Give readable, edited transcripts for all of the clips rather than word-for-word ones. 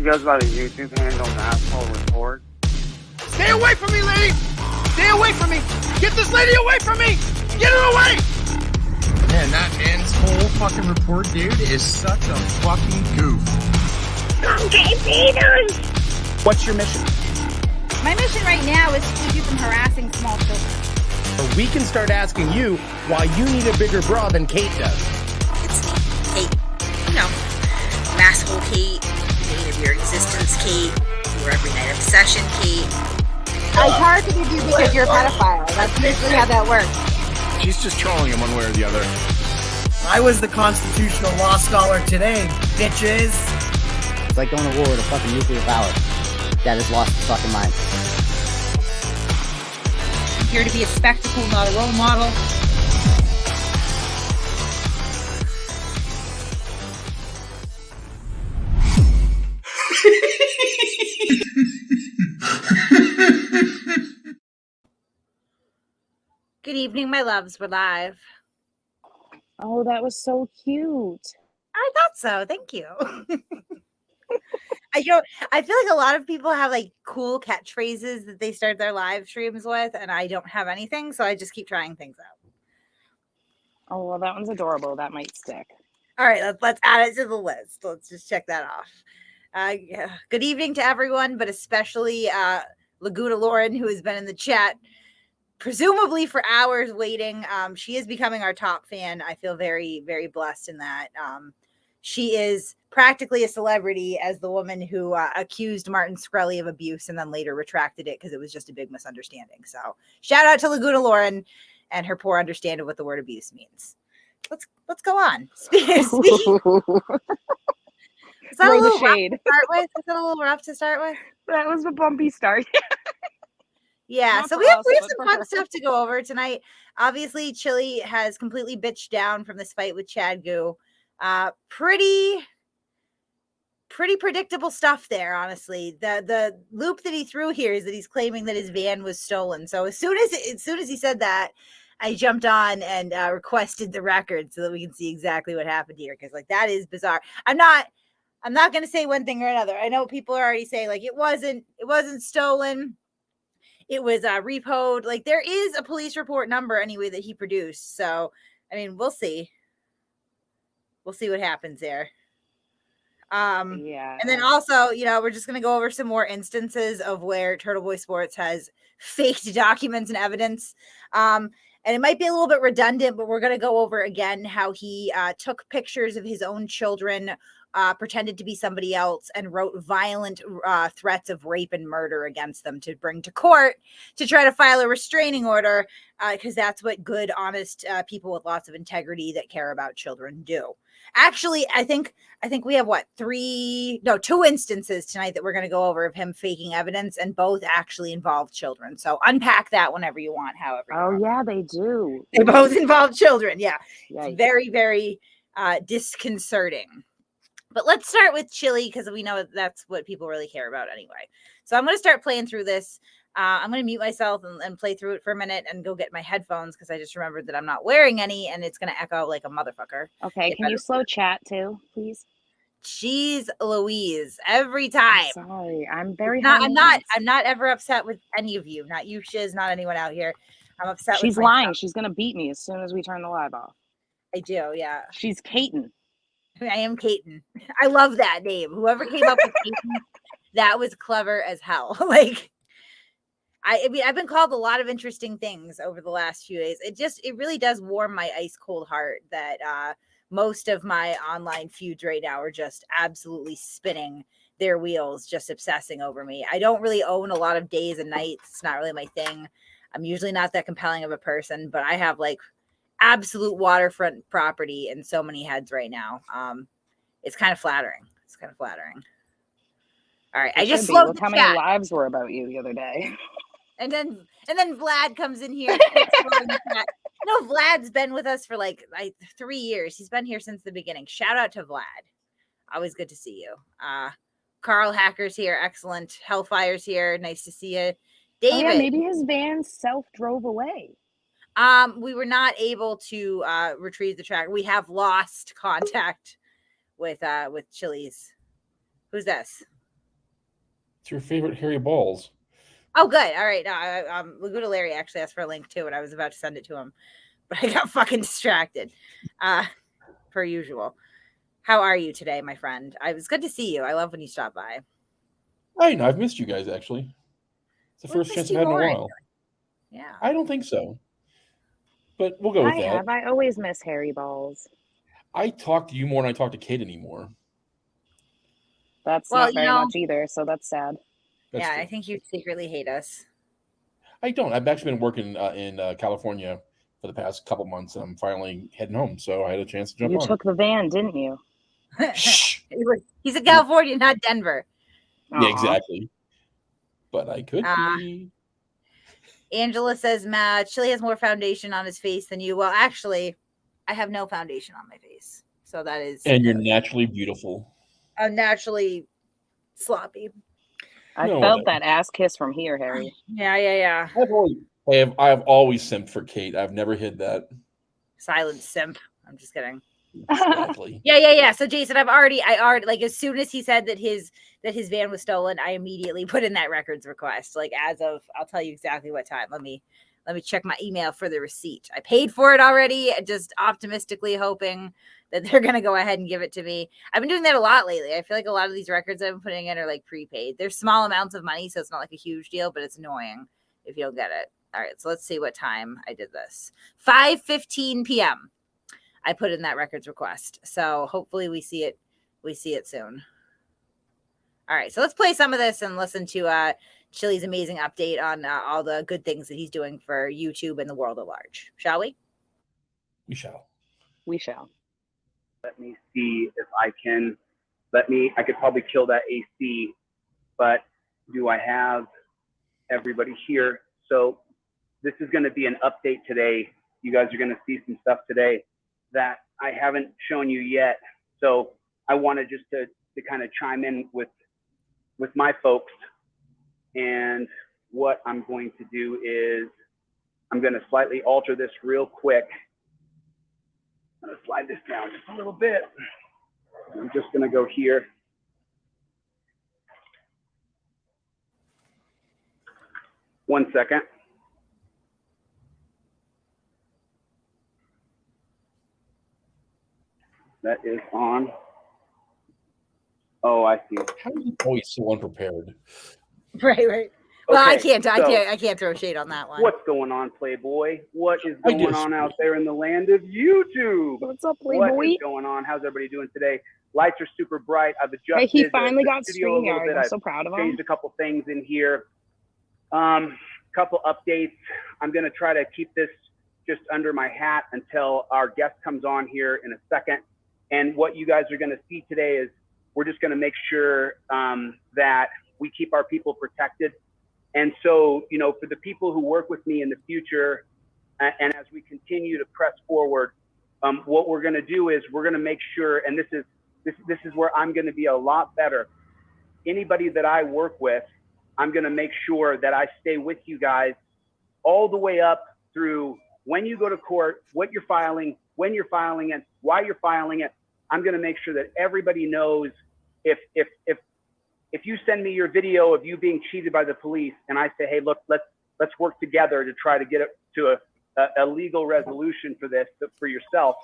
goes by the YouTube handle Masshole Report. Stay away from me, lady! Stay away from me! Get this lady away from me! Get her away! Man, that man's whole fucking report, dude, is such a fucking goof. Okay, Peters! What's your mission? My mission right now is to keep you from harassing small children. So we can start asking you why you need a bigger bra than Kate does. It's me, Kate. You know, masshole Kate, day of your existence Kate, your every night obsession Kate. I targeted you because you're a pedophile. That's usually how that works. She's just trolling him one way or the other. I was the constitutional law scholar today, bitches. It's like going to war with a fucking nuclear power that has lost its fucking mind. I'm here to be a spectacle, not a role model. Good evening, my loves. We're live. Oh, that was so cute. I thought so. Thank you. I feel like a lot of people have like cool catchphrases that they start their live streams with, and I don't have anything, so I just keep trying things out. Oh, well, that one's adorable. That might stick. All right, let's add it to the list. Let's just check that off. Yeah. Good evening to everyone, but especially Laguna Lauren, who has been in the chat presumably for hours waiting. She is becoming our top fan. I feel very, very blessed in that. She is practically a celebrity as the woman who accused Martin Shkreli of abuse and then later retracted it because it was just a big misunderstanding. So shout out to Laguna Lauren and her poor understanding of what the word abuse means. Let's go on. Speaking, is that a little rough to start with? Is that a little rough to start with? That was a bumpy start. Yeah, Not so for we have us, some but for fun her. stuff to go over tonight. Obviously, Chille has completely bitched down from this fight with Chad Goo. Pretty predictable stuff there, honestly. The loop that he threw here is that he's claiming that his van was stolen. So as soon as he said that, I jumped on and requested the record so that we can see exactly what happened here, because like that is bizarre. I'm not going to say one thing or another. I know people are already saying like it wasn't stolen. It was repoed. Like there is a police report number anyway that he produced. So, I mean, we'll see. We'll see what happens there. Yeah. And then also, we're just going to go over some more instances of where Turtleboy Sports has faked documents and evidence. And it might be a little bit redundant, but we're going to go over again how he took pictures of his own children, pretended to be somebody else, and wrote violent threats of rape and murder against them to bring to court to try to file a restraining order, because that's what good, honest people with lots of integrity that care about children do. Actually, I think we have 2 instances tonight that we're going to go over of him faking evidence, and both actually involve children. So unpack that whenever you want, however you want. Yeah, they do. They both involve children. Yeah. Yikes. It's very, very disconcerting. But let's start with Chille, because we know that's what people really care about anyway. So I'm going to start playing through this. I'm going to mute myself and play through it for a minute and go get my headphones, because I just remembered that I'm not wearing any and it's going to echo like a motherfucker. Okay, can you slow chat too, please? Jeez Louise, every time. I'm sorry, I'm very I'm not ever upset with any of you. Not you, Shiz, not anyone out here. I'm upset with She's myself. lying. She's going to beat me as soon as we turn the live off. I do, yeah. She's Katen. I am Katen. I love that name. Whoever came up with Katen, that was clever as hell. Like, I mean, I've been called a lot of interesting things over the last few days. It really does warm my ice cold heart that most of my online feuds right now are just absolutely spinning their wheels, just obsessing over me. I don't really own a lot of days and nights. It's not really my thing. I'm usually not that compelling of a person, but I have like absolute waterfront property in so many heads right now. It's kind of flattering. All right, I just slowed Look the how chat. many lives were about you the other day. And then Vlad comes in here. Vlad's been with us for like 3 years. He's been here since the beginning. Shout out to Vlad. Always good to see you. Carl Hacker's here. Excellent. Hellfire's here. Nice to see you. David. Oh, yeah, maybe his van self-drove away. We were not able to retrieve the tracker. We have lost contact with Chille's. Who's this? It's your favorite hairy balls. Oh, good. All right. Laguna Larry actually asked for a link too, and I was about to send it to him, but I got fucking distracted, per usual. How are you today, my friend? It was good to see you. I love when you stop by. I know. I've missed you guys, actually. It's the We've first chance missed I've had you in a more. while. Yeah. I don't think so. But we'll go with I that. have. I always miss hairy balls. I talk to you more than I talk to Kate anymore. That's Well, not very much either, so that's sad. That's yeah, true. I think you secretly hate us. I don't. I've actually been working in California for the past couple months, and I'm finally heading home, so I had a chance to jump You on. took the van, didn't you? Shh. He's in California, not Denver. Yeah, exactly. But I could be. Angela says, Matt, Chille has more foundation on his face than you. Well, actually, I have no foundation on my face. So that is. And you're naturally beautiful. I'm naturally sloppy. I felt that ass kiss from here, Harry. Yeah. I have always simped for Kate. I've never hid that. Silent simp. I'm just kidding. Exactly. Yeah. So Jason, I already like as soon as he said that his van was stolen, I immediately put in that records request. Like as of, I'll tell you exactly what time. Let me check my email for the receipt. I paid for it already, just optimistically hoping that they're gonna go ahead and give it to me. I've been doing that a lot lately. I feel like a lot of these records I've been putting in are like prepaid. They're small amounts of money, so it's not like a huge deal, but it's annoying if you don't get it. All right, so let's see what time I did this. 5:15 p.m. I put in that records request. So hopefully we see it soon. All right. So let's play some of this and listen to Chille's amazing update on all the good things that he's doing for YouTube and the world at large. Shall we? We shall. We shall. Let me see if I can. I could probably kill that AC, but do I have everybody here? So this is going to be an update today. You guys are going to see some stuff today that I haven't shown you yet. So I wanted just to kind of chime in with my folks. And what I'm going to do is I'm going to slightly alter this real quick. I'm going to slide this down just a little bit. I'm just going to go here. One second. That is on. Oh, I see. How are you always so unprepared? Right. Well, Okay, I can't throw shade on that one. What's going on, Playboy? What is going on out there in the land of YouTube? What's up, Playboy? What is going on? How's everybody doing today? Lights are super bright. I've adjusted. Hey, he finally got studio a little StreamYard. bit. I'm I've so proud of him. changed a couple things in here. Couple updates. I'm going to try to keep this just under my hat until our guest comes on here in a second. And what you guys are going to see today is we're just going to make sure that we keep our people protected. And so, you know, for the people who work with me in the future, and as we continue to press forward, what we're going to do is we're going to make sure, and this is where I'm going to be a lot better. Anybody that I work with, I'm going to make sure that I stay with you guys all the way up through when you go to court, what you're filing, when you're filing it, why you're filing it. I'm going to make sure that everybody knows if you send me your video of you being cheated by the police and I say, hey, look, let's work together to try to get it to a legal resolution for this, for yourself,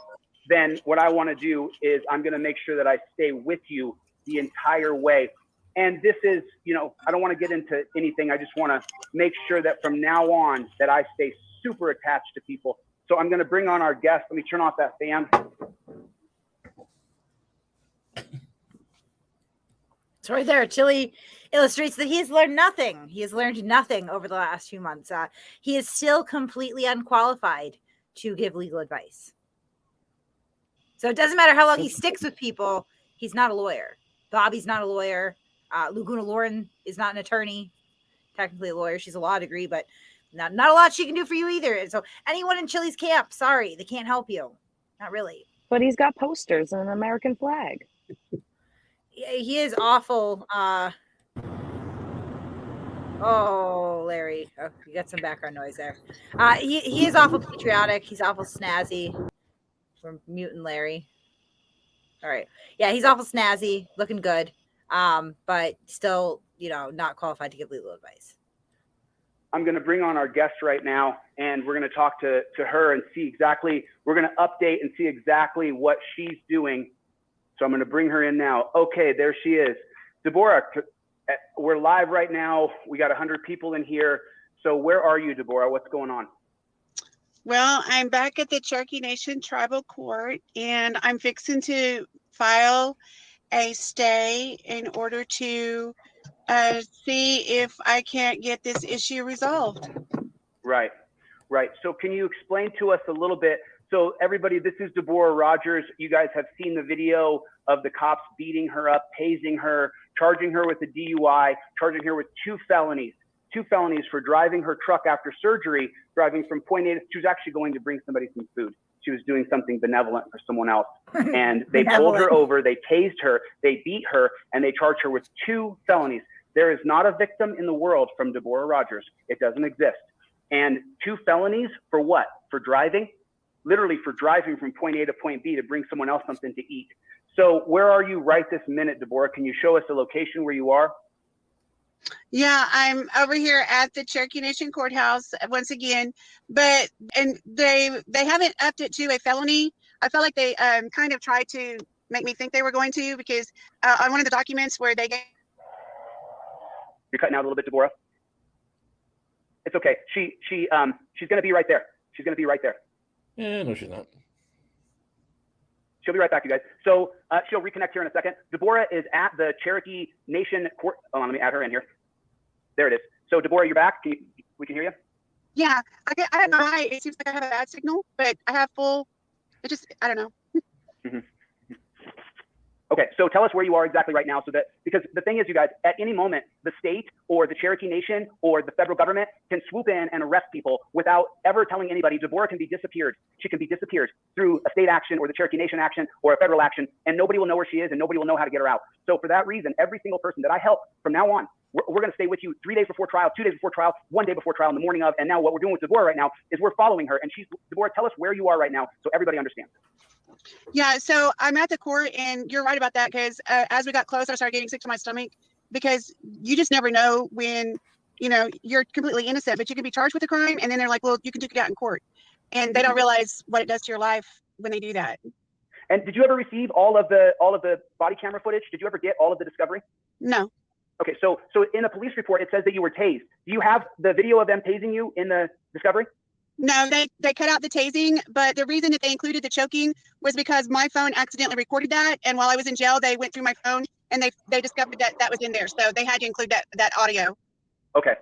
then what I want to do is I'm going to make sure that I stay with you the entire way. And this is, you know, I don't want to get into anything. I just want to make sure that from now on that I stay super attached to people. So I'm going to bring on our guest. Let me turn off that fan. It's right there. Chille illustrates that he has learned nothing. He has learned nothing over the last few months. He is still completely unqualified to give legal advice. So it doesn't matter how long he sticks with people. He's not a lawyer. Bobby's not a lawyer. Laguna Lauren is not an attorney. Technically a lawyer. She's a law degree, but not a lot she can do for you either. And so anyone in Chille's camp, sorry, they can't help you. Not really. But he's got posters and an American flag. He is awful. Oh, Larry. Oh, you got some background noise there. He is awful patriotic. He's awful snazzy. We're muting Larry. All right. Yeah, he's awful snazzy, looking good. But still not qualified to give legal advice. I'm going to bring on our guest right now, and we're going to talk to her and see exactly, we're going to update and see exactly what she's doing. So I'm going to bring her in now. Okay, there she is. Deborah, we're live right now. We got 100 people in here. So where are you, Deborah? What's going on? Well, I'm back at the Cherokee Nation Tribal Court, and I'm fixing to file a stay in order to see if I can't get this issue resolved. Right. So can you explain to us a little bit? So everybody, this is Deborah Rogers. You guys have seen the video of the cops beating her up, tasing her, charging her with a DUI, charging her with two felonies for driving her truck after surgery, driving from point A to, she was actually going to bring somebody some food. She was doing something benevolent for someone else. And they pulled her over, they tased her, they beat her, and they charged her with two felonies. There is not a victim in the world from Deborah Rogers. It doesn't exist. And two felonies for what? For driving? Literally for driving from point A to point B to bring someone else something to eat. So where are you right this minute, Deborah? Can you show us the location where you are? Yeah, I'm over here at the Cherokee Nation Courthouse once again, and they haven't upped it to a felony. I felt like they kind of tried to make me think they were going to, because on one of the documents where they get. You're cutting out a little bit, Deborah. It's okay. She's going to be right there. She's going to be right there. Yeah, no, she's not. She'll be right back, you guys. So she'll reconnect here in a second. Deborah is at the Cherokee Nation Court. Hold on, let me add her in here. There it is. So Deborah, you're back. We can hear you? Yeah, I don't know why. It seems like I have a bad signal, but I have full, I don't know. Mm-hmm. Okay, so tell us where you are exactly right now, so that, because the thing is, you guys, at any moment, the state or the Cherokee Nation or the federal government can swoop in and arrest people without ever telling anybody. Deborah can be disappeared. She can be disappeared through a state action or the Cherokee Nation action or a federal action, and nobody will know where she is and nobody will know how to get her out. So for that reason, every single person that I help from now on, we're going to stay with you 3 days before trial, 2 days before trial, 1 day before trial, in the morning of, and now what we're doing with Deborah right now is we're following her. And Deborah, tell us where you are right now so everybody understands. Yeah, so I'm at the court, and you're right about that, because as we got close, I started getting sick to my stomach, because you just never know when, you're completely innocent, but you can be charged with a crime, and then they're like, well, you can duke it out in court. And they don't realize what it does to your life when they do that. And did you ever receive all of the body camera footage? Did you ever get all of the discovery? No. Okay, so in a police report, it says that you were tased. Do you have the video of them tasing you in the discovery? No, they cut out the tasing, but the reason that they included the choking was because my phone accidentally recorded that, and while I was in jail, they went through my phone and they discovered that was in there, so they had to include that audio. Okay.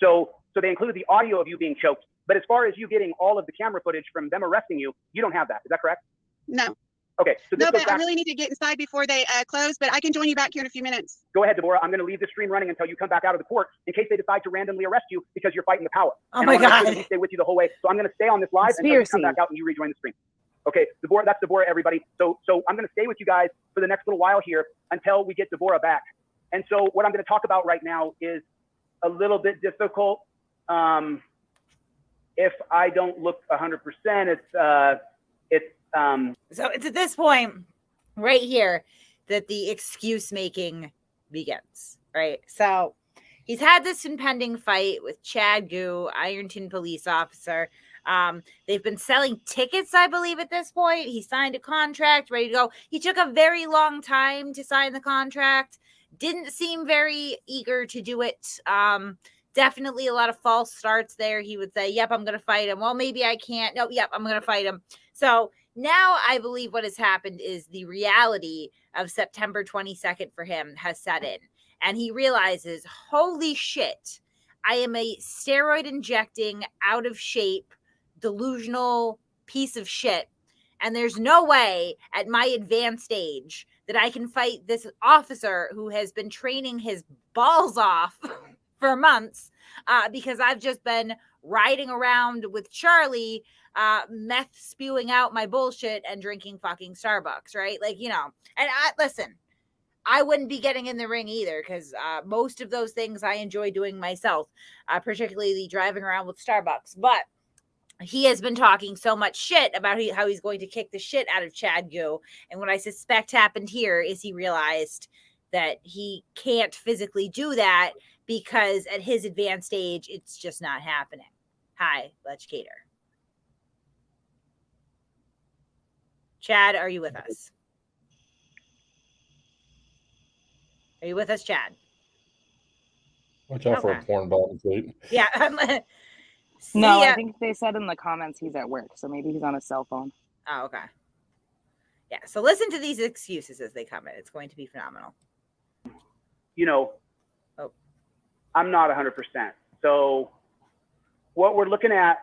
So they included the audio of you being choked, but as far as you getting all of the camera footage from them arresting you, you don't have that. Is that correct? No. Okay. So no, but I really need to get inside before they close, but I can join you back here in a few minutes. Go ahead, Deborah. I'm going to leave the stream running until you come back out of the court in case they decide to randomly arrest you because you're fighting the power. Oh, my God. We stay with you the whole way. So I'm going to stay on this live until you come back out and you rejoin the stream. Okay, Deborah, that's Deborah, everybody. So I'm going to stay with you guys for the next little while here until we get Deborah back. And so what I'm going to talk about right now is a little bit difficult. If I don't look 100%, so it's at this point right here that the excuse making begins, right? So he's had this impending fight with Chad Gu, Ironton police officer. They've been selling tickets, I believe, at this point. He signed a contract, ready to go. He took a very long time to sign the contract. Didn't seem very eager to do it. Definitely a lot of false starts there. He would say, yep, I'm going to fight him. Well, maybe I can't. No, yep, I'm going to fight him. So now I believe what has happened is the reality of September 22nd for him has set in. And he realizes, holy shit, I am a steroid injecting, out of shape, delusional piece of shit. And there's no way at my advanced age that I can fight this officer who has been training his balls off for months because I've just been riding around with Charlie, meth spewing out my bullshit and drinking fucking Starbucks, right? Like, and listen, I wouldn't be getting in the ring either because most of those things I enjoy doing myself, particularly driving around with Starbucks. But he has been talking so much shit about how he's going to kick the shit out of Chad Gu. And what I suspect happened here is he realized that he can't physically do that because at his advanced age, it's just not happening. Hi, Educator. Chad, are you with us? Are you with us, Chad? Watch out for a porn bottom tweet. Yeah. No, I think they said in the comments he's at work, so maybe he's on his cell phone. Oh, okay. Yeah, so listen to these excuses as they come in. It's going to be phenomenal. You know, I'm not 100%. So what we're looking at,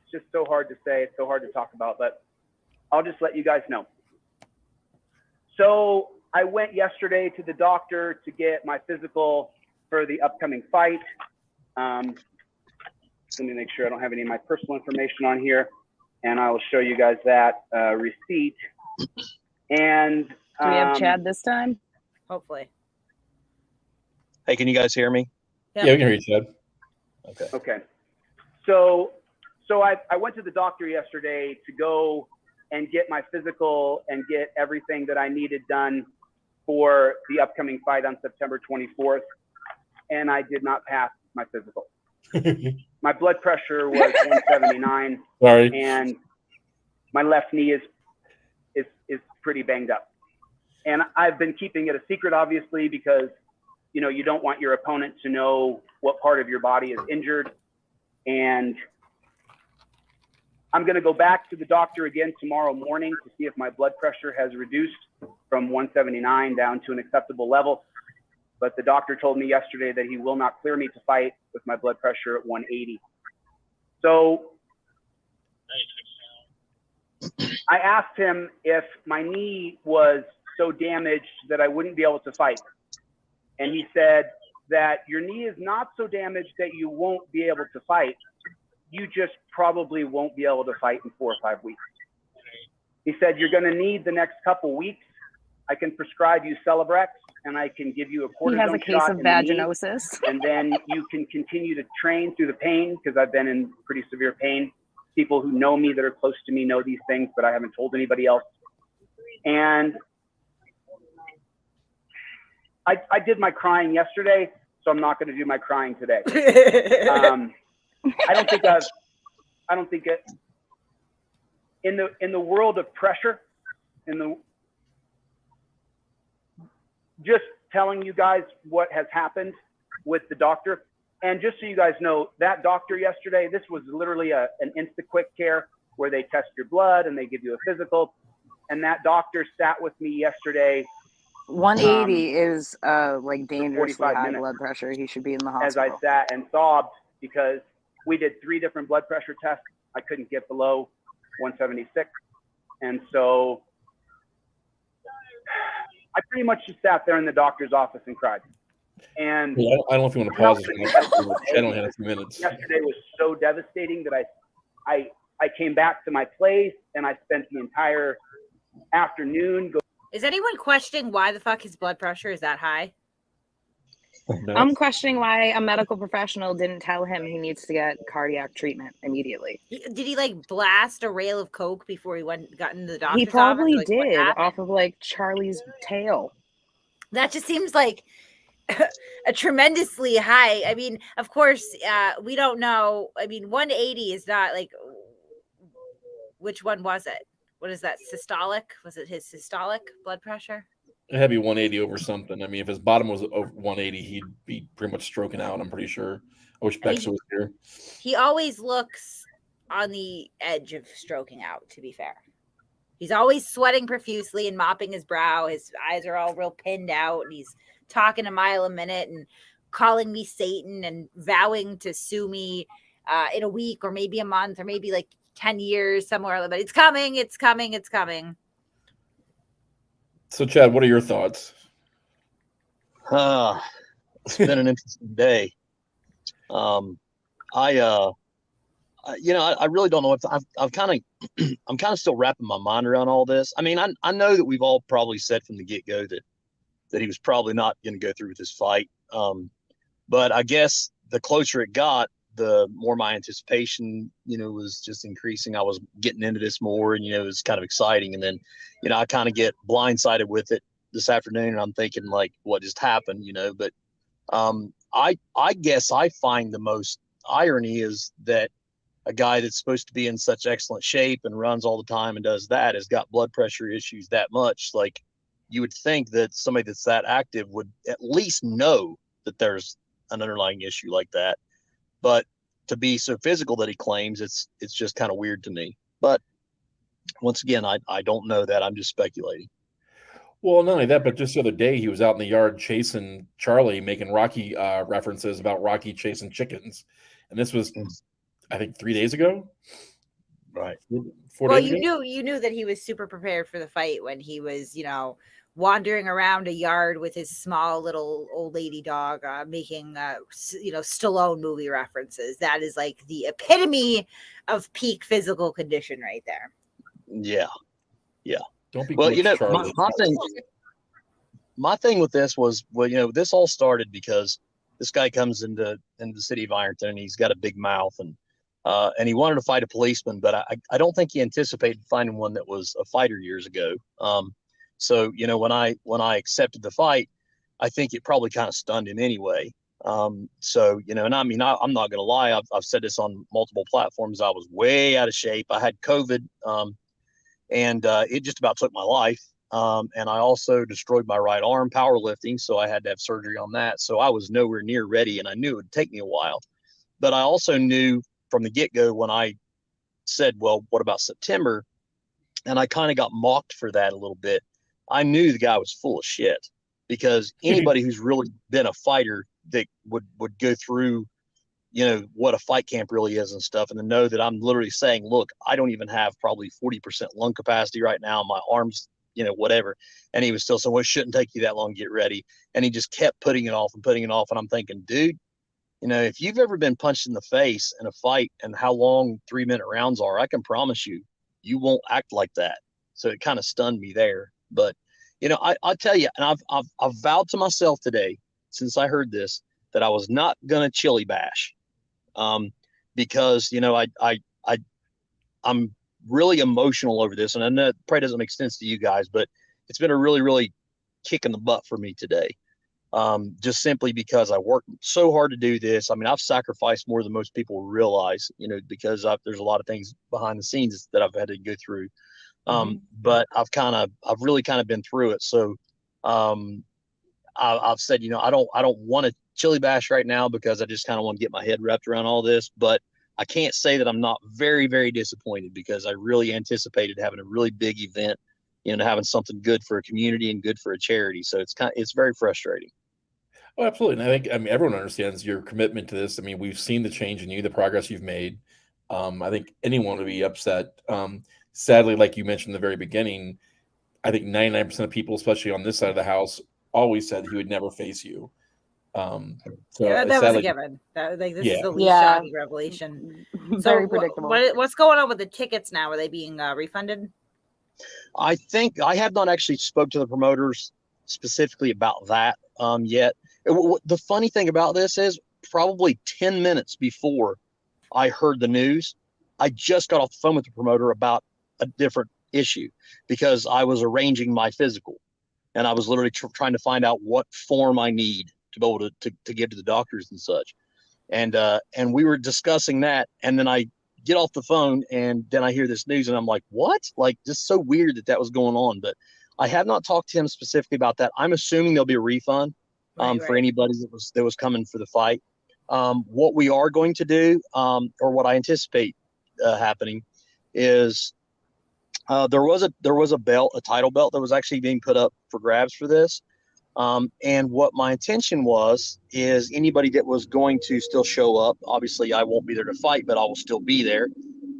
it's just so hard to say. It's so hard to talk about, but I'll just let you guys know. So I went yesterday to the doctor to get my physical for the upcoming fight. Let me make sure I don't have any of my personal information on here, and I will show you guys that receipt. And do we have Chad this time? Hopefully. Hey, can you guys hear me? Yeah, we can hear you, Chad. Okay. Okay. So I went to the doctor yesterday to go and get my physical and get everything that I needed done for the upcoming fight on September 24th. And I did not pass my physical. My blood pressure was 179. Sorry. And my left knee is pretty banged up. And I've been keeping it a secret, obviously, because, you know, you don't want your opponent to know what part of your body is injured. And I'm going to go back to the doctor again tomorrow morning to see if my blood pressure has reduced from 179 down to an acceptable level. But the doctor told me yesterday that he will not clear me to fight with my blood pressure at 180. So I asked him if my knee was so damaged that I wouldn't be able to fight. And he said that your knee is not so damaged that you won't be able to fight. You just probably won't be able to fight in 4 or 5 weeks. He said, you're going to need the next couple weeks. I can prescribe you Celebrex, and I can give you a cortisone shot. He has a case of vaginosis. And then you can continue to train through the pain, because I've been in pretty severe pain. People who know me that are close to me know these things, but I haven't told anybody else. And I did my crying yesterday, so I'm not going to do my crying today. I don't think it in the world of pressure, just telling you guys what has happened with the doctor. And just so you guys know, that doctor yesterday, this was literally an Insta-Quick Care where they test your blood and they give you a physical. And that doctor sat with me yesterday. 180 is like dangerously high blood pressure. He should be in the hospital. As I sat and sobbed because we did 3 different blood pressure tests. I couldn't get below 176. And so I pretty much just sat there in the doctor's office and cried. And I don't know if you want to pause this. I don't have a few minutes. Yesterday was so devastating that I came back to my place and I spent the entire afternoon. Is anyone questioning why the fuck his blood pressure is that high? No. I'm questioning why a medical professional didn't tell him he needs to get cardiac treatment immediately. Did he like blast a rail of coke before he got into the doctor's He probably office? Like, did off of like Charlie's tail. That just seems like a tremendously high. I mean, of course, we don't know. I mean, 180 is not like, which one was it? What is that? Systolic? Was it his systolic blood pressure? It had to be 180 over something. I mean, if his bottom was over 180, he'd be pretty much stroking out, I'm pretty sure. I wish Bexa was here. He always looks on the edge of stroking out, to be fair. He's always sweating profusely and mopping his brow. His eyes are all real pinned out, and he's talking a mile a minute and calling me Satan and vowing to sue me in a week or maybe a month or maybe like 10 years somewhere. But it's coming, it's coming, it's coming. So, Chad, what are your thoughts? It's been an interesting day. I really don't know what I'm kind of still wrapping my mind around all this. I mean, I know that we've all probably said from the get-go that he was probably not going to go through with this fight. But I guess the closer it got, the more my anticipation, was just increasing. I was getting into this more and, it was kind of exciting. And then, I kind of get blindsided with it this afternoon, and I'm thinking like, what just happened, But I guess I find the most irony is that a guy that's supposed to be in such excellent shape and runs all the time and does that has got blood pressure issues that much. Like, you would think that somebody that's that active would at least know that there's an underlying issue like that. But to be so physical that he claims, it's just kind of weird to me. But once again, I don't know that. I'm just speculating. Well, not only that, but just the other day he was out in the yard chasing Charlie, making Rocky references about Rocky chasing chickens, and this was, I think, 3 days ago. Right. 4 Well, days ago? you knew that he was super prepared for the fight when he was, wandering around a yard with his small little old lady dog, making, Stallone movie references. That is like the epitome of peak physical condition right there. Yeah. Don't be well. Charlie. My thing with this was, this all started because this guy comes into the city of Ironton, and he's got a big mouth, and he wanted to fight a policeman, but I don't think he anticipated finding one that was a fighter years ago. So when I accepted the fight, I think it probably kind of stunned him anyway. So and I mean, I'm not gonna lie, I've said this on multiple platforms. I was way out of shape. I had COVID, and it just about took my life. And I also destroyed my right arm powerlifting, so I had to have surgery on that. So I was nowhere near ready, and I knew it would take me a while. But I also knew from the get-go when I said, well, what about September? And I kind of got mocked for that a little bit. I knew the guy was full of shit, because anybody who's really been a fighter that would go through, what a fight camp really is and stuff, and to know that I'm literally saying, look, I don't even have probably 40% lung capacity right now. My arms, whatever. And he was still saying, well, it shouldn't take you that long to get ready. And he just kept putting it off and putting it off. And I'm thinking, dude, if you've ever been punched in the face in a fight and how long 3-minute rounds are, I can promise you, you won't act like that. So it kind of stunned me there. But, I tell you, and I've vowed to myself today, since I heard this, that I was not going to Chille bash. Because, I'm really emotional over this. And I know it probably doesn't make sense to you guys, but it's been a really, really kick in the butt for me today. Just simply because I worked so hard to do this. I mean, I've sacrificed more than most people realize, because there's a lot of things behind the scenes that I've had to go through. But I've really kind of been through it. So, I've said, I don't want to Chille bash right now, because I just kind of want to get my head wrapped around all this, but I can't say that I'm not very, very disappointed, because I really anticipated having a really big event, having something good for a community and good for a charity. So it's very frustrating. Oh, absolutely. And I think, everyone understands your commitment to this. I mean, we've seen the change in you, the progress you've made. I think anyone would be upset. Sadly, like you mentioned in the very beginning, I think 99% of people, especially on this side of the house, always said he would never face you. So yeah, that was a given. This is the least shocking revelation. Very predictable. What's going on with the tickets now? Are they being refunded? I think I have not actually spoke to the promoters specifically about that yet. The funny thing about this is, probably 10 minutes before I heard the news, I just got off the phone with the promoter about a different issue, because I was arranging my physical, and I was literally trying to find out what form I need to be able to give to the doctors and such. And we were discussing that, and then I get off the phone, and then I hear this news, and I'm like, what? Like, just so weird that was going on. But I have not talked to him specifically about that. I'm assuming there'll be a refund for anybody that was coming for the fight. What we are going to do, or what I anticipate happening, is there was a belt, a title belt, that was actually being put up for grabs for this. And what my intention is anybody that was going to still show up, obviously I won't be there to fight, but I will still be there.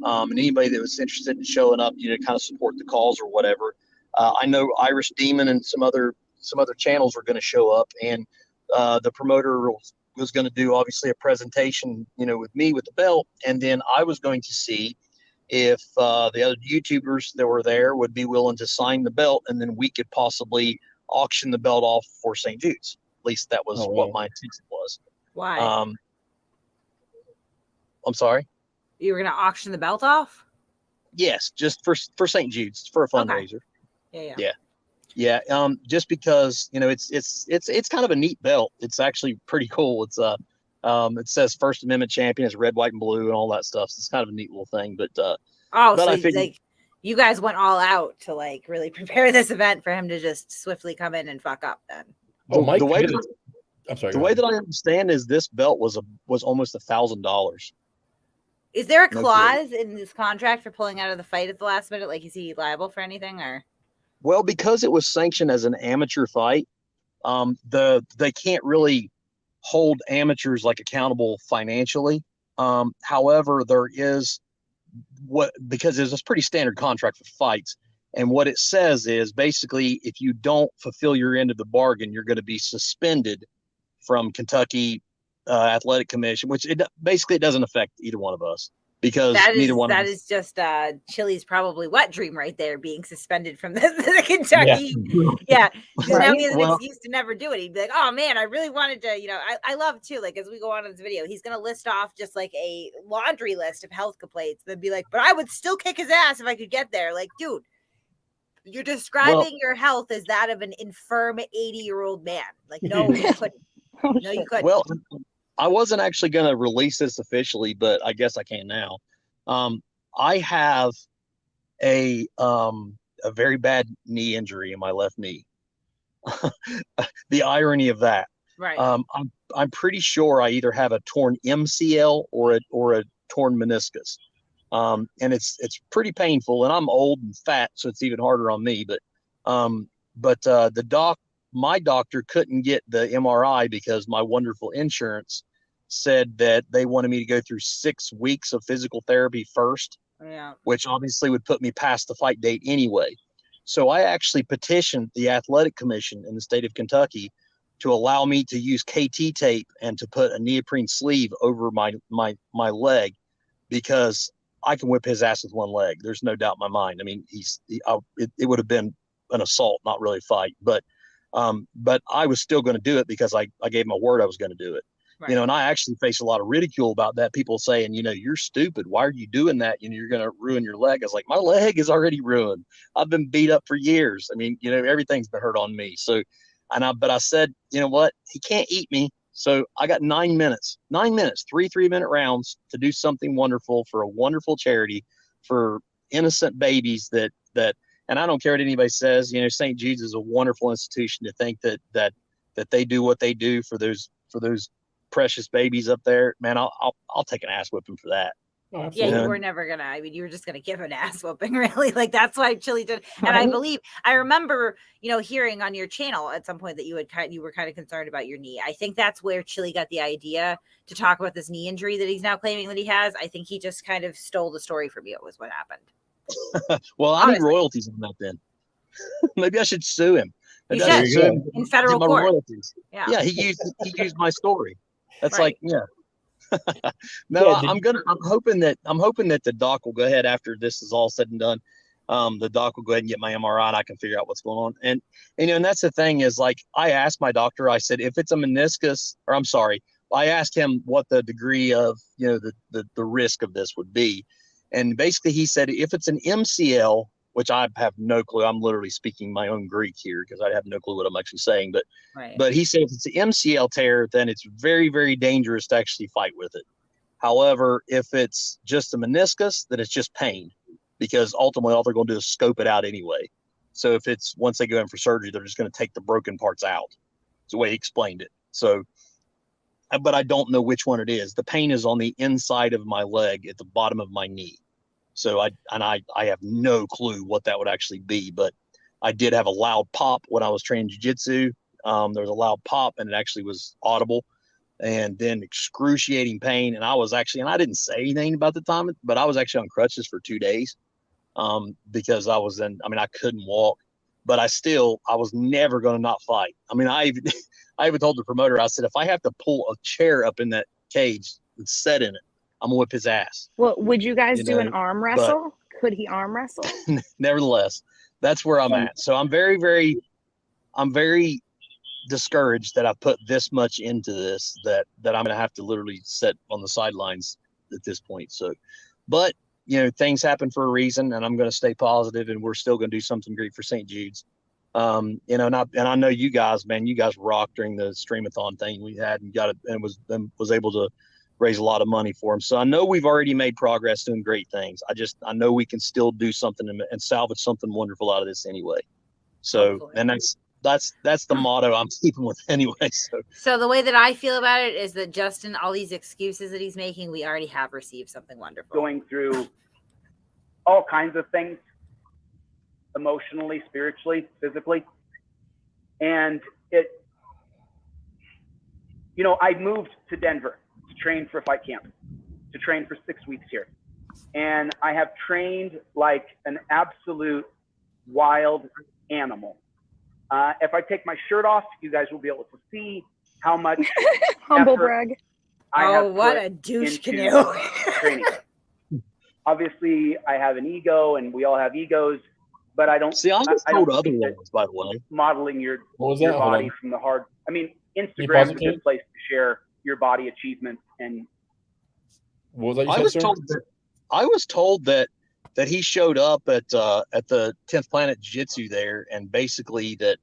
And anybody that was interested in showing up, kind of support the cause or whatever. I know Irish Demon and some other channels are going to show up, and the promoter was going to do obviously a presentation, with me with the belt. And then I was going to see if the other YouTubers that were there would be willing to sign the belt, and then we could possibly auction the belt off for St. Jude's. At least that was what my intention was. Why? I'm sorry? You were going to auction the belt off? Yes, just for St. Jude's, for a fundraiser. Okay. Yeah. Yeah, just because it's kind of a neat belt. It's actually pretty cool. It's it says First Amendment champion. It's red, white, and blue, and all that stuff. So it's kind of a neat little thing. But so I figured, like you guys went all out to like really prepare this event for him to just swiftly come in and fuck up. Then Mike, the way I'm sorry. the way that I understand is this belt was almost $1,000. Is there a No clause in this contract for pulling out of the fight at the last minute? Like, is he liable for anything or? Well, because it was sanctioned as an amateur fight, they can't really hold amateurs like accountable financially. However, there is because there's a pretty standard contract for fights, and what it says is basically if you don't fulfill your end of the bargain, you're going to be suspended from Kentucky Athletic Commission, which it doesn't affect either one of us. Because neither one of us is just Chille's probably wet dream right there, being suspended from the Kentucky. Yeah. Now he has an excuse to never do it. He'd be like, oh man, I really wanted to, I love too, like as we go on in this video, he's gonna list off just like a laundry list of health complaints. Then be like, but I would still kick his ass if I could get there. Like, dude, you're describing your health as that of an infirm 80-year-old man. Like, no, you couldn't. No, you couldn't. Well, I wasn't actually going to release this officially, but I guess I can now. I have a very bad knee injury in my left knee. The irony of that. Right. I'm pretty sure I either have a torn MCL or a torn meniscus. And it's pretty painful, and I'm old and fat, so it's even harder on me. But my doctor couldn't get the MRI because my wonderful insurance said that they wanted me to go through 6 weeks of physical therapy first, which obviously would put me past the fight date anyway. So I actually petitioned the athletic commission in the state of Kentucky to allow me to use KT tape and to put a neoprene sleeve over my leg, because I can whip his ass with one leg. There's no doubt in my mind. I mean, it would have been an assault, not really a fight, but I was still going to do it because I gave my word I was going to do it. Right. And I actually face a lot of ridicule about that. People saying, you're stupid. Why are you doing that? You're going to ruin your leg. I was like, my leg is already ruined. I've been beat up for years. I mean, everything's been hurt on me. So, but I said, you know what? He can't eat me. So I got 9 minutes, 3 3-minute rounds to do something wonderful for a wonderful charity for innocent babies that, and I don't care what anybody says, St. Jude's is a wonderful institution. To think that they do what they do for those precious babies up there, man, I'll take an ass whipping for that. Oh, yeah, you were never gonna. I mean, you were just gonna give an ass whooping, really. Like that's why Chille did. And I remember, hearing on your channel at some point that you were kind of concerned about your knee. I think that's where Chille got the idea to talk about this knee injury that he's now claiming that he has. I think he just kind of stole the story from you. Was what happened. Well, I need royalties on that then. Maybe I should sue him. You should in federal court. Royalties. Yeah, he used my story. That's right. No, yeah, I'm hoping that the doc will go ahead after this is all said and done. The doc will go ahead and get my MRI and I can figure out what's going on. And that's the thing is, like, I asked my doctor, I said, if it's a meniscus, or I'm sorry, I asked him what the degree of, the risk of this would be. And basically he said, if it's an MCL, which I have no clue. I'm literally speaking my own Greek here because I have no clue what I'm actually saying. But he said if it's an MCL tear, then it's very, very dangerous to actually fight with it. However, if it's just a meniscus, then it's just pain, because ultimately all they're going to do is scope it out anyway. So if it's once they go in for surgery, they're just going to take the broken parts out. That's the way he explained it. So, but I don't know which one it is. The pain is on the inside of my leg at the bottom of my knee. So I have no clue what that would actually be, but I did have a loud pop when I was training jiu-jitsu. There was a loud pop and it actually was audible, and then excruciating pain. And I was actually, and I didn't say anything about the time, but I was actually on crutches for 2 days because I couldn't walk, but I was never going to not fight. I mean, I even told the promoter, I said, if I have to pull a chair up in that cage and set in it, I'm gonna whip his ass. Well, would you guys do an arm wrestle? Could he arm wrestle? Nevertheless, that's where I'm at. So I'm very, very discouraged that I put this much into this, that I'm gonna have to literally sit on the sidelines at this point. So, but things happen for a reason, and I'm gonna stay positive, and we're still gonna do something great for St. Jude's. And I know you guys, man, you guys rocked during the streamathon thing we had and got it and was able to raise a lot of money for him. So I know we've already made progress doing great things. I know we can still do something and salvage something wonderful out of this anyway. So, Hopefully. and that's the motto I'm keeping with anyway. So the way that I feel about it is that Justin, all these excuses that he's making, we already have received something wonderful. Going through all kinds of things, emotionally, spiritually, physically. And I moved to Denver to train for fight camp, to train for 6 weeks here. And I have trained like an absolute wild animal. If I take my shirt off, you guys will be able to see how much Humble effort brag. I have what put a douche into canoe. training. Obviously, I have an ego, and we all have egos, but I don't see. I was told don't think that otherwise, by the way. modeling your body from the hard. I mean, Instagram is a good place to share your body achievements. And what was that? I was told that he showed up at the 10th Planet Jiu-Jitsu there, and basically that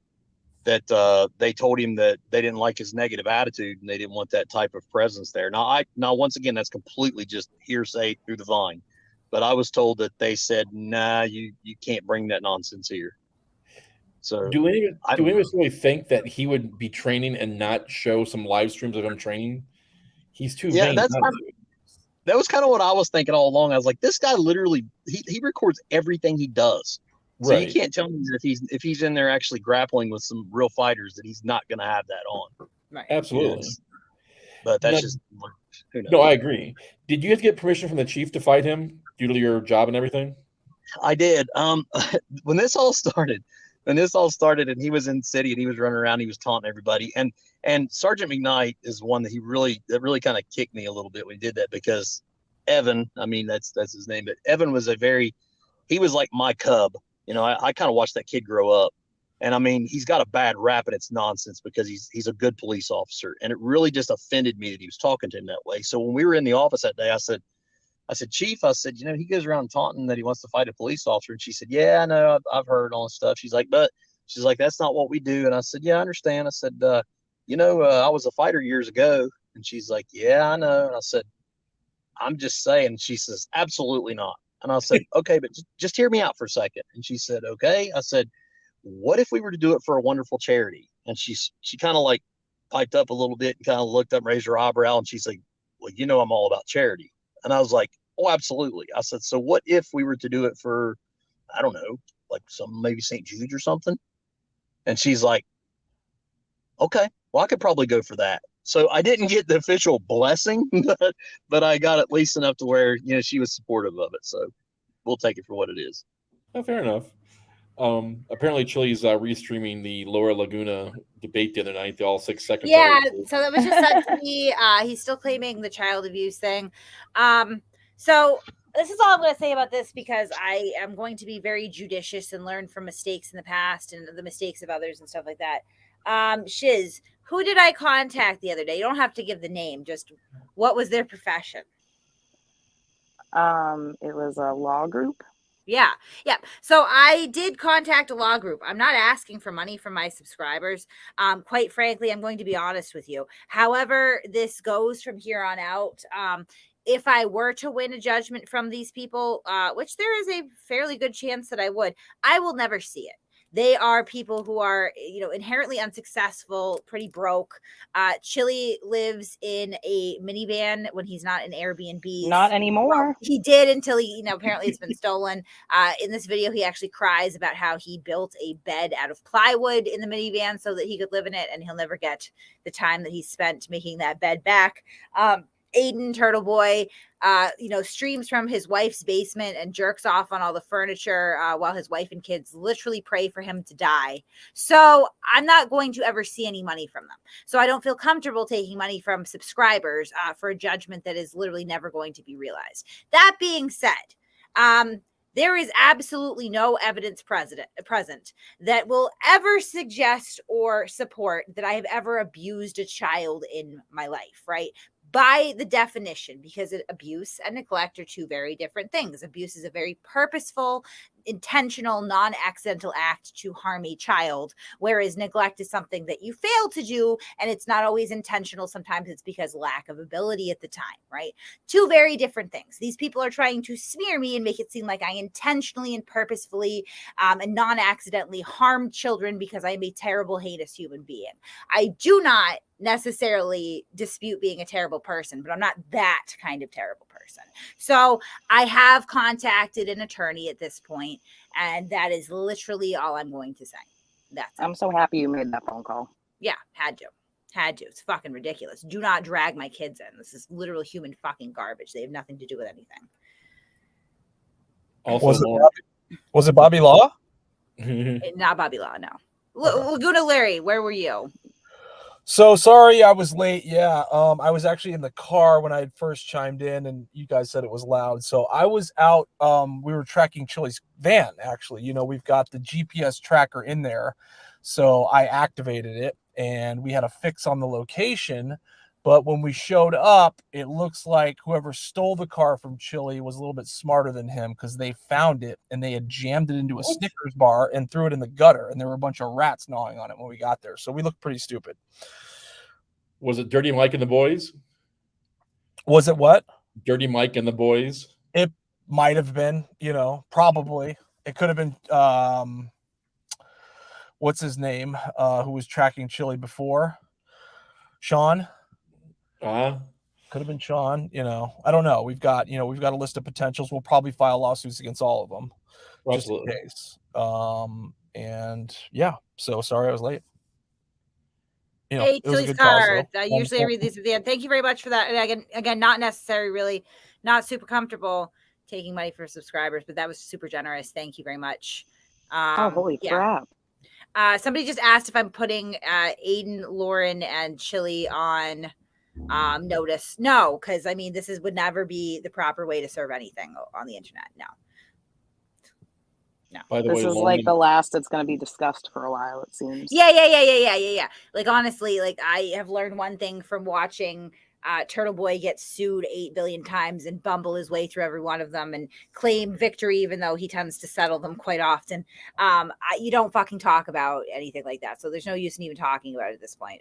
they told him that they didn't like his negative attitude and they didn't want that type of presence there. Now once again, that's completely just hearsay through the vine, but I was told that they said, nah, you can't bring that nonsense here. So do any of us really think that he would be training and not show some live streams of him training? He's too vain. That was kind of what I was thinking all along. I was like, this guy literally he records everything he does. So right. You can't tell me that if he's in there actually grappling with some real fighters that he's not going to have that on. Right. Absolutely. Yes. But that's just who knows. No, I agree. Did you have to get permission from the chief to fight him due to your job and everything? I did. When this all started and he was in the city and he was running around, he was taunting everybody. And Sergeant McKnight is one that really kind of kicked me a little bit when he did that, because Evan, I mean, that's his name, but Evan was he was like my cub. I kind of watched that kid grow up, and I mean, he's got a bad rap and it's nonsense because he's a good police officer. And it really just offended me that he was talking to him that way. So when we were in the office that day, I said, Chief, I said, he goes around taunting that he wants to fight a police officer. And she said, yeah, I know, I've heard all this stuff. She's like, that's not what we do. And I said, yeah, I understand. I said, I was a fighter years ago. And she's like, yeah, I know. And I said, I'm just saying. And she says, absolutely not. And I said, okay, but just hear me out for a second. And she said, okay. I said, what if we were to do it for a wonderful charity? And she kind of like piped up a little bit and kind of looked up, raised her eyebrow. And she's like, well, I'm all about charity. And I was like, oh, absolutely. I said, so what if we were to do it for, I don't know, like maybe St. Jude's or something? And she's like, okay, well, I could probably go for that. So I didn't get the official blessing, but I got at least enough to where, she was supportive of it. So we'll take it for what it is. Oh, fair enough. Apparently Chille's restreaming the Lower Laguna debate the other night, the all 6 seconds. Yeah, so that was just sent to me. He's still claiming the child abuse thing. So this is all I'm going to say about this, because I am going to be very judicious and learn from mistakes in the past and the mistakes of others and stuff like that. Shiz, who did I contact the other day? You don't have to give the name, just what was their profession? It was a law group. Yeah. So I did contact a law group. I'm not asking for money from my subscribers. Quite frankly, I'm going to be honest with you. However this goes from here on out, if I were to win a judgment from these people, which there is a fairly good chance that I would, I will never see it. They are people who are, inherently unsuccessful, pretty broke. Chille lives in a minivan when he's not in Airbnb. Not anymore. Well, he did until he, apparently it's been stolen. In this video, he actually cries about how he built a bed out of plywood in the minivan so that he could live in it, and he'll never get the time that he spent making that bed back. Aiden Turtleboy, streams from his wife's basement and jerks off on all the furniture while his wife and kids literally pray for him to die. So I'm not going to ever see any money from them. So I don't feel comfortable taking money from subscribers for a judgment that is literally never going to be realized. That being said, there is absolutely no evidence present that will ever suggest or support that I have ever abused a child in my life, right? By the definition, because abuse and neglect are two very different things. Abuse is a very purposeful, intentional, non-accidental act to harm a child, whereas neglect is something that you fail to do, and it's not always intentional. Sometimes it's because lack of ability at the time, right? Two very different things. These people are trying to smear me and make it seem like I intentionally and purposefully and non-accidentally harmed children because I'm a terrible, heinous human being. I do not necessarily dispute being a terrible person, but I'm not that kind of terrible person. So I have contacted an attorney at this point, and that is literally all I'm going to say. That's it. I'm so happy you made that phone call. Yeah, had to. It's fucking ridiculous. Do not drag my kids in. This is literal human fucking garbage. They have nothing to do with anything. Also, was it Bobby Law? Not Bobby Law, no. Laguna Larry, where were you? So sorry I was late. Yeah, I was actually in the car when I had first chimed in, and you guys said it was loud. So I was out. We were tracking Chille's van. Actually, you know, we've got the GPS tracker in there, so I activated it, and we had a fix on the location. But when we showed up, it looks like whoever stole the car from Chille was a little bit smarter than him, because they found it and they had jammed it into a Snickers bar and threw it in the gutter, and there were a bunch of rats gnawing on it when we got there. So we looked pretty stupid. Was it Dirty Mike and the boys? Was it what? Dirty Mike and the boys? It might have been, you know, probably. It could have been, what's his name, who was tracking Chille before? Sean? Could have been Sean, you know. I don't know. We've got a list of potentials. We'll probably file lawsuits against all of them. Absolutely. Just in case. And yeah, so sorry I was late. You know, hey, it was a Chille's good cause, cards. though. I usually read these at the end. Thank you very much for that. And again, not necessary, really, not super comfortable taking money for subscribers, but that was super generous. Thank you very much. Holy crap. Somebody just asked if I'm putting Aiden, Lauren, and Chille on notice. No, because I mean, would never be the proper way to serve anything on the internet. No. By the this way, is like the last it's going to be discussed for a while, it seems. Yeah. Like, honestly, like, I have learned one thing from watching Turtleboy get sued 8 billion times and bumble his way through every one of them and claim victory, even though he tends to settle them quite often. You don't fucking talk about anything like that. So there's no use in even talking about it at this point.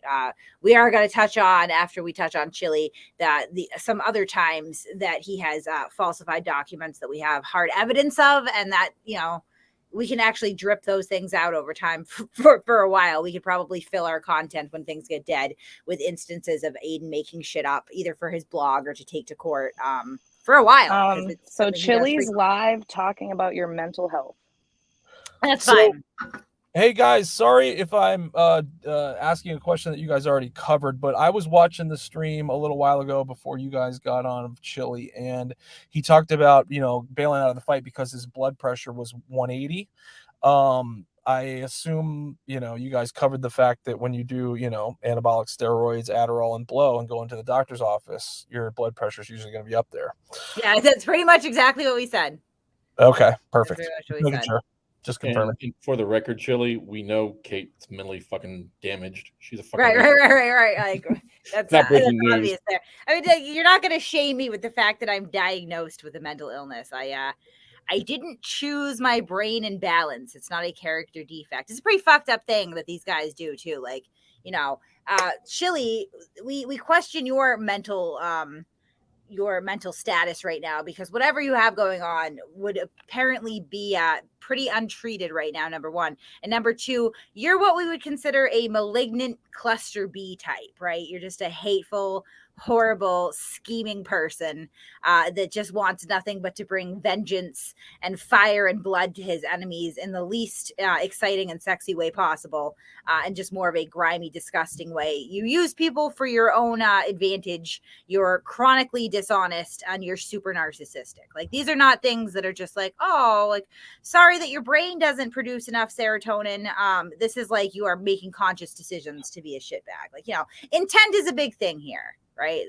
We are going to touch on, after we touch on Chille, that some other times that he has falsified documents that we have hard evidence of, and that, you know, we can actually drip those things out over time for a while. We could probably fill our content when things get dead with instances of Aiden making shit up, either for his blog or to take to court for a while. So Chille's live talking about your mental health. That's fine. Hey guys, sorry if I'm asking a question that you guys already covered, but I was watching the stream a little while ago before you guys got on of Chille, and he talked about, you know, bailing out of the fight because his blood pressure was 180. I assume, you know, you guys covered the fact that when you do, you know, anabolic steroids, Adderall, and blow and go into the doctor's office, your blood pressure is usually going to be up there. Yeah, that's pretty much exactly what we said. Okay, perfect. That's pretty much what we said. Just confirming. And for the record, Chille, we know Kate's mentally fucking damaged. She's a fucking right. Like, that's not breaking news. obvious there. I mean, you're not going to shame me with the fact that I'm diagnosed with a mental illness. I didn't choose my brain in balance. It's not a character defect. It's a pretty fucked up thing that these guys do too. Like, you know, Chille, we question your mental status right now, because whatever you have going on would apparently be pretty untreated right now, number one. And number two, you're what we would consider a malignant cluster B type, right? You're just a hateful, horrible, scheming person that just wants nothing but to bring vengeance and fire and blood to his enemies in the least exciting and sexy way possible, and just more of a grimy, disgusting way. You use people for your own advantage. You're chronically dishonest, and you're super narcissistic. Like, these are not things that are just like, oh, like, sorry that your brain doesn't produce enough serotonin. This is like, you are making conscious decisions to be a shitbag. Like, you know, intent is a big thing here. Right.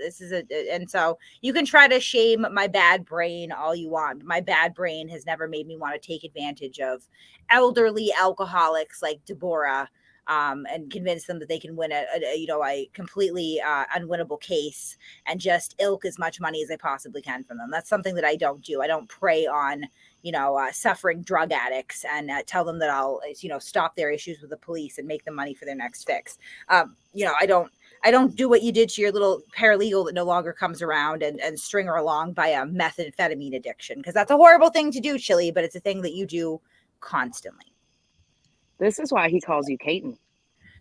And so you can try to shame my bad brain all you want. But my bad brain has never made me want to take advantage of elderly alcoholics like Deborah and convince them that they can win a completely unwinnable case and just ilk as much money as I possibly can from them. That's something that I don't do. I don't prey on, suffering drug addicts and tell them that I'll, stop their issues with the police and make them money for their next fix. I don't do what you did to your little paralegal that no longer comes around and string her along by a methamphetamine addiction, because that's a horrible thing to do, Chille, but it's a thing that you do constantly. This is why he calls you Caton.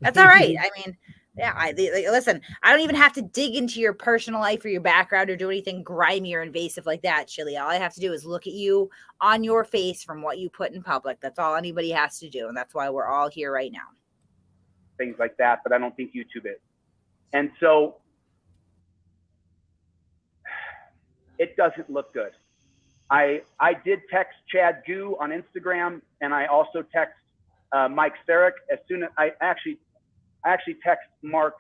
That's all right. I mean, yeah, listen, I don't even have to dig into your personal life or your background or do anything grimy or invasive like that, Chille. All I have to do is look at you on your face from what you put in public. That's all anybody has to do, and that's why we're all here right now. Things like that, but I don't think YouTube is. And so it doesn't look good. I did text Chad Goo on Instagram, and I also text Mike Sarek as soon as I actually text Mark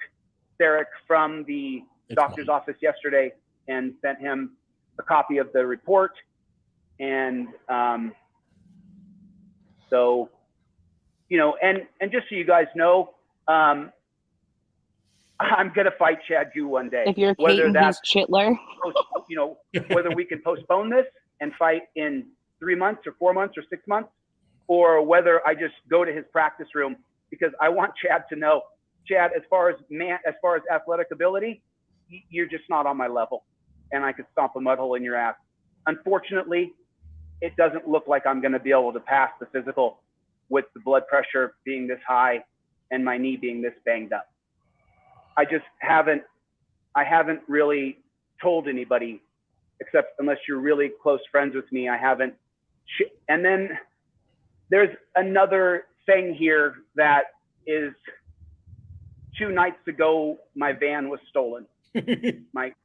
Sarek from the doctor's office yesterday and sent him a copy of the report. And so, and just so you guys know, I'm going to fight Chad Goo one day. If you're Caton, he's Chitler. Whether we can postpone this and fight in 3 months or 4 months or 6 months, or whether I just go to his practice room, because I want Chad to know, Chad, as far as athletic ability, you're just not on my level, and I could stomp a mud hole in your ass. Unfortunately, it doesn't look like I'm going to be able to pass the physical with the blood pressure being this high and my knee being this banged up. I haven't really told anybody, except unless you're really close friends with me, I haven't. And then there's another thing here that is 2 nights ago, my van was stolen. The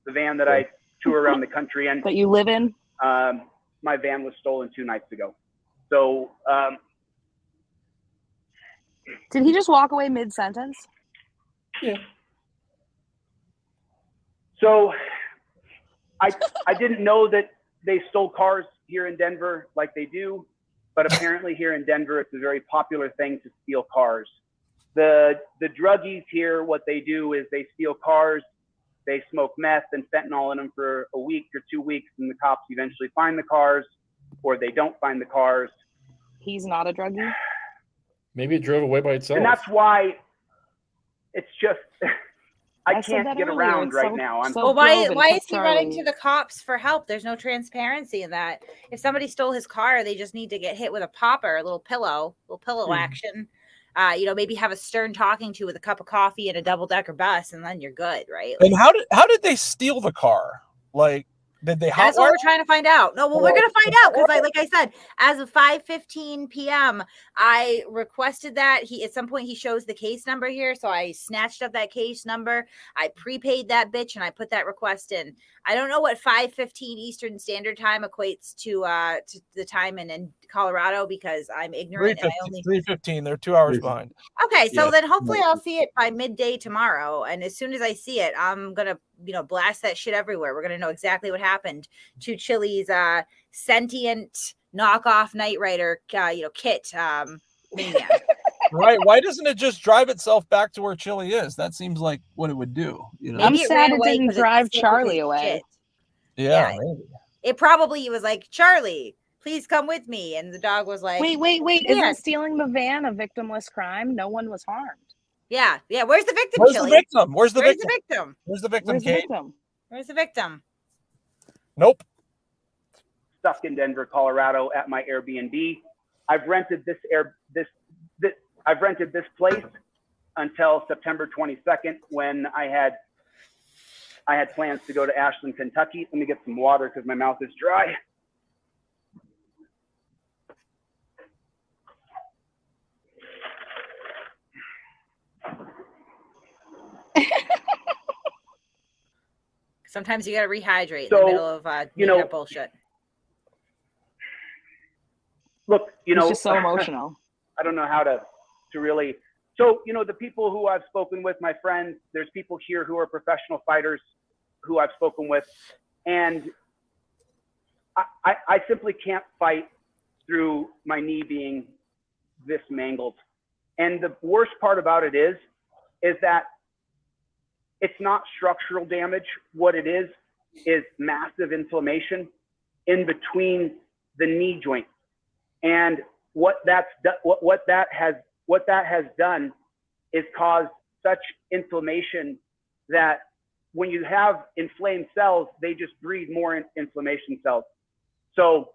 van that I tour around the country in. That you live in? My van was stolen 2 nights ago. So. Did he just walk away mid-sentence? Yeah. So I didn't know that they stole cars here in Denver like they do, but apparently here in Denver, it's a very popular thing to steal cars. The druggies here, what they do is they steal cars, they smoke meth and fentanyl in them for a week or 2 weeks, and the cops eventually find the cars, or they don't find the cars. He's not a druggie? Maybe it drove away by itself. And that's why it's just... I can't get around right now. Why is he running to the cops for help? There's no transparency in that. If somebody stole his car, they just need to get hit with a popper, a little pillow action. Maybe have a stern talking to with a cup of coffee and a double-decker bus, and then you're good, right? And how did they steal the car? Like, did they? That's what we're trying to find out. No, well, we're gonna find out because, like I said, as of 5:15 p.m., I requested that at some point he shows the case number here, so I snatched up that case number. I prepaid that bitch and I put that request in. I don't know what 5:15 Eastern Standard Time equates to the time in Colorado because I'm ignorant. 3:15. They're 2 hours behind. Okay, so then hopefully I'll see it by midday tomorrow, and as soon as I see it, I'm gonna blast that shit everywhere. We're gonna know exactly what happened to Chille's sentient knockoff Knight Rider kit mania. Right? Why doesn't it just drive itself back to where Chille is? That seems like what it would do. I'm sad it didn't drive Charlie away. Yeah, maybe. It probably was like, Charlie, please come with me, and the dog was like, wait, isn't stealing the van a victimless crime? No one was harmed. Yeah. Where's the victim? Where's the victim? Where's the victim? Nope. Stuck in Denver, Colorado, at my Airbnb. I've rented this place until September 22nd, when I had plans to go to Ashland, Kentucky. Let me get some water because my mouth is dry. Sometimes you got to rehydrate in the middle of that bullshit. Look, it's just so emotional. I don't know how to really. So, the people who I've spoken with, my friends, there's people here who are professional fighters who I've spoken with, and I simply can't fight through my knee being this mangled. And the worst part about it is that it's not structural damage. What it is massive inflammation in between the knee joints. And what that has done is caused such inflammation that when you have inflamed cells, they just breed more inflammation cells. So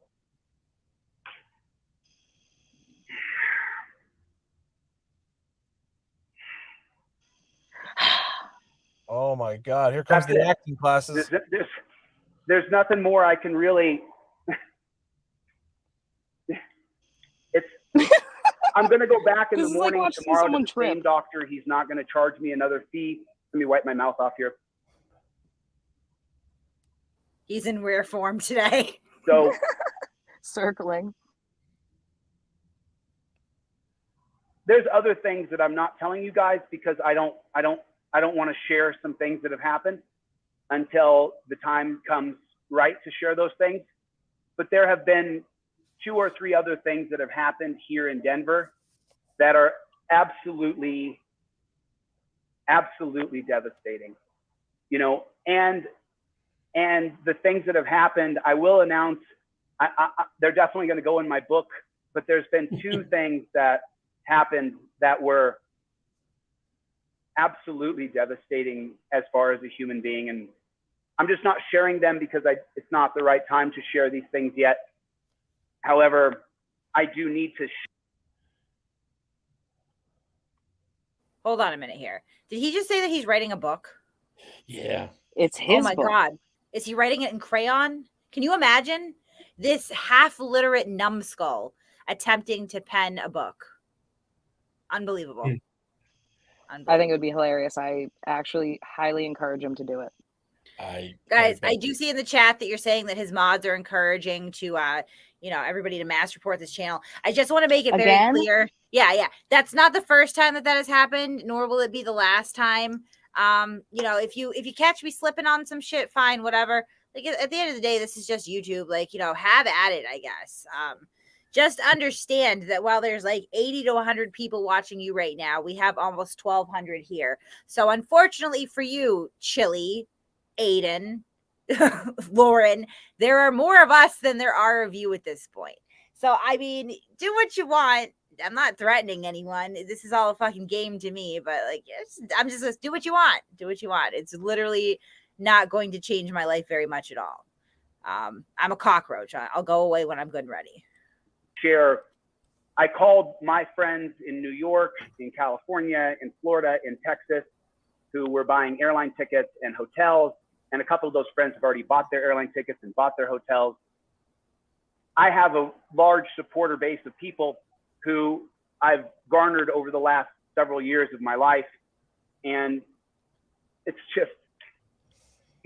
Oh my God! Here comes the acting classes. There's nothing more I can really. I'm going to go back in the morning tomorrow to the same doctor. He's not going to charge me another fee. Let me wipe my mouth off here. He's in rare form today. So circling. There's other things that I'm not telling you guys because I don't want to share some things that have happened until the time comes right to share those things. But there have been 2 or 3 other things that have happened here in Denver that are absolutely devastating, you know, and the things that have happened, I will announce, they're definitely going to go in my book, but there's been 2 things that happened that were absolutely devastating as far as a human being. And I'm just not sharing them because it's not the right time to share these things yet. However, I do need to. Hold on a minute here. Did he just say that he's writing a book? Yeah. It's his Oh my book. God. Is he writing it in crayon? Can you imagine this half-literate numbskull attempting to pen a book? Unbelievable. I think it would be hilarious. I actually highly encourage him to do it. Guys, I do see in the chat that you're saying that his mods are encouraging to everybody to mass report this channel. I just want to make it very clear. Yeah. That's not the first time that has happened, nor will it be the last time. If you catch me slipping on some shit, fine, whatever. Like at the end of the day, this is just YouTube. Like, have at it, I guess. Just understand that while there's like 80 to 100 people watching you right now, we have almost 1,200 here. So unfortunately for you, Chille, Aiden, Lauren, there are more of us than there are of you at this point. So, I mean, do what you want. I'm not threatening anyone. This is all a fucking game to me, but I'm just do what you want. Do what you want. It's literally not going to change my life very much at all. I'm a cockroach. I'll go away when I'm good and ready. Share. I called my friends in New York, in California, in Florida, in Texas, who were buying airline tickets and hotels. And a couple of those friends have already bought their airline tickets and bought their hotels. I have a large supporter base of people who I've garnered over the last several years of my life. And it's just,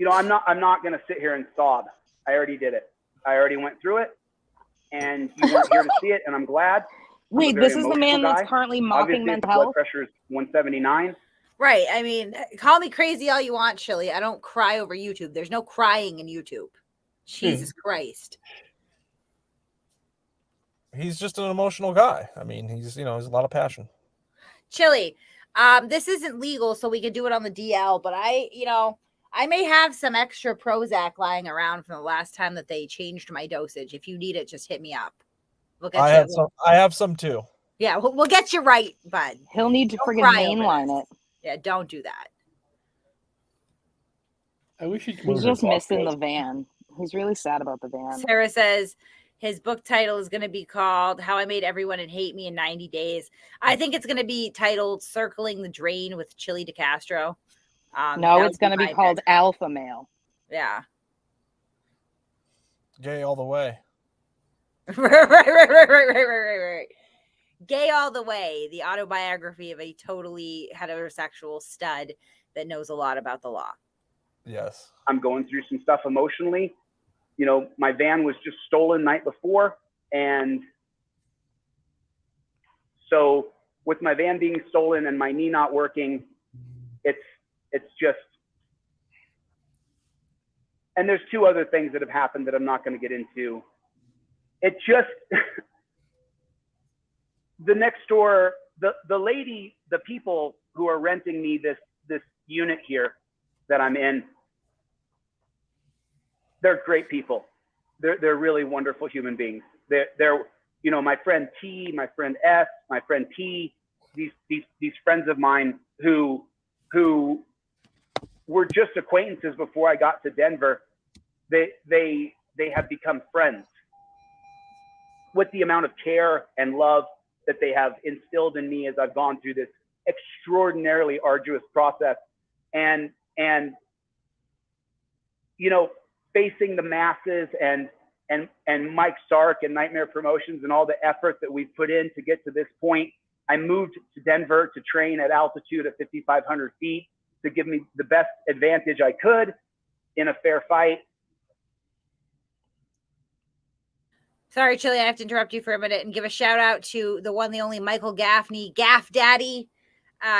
I'm not going to sit here and sob. I already did it. I already went through it. And you weren't here to see it, and I'm glad. Wait, this is the man that's currently mocking mental health? Blood pressure is 179. Right. I mean, call me crazy all you want, Chille. I don't cry over YouTube. There's no crying in YouTube. Jesus Christ. He's just an emotional guy. I mean, he's a lot of passion. Chille, this isn't legal, so we can do it on the DL, but I may have some extra Prozac lying around from the last time that they changed my dosage. If you need it, just hit me up. I have some too. Yeah, we'll get you right, bud. He'll need to friggin' mainline it. Yeah, don't do that. I wish he's just missing the van. He's really sad about the van. Sarah says his book title is going to be called How I Made Everyone Hate Me in 90 Days. I think it's going to be titled Circling the Drain with Chille DeCastro. No, it's going to be called Alpha Male. Yeah. Gay all the way. Right. Gay All the Way, the autobiography of a totally heterosexual stud that knows a lot about the law. Yes. I'm going through some stuff emotionally. My van was just stolen night before. And so with my van being stolen and my knee not working, it's just, and there's 2 other things that have happened that I'm not going to get into. It just, the next door the lady, the people who are renting me this unit here that I'm in, they're great people. They're really wonderful human beings. They're you know, my friend T, my friend S, my friend P, these friends of mine who were just acquaintances before I got to Denver. They have become friends with the amount of care and love that they have instilled in me as I've gone through this extraordinarily arduous process. And you know, facing the masses and Mike Sark and Nightmare Promotions and all the effort that we've put in to get to this point. I moved to Denver to train at altitude of 5,500 feet to give me the best advantage I could in a fair fight. Sorry, Chille, I have to interrupt you for a minute and give a shout out to the one, the only Michael Gaffney. Gaff Daddy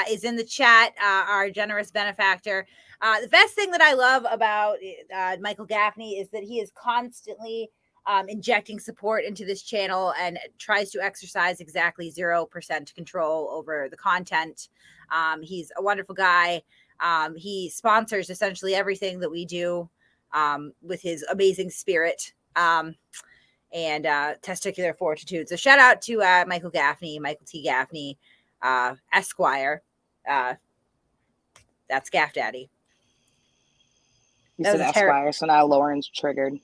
is in the chat, our generous benefactor. The best thing that I love about Michael Gaffney is that he is constantly injecting support into this channel and tries to exercise exactly 0% control over the content. He's a wonderful guy. He sponsors essentially everything that we do with his amazing spirit. And testicular fortitude. So shout out to Michael Gaffney, Michael T. Gaffney, Esquire. That's Gaff Daddy. You said Esquire, so now Lauren's triggered.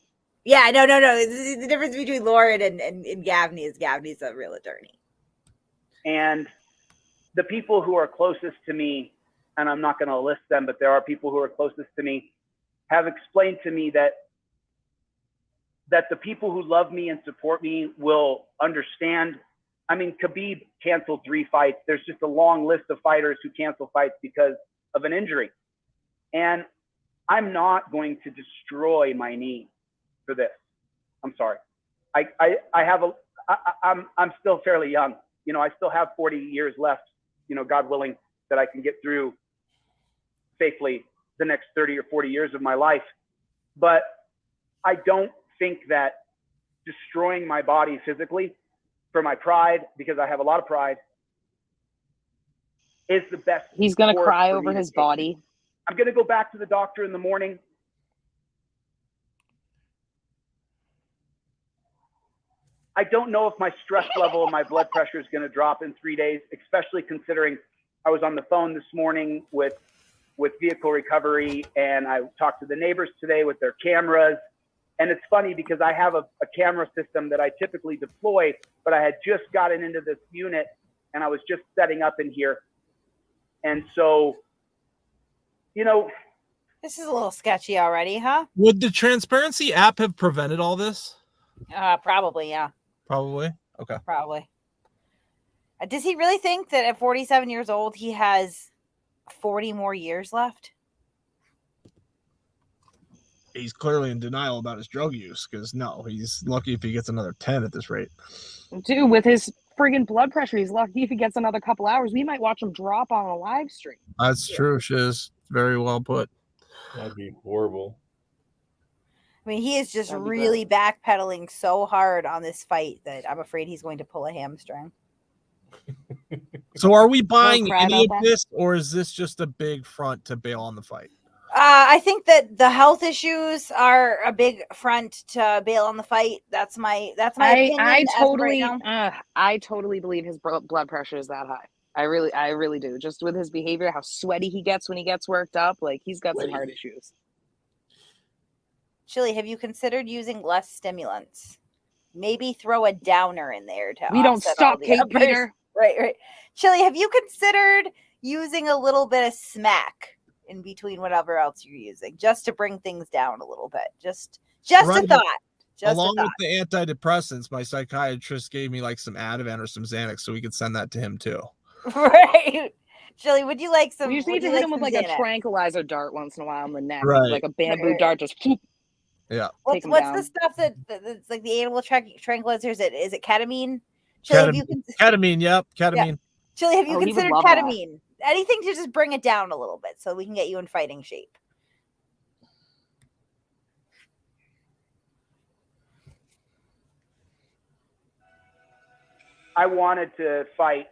Yeah, no. The difference between Lauren and Gaffney is Gaffney's a real attorney. And the people who are closest to me, and I'm not going to list them, but there are people who are closest to me, have explained to me that the people who love me and support me will understand. I mean, Khabib canceled 3 fights. There's just a long list of fighters who cancel fights because of an injury. And I'm not going to destroy my knee for this. I'm sorry. I'm still fairly young. You know, I still have 40 years left, you know, God willing, that I can get through safely the next 30 or 40 years of my life. But I don't think that destroying my body physically for my pride, because I have a lot of pride, is the best. He's going to cry over his body. I'm going to go back to the doctor in the morning. I don't know if my stress level and my blood pressure is going to drop in 3 days, especially considering I was on the phone this morning with vehicle recovery, and I talked to the neighbors today with their cameras. And it's funny because I have a camera system that I typically deploy, but I had just gotten into this unit and I was just setting up in here. And so, you know, this is a little sketchy already, huh? Would the transparency app have prevented all this? Probably, yeah. Probably. Okay. Probably. Does he really think that at 47 years old, he has 40 more years left? He's clearly in denial about his drug use, because no, he's lucky if he gets another 10 at this rate. Dude, with his friggin' blood pressure, he's lucky if he gets another couple hours. We might watch him drop on a live stream. That's true, Shiz. Very well put. That'd be horrible. I mean, he is just really backpedaling so hard on this fight that I'm afraid he's going to pull a hamstring. So are we buying any of this, or is this just a big front to bail on the fight? I think that the health issues are a big front to bail on the fight. That's my opinion. I totally believe his blood pressure is that high. I really do. Just with his behavior, how sweaty he gets when he gets worked up, like he's got some heart issues. Chille, have you considered using less stimulants? Maybe throw a downer in there to we don't stop, Kate Peter. Right. Chille, have you considered using a little bit of smack in between whatever else you're using, just to bring things down a little bit? Just right. A thought. Along with the antidepressants, my psychiatrist gave me like some Ativan or some Xanax, so we could send that to him too. Right. Chille, would you like some? You just need to hit him with like a tranquilizer dart once in a while on the neck, right? Like a bamboo dart, just. Yeah. What's the stuff that's like the animal tranquilizer? Is it ketamine? Chille, ketamine. Yep. Ketamine. Yeah. Chille, have you considered ketamine? Anything to just bring it down a little bit so we can get you in fighting shape. I wanted to fight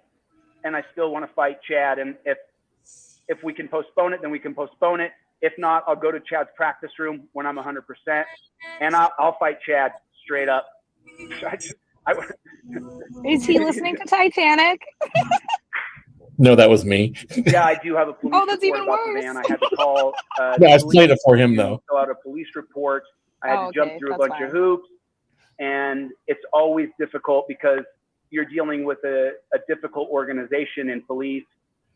and I still want to fight Chad. And if we can postpone it, then we can postpone it. If not, I'll go to Chad's practice room when I'm 100%, and I'll fight Chad straight up. Is he listening to Titanic? No, that was me. Yeah, I do have a police Oh, that's report even about worse. the van. I had to call. No, I was playing it for him though. Fill out a police report. I had Oh, to jump okay, through a that's bunch fine. of hoops, and it's always difficult because you're dealing with a difficult organization in police,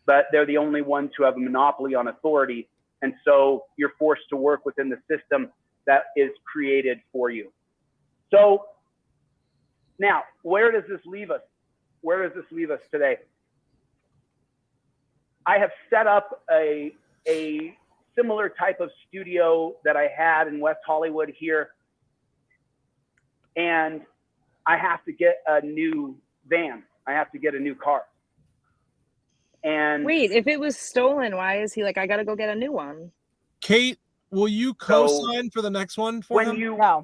but they're the only ones who have a monopoly on authority, and so you're forced to work within the system that is created for you. So now, where does this leave us? Where does this leave us today? I have set up a similar type of studio that I had in West Hollywood here, and I have to get a new van. I have to get a new car. And Wait, if it was stolen, why is he like, I gotta go get a new one? Kate, will you co-sign for the next one for him?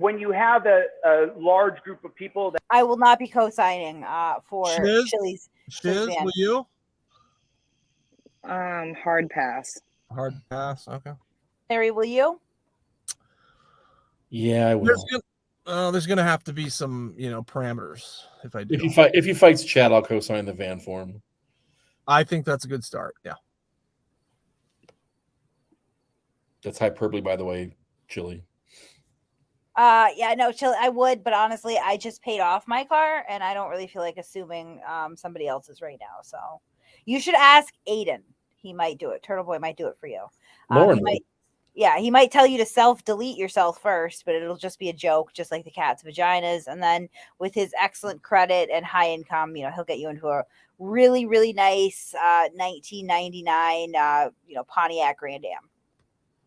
when you have a large group of people that I will not be co-signing for Shiz? Chille's Shiz, van. will you? Hard pass. Hard pass. Okay. Harry, will you? Yeah, I will. There's gonna have to be some, parameters if I do. If he fights Chad, I'll co-sign the van for him. I think that's a good start. Yeah. That's hyperbole, by the way, Chille. Yeah, no, Chille, I would, but honestly, I just paid off my car, and I don't really feel like assuming somebody else's right now. So you should ask Aiden. He might do it. Turtleboy might do it for you. Lauren, he might tell you to self-delete yourself first, but it'll just be a joke, just like the cat's vaginas. And then with his excellent credit and high income, he'll get you into a really, really nice 1999, Pontiac Grand Am.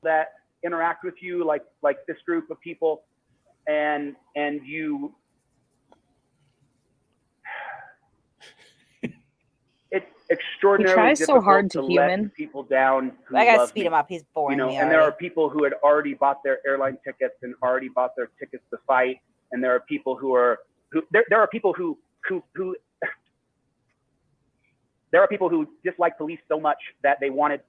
that interact with you like this group of people, and you it's extraordinarily He tries so difficult hard to let human. people down who I gotta love speed me. him up. He's boring me And there are already. people who had already bought their airline tickets and already bought their tickets to fight, and there are people who there are people who dislike police so much that they wanted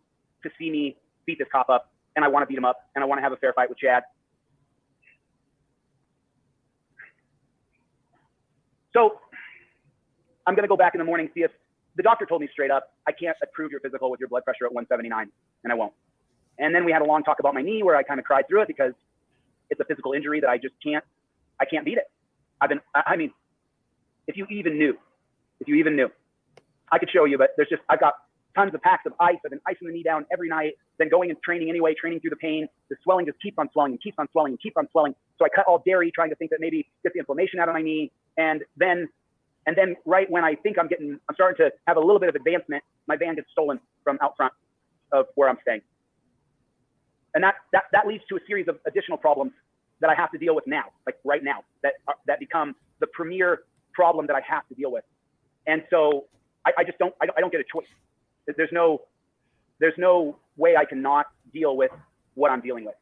to see me beat this cop up, and I want to beat him up, and I want to have a fair fight with Chad. So I'm going to go back in the morning, see if the doctor told me straight up, I can't approve your physical with your blood pressure at 179, and I won't. And then we had a long talk about my knee where I kind of cried through it because it's a physical injury that I can't beat it. If you even knew, I could show you, but I've got tons of packs of ice. I've been icing the knee down every night, then going and training anyway, training through the pain. The swelling just keeps on swelling and keeps on swelling and keeps on swelling. So I cut all dairy, trying to think that maybe get the inflammation out of my knee. And then right when I think I'm starting to have a little bit of advancement, my van gets stolen from out front of where I'm staying. And that leads to a series of additional problems that I have to deal with now, like right now, that become the premier problem that I have to deal with. And so I don't get a choice. There's no way I cannot deal with what I'm dealing with.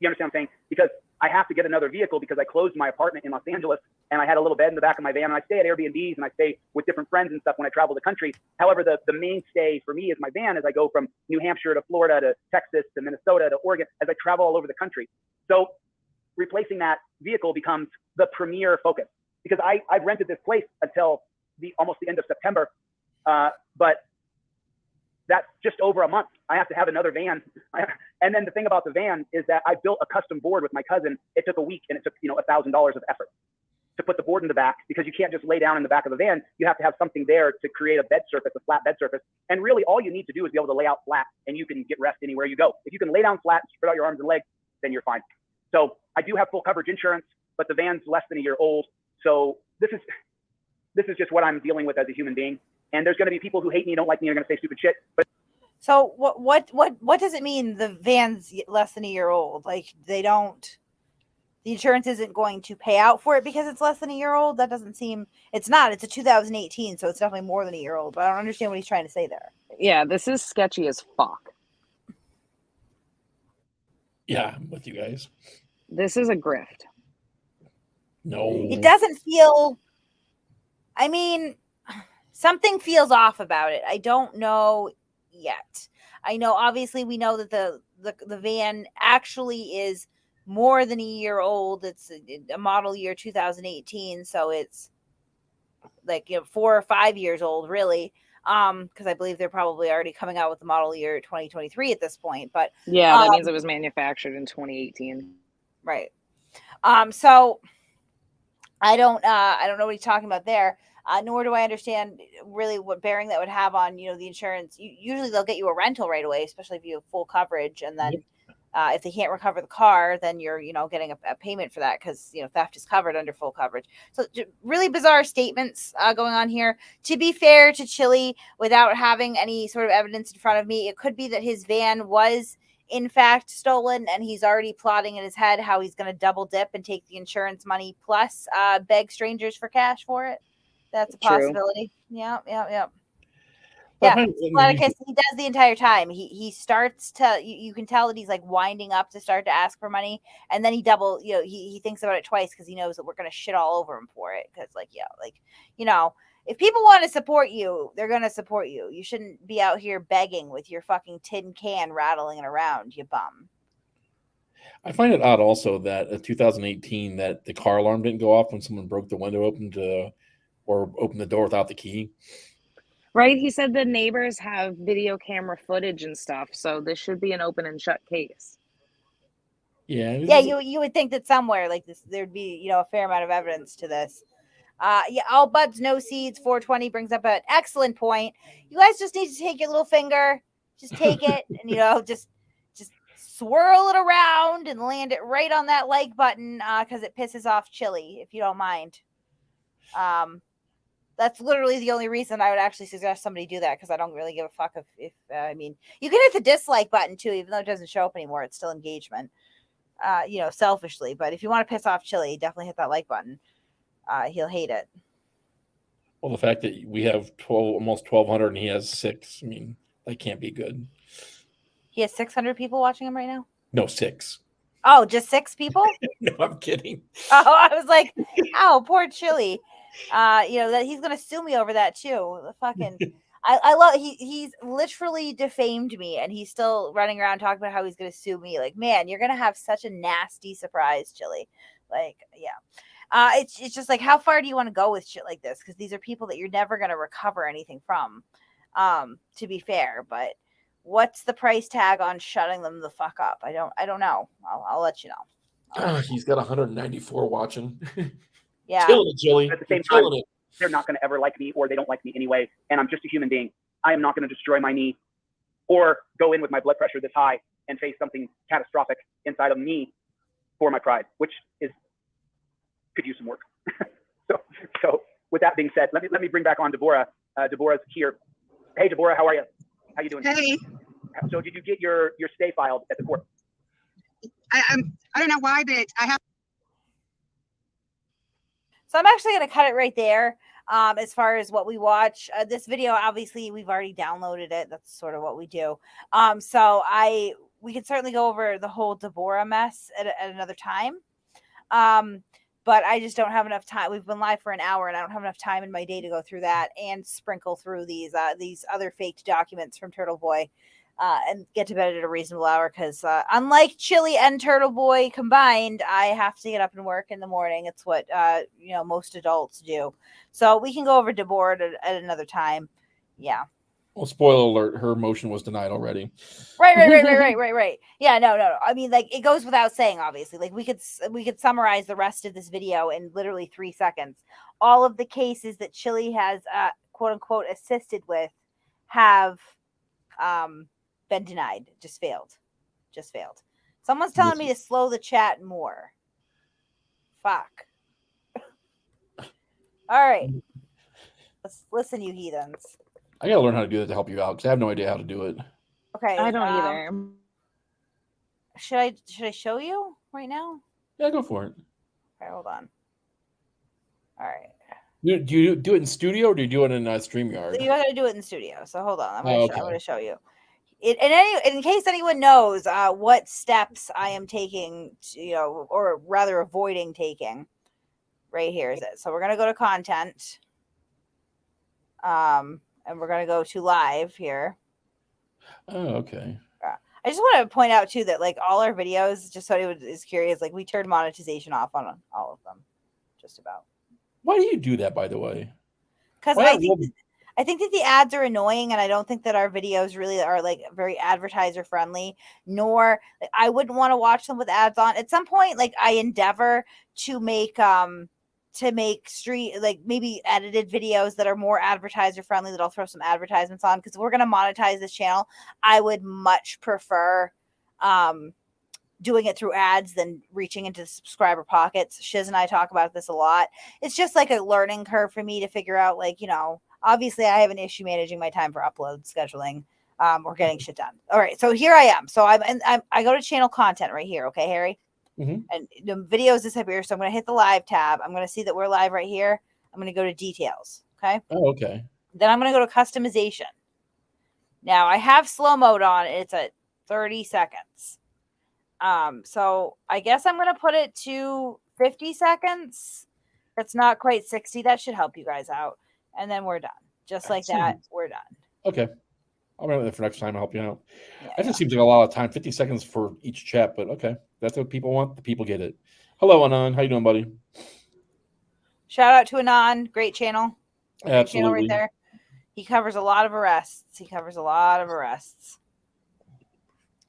You understand what I'm saying? Because I have to get another vehicle because I closed my apartment in Los Angeles and I had a little bed in the back of my van, and I stay at Airbnbs and I stay with different friends and stuff when I travel the country. However, the mainstay for me is my van as I go from New Hampshire to Florida to Texas to Minnesota to Oregon as I travel all over the country. So replacing that vehicle becomes the premier focus because I've rented this place until almost the end of September. But that's just over a month. I have to have another van. And then the thing about the van is that I built a custom board with my cousin. It took a week and it took, $1,000 of effort to put the board in the back because you can't just lay down in the back of the van. You have to have something there to create a bed surface, a flat bed surface. And really all you need to do is be able to lay out flat and you can get rest anywhere you go. If you can lay down flat, spread out your arms and legs, then you're fine. So I do have full coverage insurance, but the van's less than a year old. So this is just what I'm dealing with as a human being. And there's going to be people who hate me, don't like me, are going to say stupid shit. But So what does it mean the van's less than a year old? Like the insurance isn't going to pay out for it because it's less than a year old? That doesn't seem, it's not. It's a 2018, so it's definitely more than a year old. But I don't understand what he's trying to say there. Yeah, this is sketchy as fuck. Yeah, I'm with you guys. This is a grift. No. It doesn't feel, something feels off about it. I don't know yet. I know, obviously, we know that the van actually is more than a year old. It's a model year 2018, so it's like 4 or 5 years old, really. Because I believe they're probably already coming out with the model year 2023 at this point. But yeah, that means it was manufactured in 2018. Right. So I don't know what he's talking about there. Nor do I understand really what bearing that would have on, the insurance. Usually they'll get you a rental right away, especially if you have full coverage. And then if they can't recover the car, then you're, getting a payment for that because, theft is covered under full coverage. So really bizarre statements going on here. To be fair to Chille, without having any sort of evidence in front of me, it could be that his van was in fact stolen and he's already plotting in his head how he's going to double dip and take the insurance money plus beg strangers for cash for it. That's a possibility. Yeah. Yeah. Because he does the entire time. He starts to, you can tell that he's like winding up to start to ask for money, and then he he thinks about it twice because he knows that we're gonna shit all over him for it. Because if people want to support you, they're gonna support you. You shouldn't be out here begging with your fucking tin can rattling it around, you bum. I find it odd also that in 2018 that the car alarm didn't go off when someone broke the window open or opened the door without the key. Right? He said the neighbors have video camera footage and stuff, so this should be an open and shut case. Yeah. Yeah, you would think that somewhere like this there'd be, a fair amount of evidence to this. All buds, no seeds. 420 brings up an excellent point. You guys just need to take your little finger, just take it, and just swirl it around and land it right on that like button because it pisses off Chille, if you don't mind. That's literally the only reason I would actually suggest somebody do that, because I don't really give a fuck if you can hit the dislike button too, even though it doesn't show up anymore. It's still engagement, selfishly. But if you want to piss off Chille, definitely hit that like button. He'll hate it. Well, the fact that we have almost 1,200 and he has 6, that can't be good. He has 600 people watching him right now? No, 6. Oh, just 6 people? No, I'm kidding. Oh, I was like, oh, poor Chille. That he's gonna sue me over that too. Fucking, I love he's literally defamed me, and he's still running around talking about how he's gonna sue me. Like, man, you're gonna have such a nasty surprise, Chille. Like, yeah, it's just like, how far do you want to go with shit like this? Because these are people that you're never gonna recover anything from. To be fair, but what's the price tag on shutting them the fuck up? I don't know. I'll let you know. He's got 194 watching. Yeah. Killing it, Chille. At the same time, they're not going to ever like me, or they don't like me anyway. And I'm just a human being. I am not going to destroy my knee or go in with my blood pressure this high and face something catastrophic inside of me for my pride, which could use some work. So with that being said, let me bring back on Deborah. Deborah's here. Hey, Deborah, how are you? How you doing? Hey. So did you get your stay filed at the court? I don't know why, but I have. So I'm actually going to cut it right there. As far as what we watch, this video, obviously we've already downloaded it. That's sort of what we do. So we could certainly go over the whole Deborah mess at another time. But I just don't have enough time. We've been live for an hour, and I don't have enough time in my day to go through that and sprinkle through these other faked documents from Turtleboy. And get to bed at a reasonable hour, because unlike Chille and Turtleboy combined, I have to get up and work in the morning. It's what most adults do. So we can go over Deborah at another time. Yeah. Well, spoiler alert: her motion was denied already. Right. Yeah, no. I mean, like, it goes without saying. Obviously, like we could summarize the rest of this video in literally 3 seconds. All of the cases that Chille has quote unquote assisted with have been denied. Just failed. Someone's telling me to slow the chat more. Fuck. All right, let's listen, you heathens. I gotta learn how to do that to help you out, because I have no idea how to do it. Okay, I don't either. Should I show you right now? Yeah, go for it. Okay, hold on. All right. Do you do it in studio, or do you do it in StreamYard? So you gotta do it in studio. So hold on, I'm gonna show you. In case anyone knows what steps I am taking, or rather avoiding taking, right here is it. So we're gonna go to content. And we're going to go to live here. Oh, okay. I just want to point out too that like all our videos, just so anyone is curious, like we turned monetization off on all of them, just about. Why do you do that, by the way? Because I think that the ads are annoying, and I don't think that our videos really are like very advertiser friendly. Nor like, I wouldn't want to watch them with ads on. At some point, like I endeavor to make street like maybe edited videos that are more advertiser friendly that I'll throw some advertisements on, because if we're going to monetize this channel, I would much prefer doing it through ads than reaching into the subscriber pockets. Shiz and I talk about this a lot. It's just like a learning curve for me to figure out, like, you know, obviously I have an issue managing my time for upload scheduling or getting shit done. All right, so here I am. So I go to channel content right here. Okay, Harry. Mm-hmm. And the videos disappear. So I'm going to hit the live tab. I'm going to see that we're live right here. I'm going to go to details. Okay. Oh, okay. Then I'm going to go to customization. Now I have slow mode on. It's at 30 seconds. So I guess I'm going to put it to 50 seconds. It's not quite 60. That should help you guys out. And then we're done. Just like that. We're done. Okay. I'll remember that for next time. I'll help you out. That just seems like a lot of time. 50 seconds for each chat, but okay. That's what people want. The people get it. Hello, Anon. How you doing, buddy? Shout out to Anon. Great channel. Absolutely. Great channel right there. He covers a lot of arrests.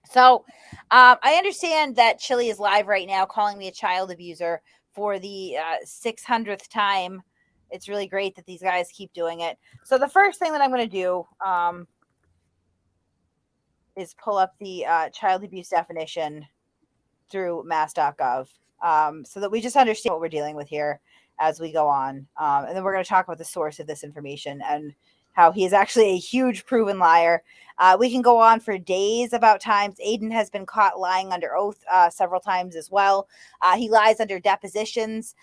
So I understand that Chille is live right now calling me a child abuser for the 600th time. It's really great that these guys keep doing it. So the first thing that I'm going to do is pull up the child abuse definition through mass.gov so that we just understand what we're dealing with here as we go on. And then we're going to talk about the source of this information and how he is actually a huge proven liar. We can go on for days about times Aiden has been caught lying under oath several times as well. He lies under depositions.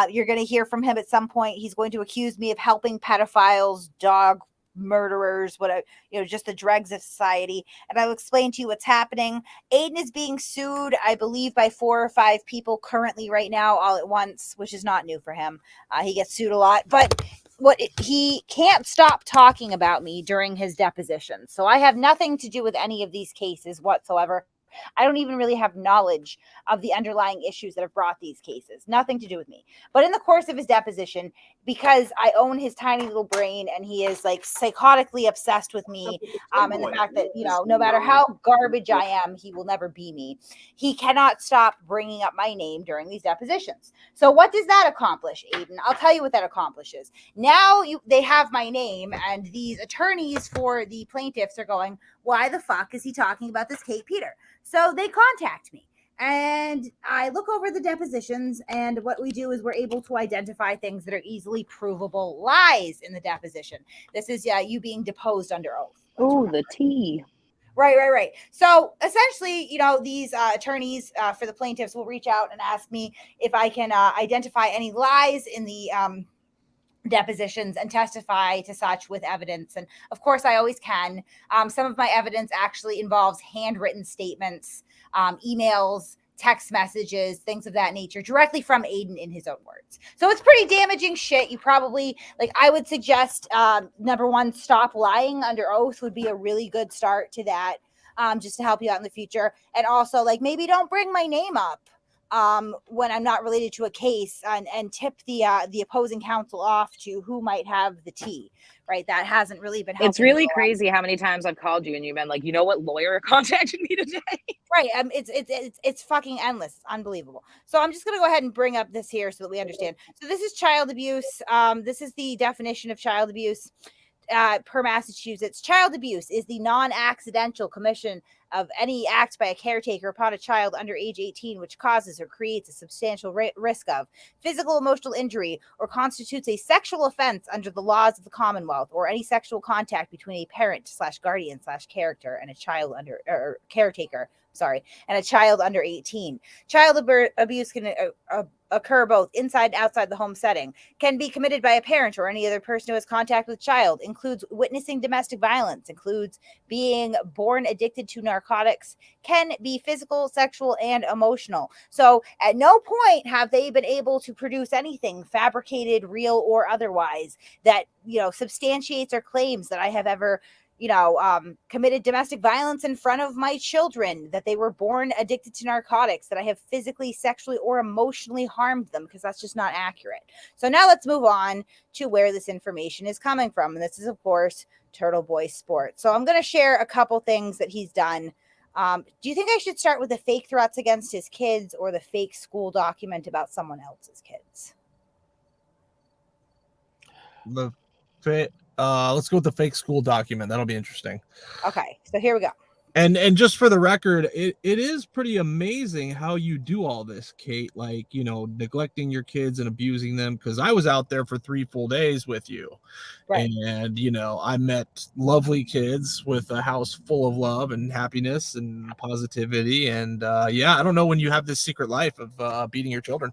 You're going to hear from him at some point. He's going to accuse me of helping pedophiles, dog murderers, whatever, just the dregs of society. And I'll explain to you what's happening. Aiden is being sued, I believe, by 4 or 5 people currently right now all at once, which is not new for him. He gets sued a lot, but he can't stop talking about me during his deposition. So I have nothing to do with any of these cases whatsoever. I don't even really have knowledge of the underlying issues that have brought these cases. Nothing to do with me. But in the course of his deposition, because I own his tiny little brain and he is like psychotically obsessed with me, and the fact that, no matter how garbage I am, he will never be me. He cannot stop bringing up my name during these depositions. So what does that accomplish, Aiden? I'll tell you what that accomplishes. Now they have my name, and these attorneys for the plaintiffs are going, why the fuck is he talking about this Kate Peter? So they contact me and I look over the depositions, and what we do is we're able to identify things that are easily provable lies in the deposition. This is you being deposed under oath. Oh, the tea. Right. So essentially, these attorneys for the plaintiffs will reach out and ask me if I can identify any lies in the depositions and testify to such with evidence. And of course I always can. Some of my evidence actually involves handwritten statements, emails, text messages, things of that nature, directly from Aiden in his own words. So it's pretty damaging shit. You probably, I would suggest, number one, stop lying under oath would be a really good start to that, just to help you out in the future. And also, maybe don't bring my name up when I'm not related to a case, and tip the opposing counsel off to who might have the tea, right? That hasn't really been helping. It's really crazy how many times I've called you and you've been like, you know what lawyer contacted me today? Right. It's fucking endless. It's unbelievable. So I'm just going to go ahead and bring up this here so that we understand. So this is child abuse. This is the definition of child abuse. Per Massachusetts, child abuse is the non-accidental commission of any act by a caretaker upon a child under age 18 which causes or creates a substantial risk of physical, emotional injury, or constitutes a sexual offense under the laws of the Commonwealth, or any sexual contact between a parent / guardian / character and a child caretaker, and a child under 18. Child abuse can occur both inside and outside the home setting, can be committed by a parent or any other person who has contact with child, includes witnessing domestic violence, includes being born addicted to narcotics, can be physical, sexual, and emotional. So at no point have they been able to produce anything fabricated, real, or otherwise that, substantiates or claims that I have ever committed domestic violence in front of my children, that they were born addicted to narcotics, that I have physically, sexually, or emotionally harmed them, because that's just not accurate. So now let's move on to where this information is coming from. And this is, of course, Turtleboy Sports. So I'm going to share a couple things that he's done. Do you think I should start with the fake threats against his kids or the fake school document about someone else's kids? Let's go with the fake school document. That'll be interesting. Okay, so here we go. And just for the record, it is pretty amazing how you do all this, Kate, like, neglecting your kids and abusing them, because I was out there for 3 full days with you. Right. And, I met lovely kids with a house full of love and happiness and positivity. And I don't know when you have this secret life of beating your children.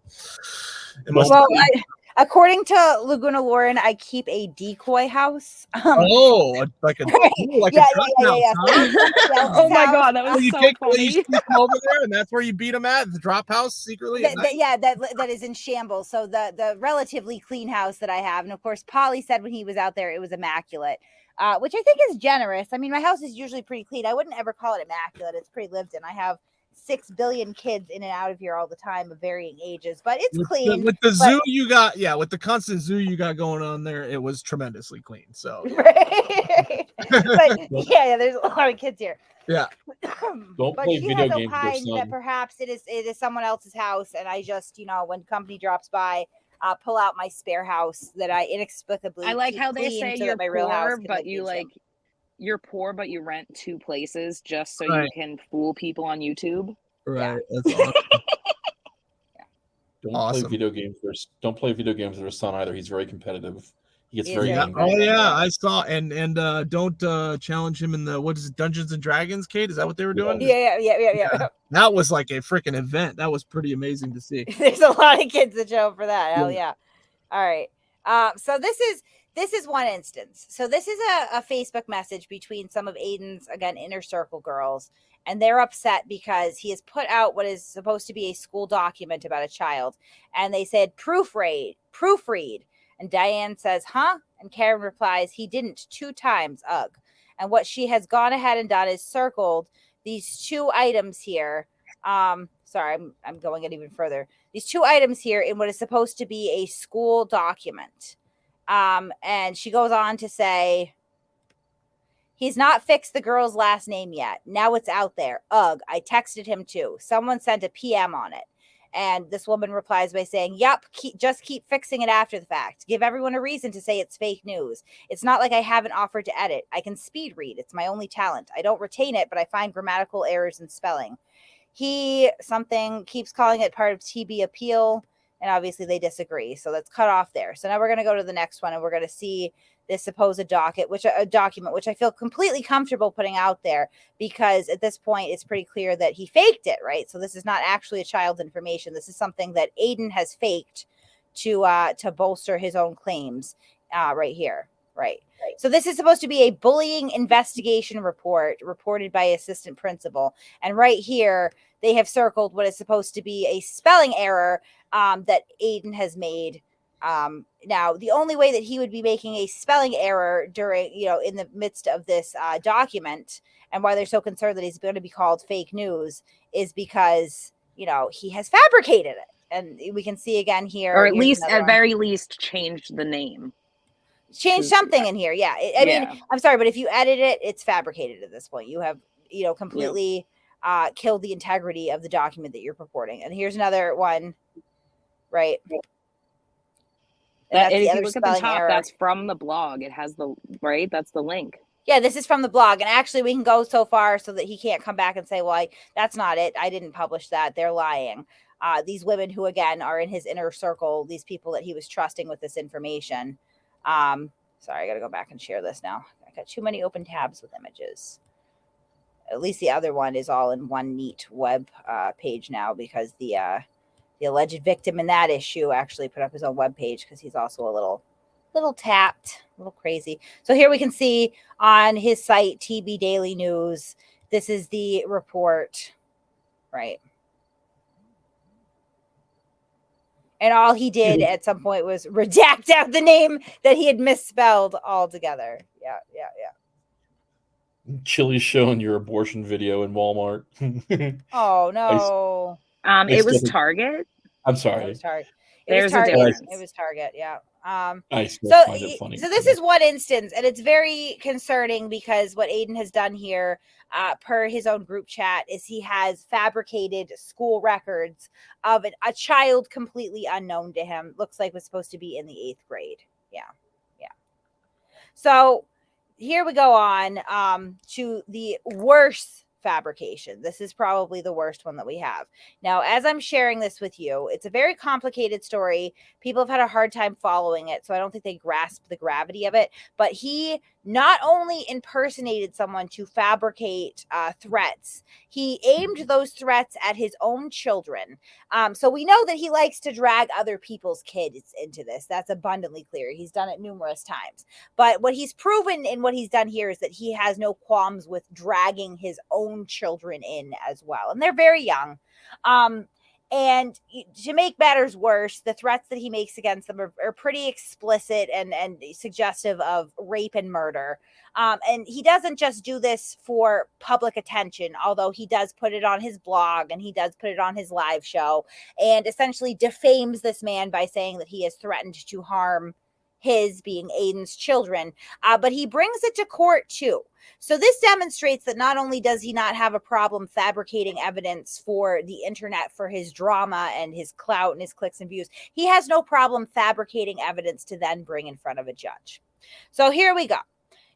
According to Laguna Lauren, I keep a decoy house. Like a trap house, huh? Oh my God, that was so funny. You keep them over there, and that's where you beat them at the drop house secretly. That is in shambles. So the relatively clean house that I have, and of course, Polly said when he was out there, it was immaculate, which I think is generous. I mean, my house is usually pretty clean. I wouldn't ever call it immaculate. It's pretty lived in. I have 6 billion kids in and out of here all the time of varying ages, but it's clean. With the zoo you got, with the constant zoo you got going on there, it was tremendously clean. So, right. But there's a lot of kids here. Yeah. Don't but play she video has games with opined your that son. perhaps it is someone else's house, and I just, when company drops by, pull out my spare house that I inexplicably. I like how they say so you're my real house poor, but you you're poor, but you rent 2 places just so Right. you can fool people on YouTube. Right. That's awesome. Don't play video games. Don't play video games with your son either. He's very competitive. He gets very angry. Oh yeah, I saw. And don't challenge him in the Dungeons and Dragons, Kate? Is that what they were doing? Yeah. That was like a freaking event. That was pretty amazing to see. There's a lot of kids that show up for that. Hell yeah. All right. So this is one instance. So this is a Facebook message between some of Aiden's, again, inner circle girls, and they're upset because he has put out what is supposed to be a school document about a child, and they said proofread. And Diane says, huh? And Karen replies, he didn't 2 times, ugh. And what she has gone ahead and done is circled these 2 items here. Sorry, I'm going it even further. These 2 items here in what is supposed to be a school document. And she goes on to say, he's not fixed the girl's last name yet. Now it's out there. Ugh, I texted him too. Someone sent a PM on it. And this woman replies by saying, yep, just keep fixing it after the fact. Give everyone a reason to say it's fake news. It's not like I haven't offered to edit. I can speed read. It's my only talent. I don't retain it, but I find grammatical errors in spelling. He keeps calling it part of TB appeal. And obviously they disagree. So that's cut off there. So now we're going to go to the next one, and we're going to see this supposed document, which I feel completely comfortable putting out there, because at this point it's pretty clear that he faked it, right? So this is not actually a child's information. This is something that Aiden has faked to bolster his own claims right here. Right. So this is supposed to be a bullying investigation report reported by assistant principal. And right here, they have circled what is supposed to be a spelling error that Aiden has made. Now, the only way that he would be making a spelling error during, in the midst of this document, and why they're so concerned that he's going to be called fake news, is because, he has fabricated it. And we can see again here. Or at very least, changed the name. Change something in here. Yeah. I mean, I'm sorry, but if you edit it, it's fabricated at this point. You have, completely killed the integrity of the document that you're purporting. And here's another one, right? If you look at the top, that's from the blog. It has that's the link. Yeah, this is from the blog. And actually, we can go so far so that he can't come back and say, well, that's not it. I didn't publish that. They're lying. These women who, again, are in his inner circle, these people that he was trusting with this information. Sorry, I got to go back and share this now. I got too many open tabs with images. At least the other one is all in one neat web page now, because the the alleged victim in that issue, actually put up his own webpage because he's also a little tapped, a little crazy. So here we can see on his site, TB Daily News, this is the report, right? And all he did at some point was redact out the name that he had misspelled altogether. Yeah. Chille's showing your abortion video in Walmart. Oh no. It was Target. I'm sorry. It was Target. There's a difference. It was Target. Yeah. I still So find it funny. this is one instance, and it's very concerning because what Aiden has done here, per his own group chat, is he has fabricated school records of a child completely unknown to him. Looks like was supposed to be in the 8th grade. Yeah. So here we go on to the worst fabrication. This is probably the worst one that we have. Now, as I'm sharing this with you, it's a very complicated story. People have had a hard time following it, so I don't think they grasp the gravity of it. But he not only impersonated someone to fabricate threats, he aimed those threats at his own children. So we know that he likes to drag other people's kids into this. That's abundantly clear. He's done it numerous times. But what he's proven in what he's done here is that he has no qualms with dragging his own children in as well. And they're very young. And to make matters worse, the threats that he makes against them are pretty explicit and suggestive of rape and murder. And he doesn't just do this for public attention, although he does put it on his blog and he does put it on his live show and essentially defames this man by saying that he has threatened to harm his, being Aiden's, children. But he brings it to court too. So this demonstrates that not only does he not have a problem fabricating evidence for the internet for his drama and his clout and his clicks and views, he has no problem fabricating evidence to then bring in front of a judge. So here we go.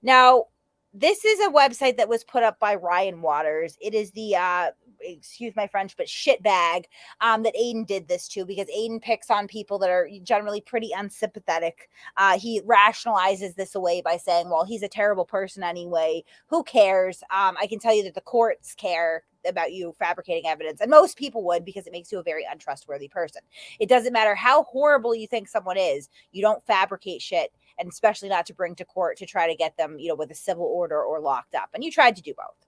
Now, this is a website that was put up by Ryan Waters. It is the excuse my French, but shitbag that Aiden did this to, because Aiden picks on people that are generally pretty unsympathetic. He rationalizes this away by saying, well, he's a terrible person anyway. Who cares? I can tell you that the courts care about you fabricating evidence, and most people would, because it makes you a very untrustworthy person. It doesn't matter how horrible you think someone is, you don't fabricate shit, and especially not to bring to court to try to get them, with a civil order or locked up. And you tried to do both.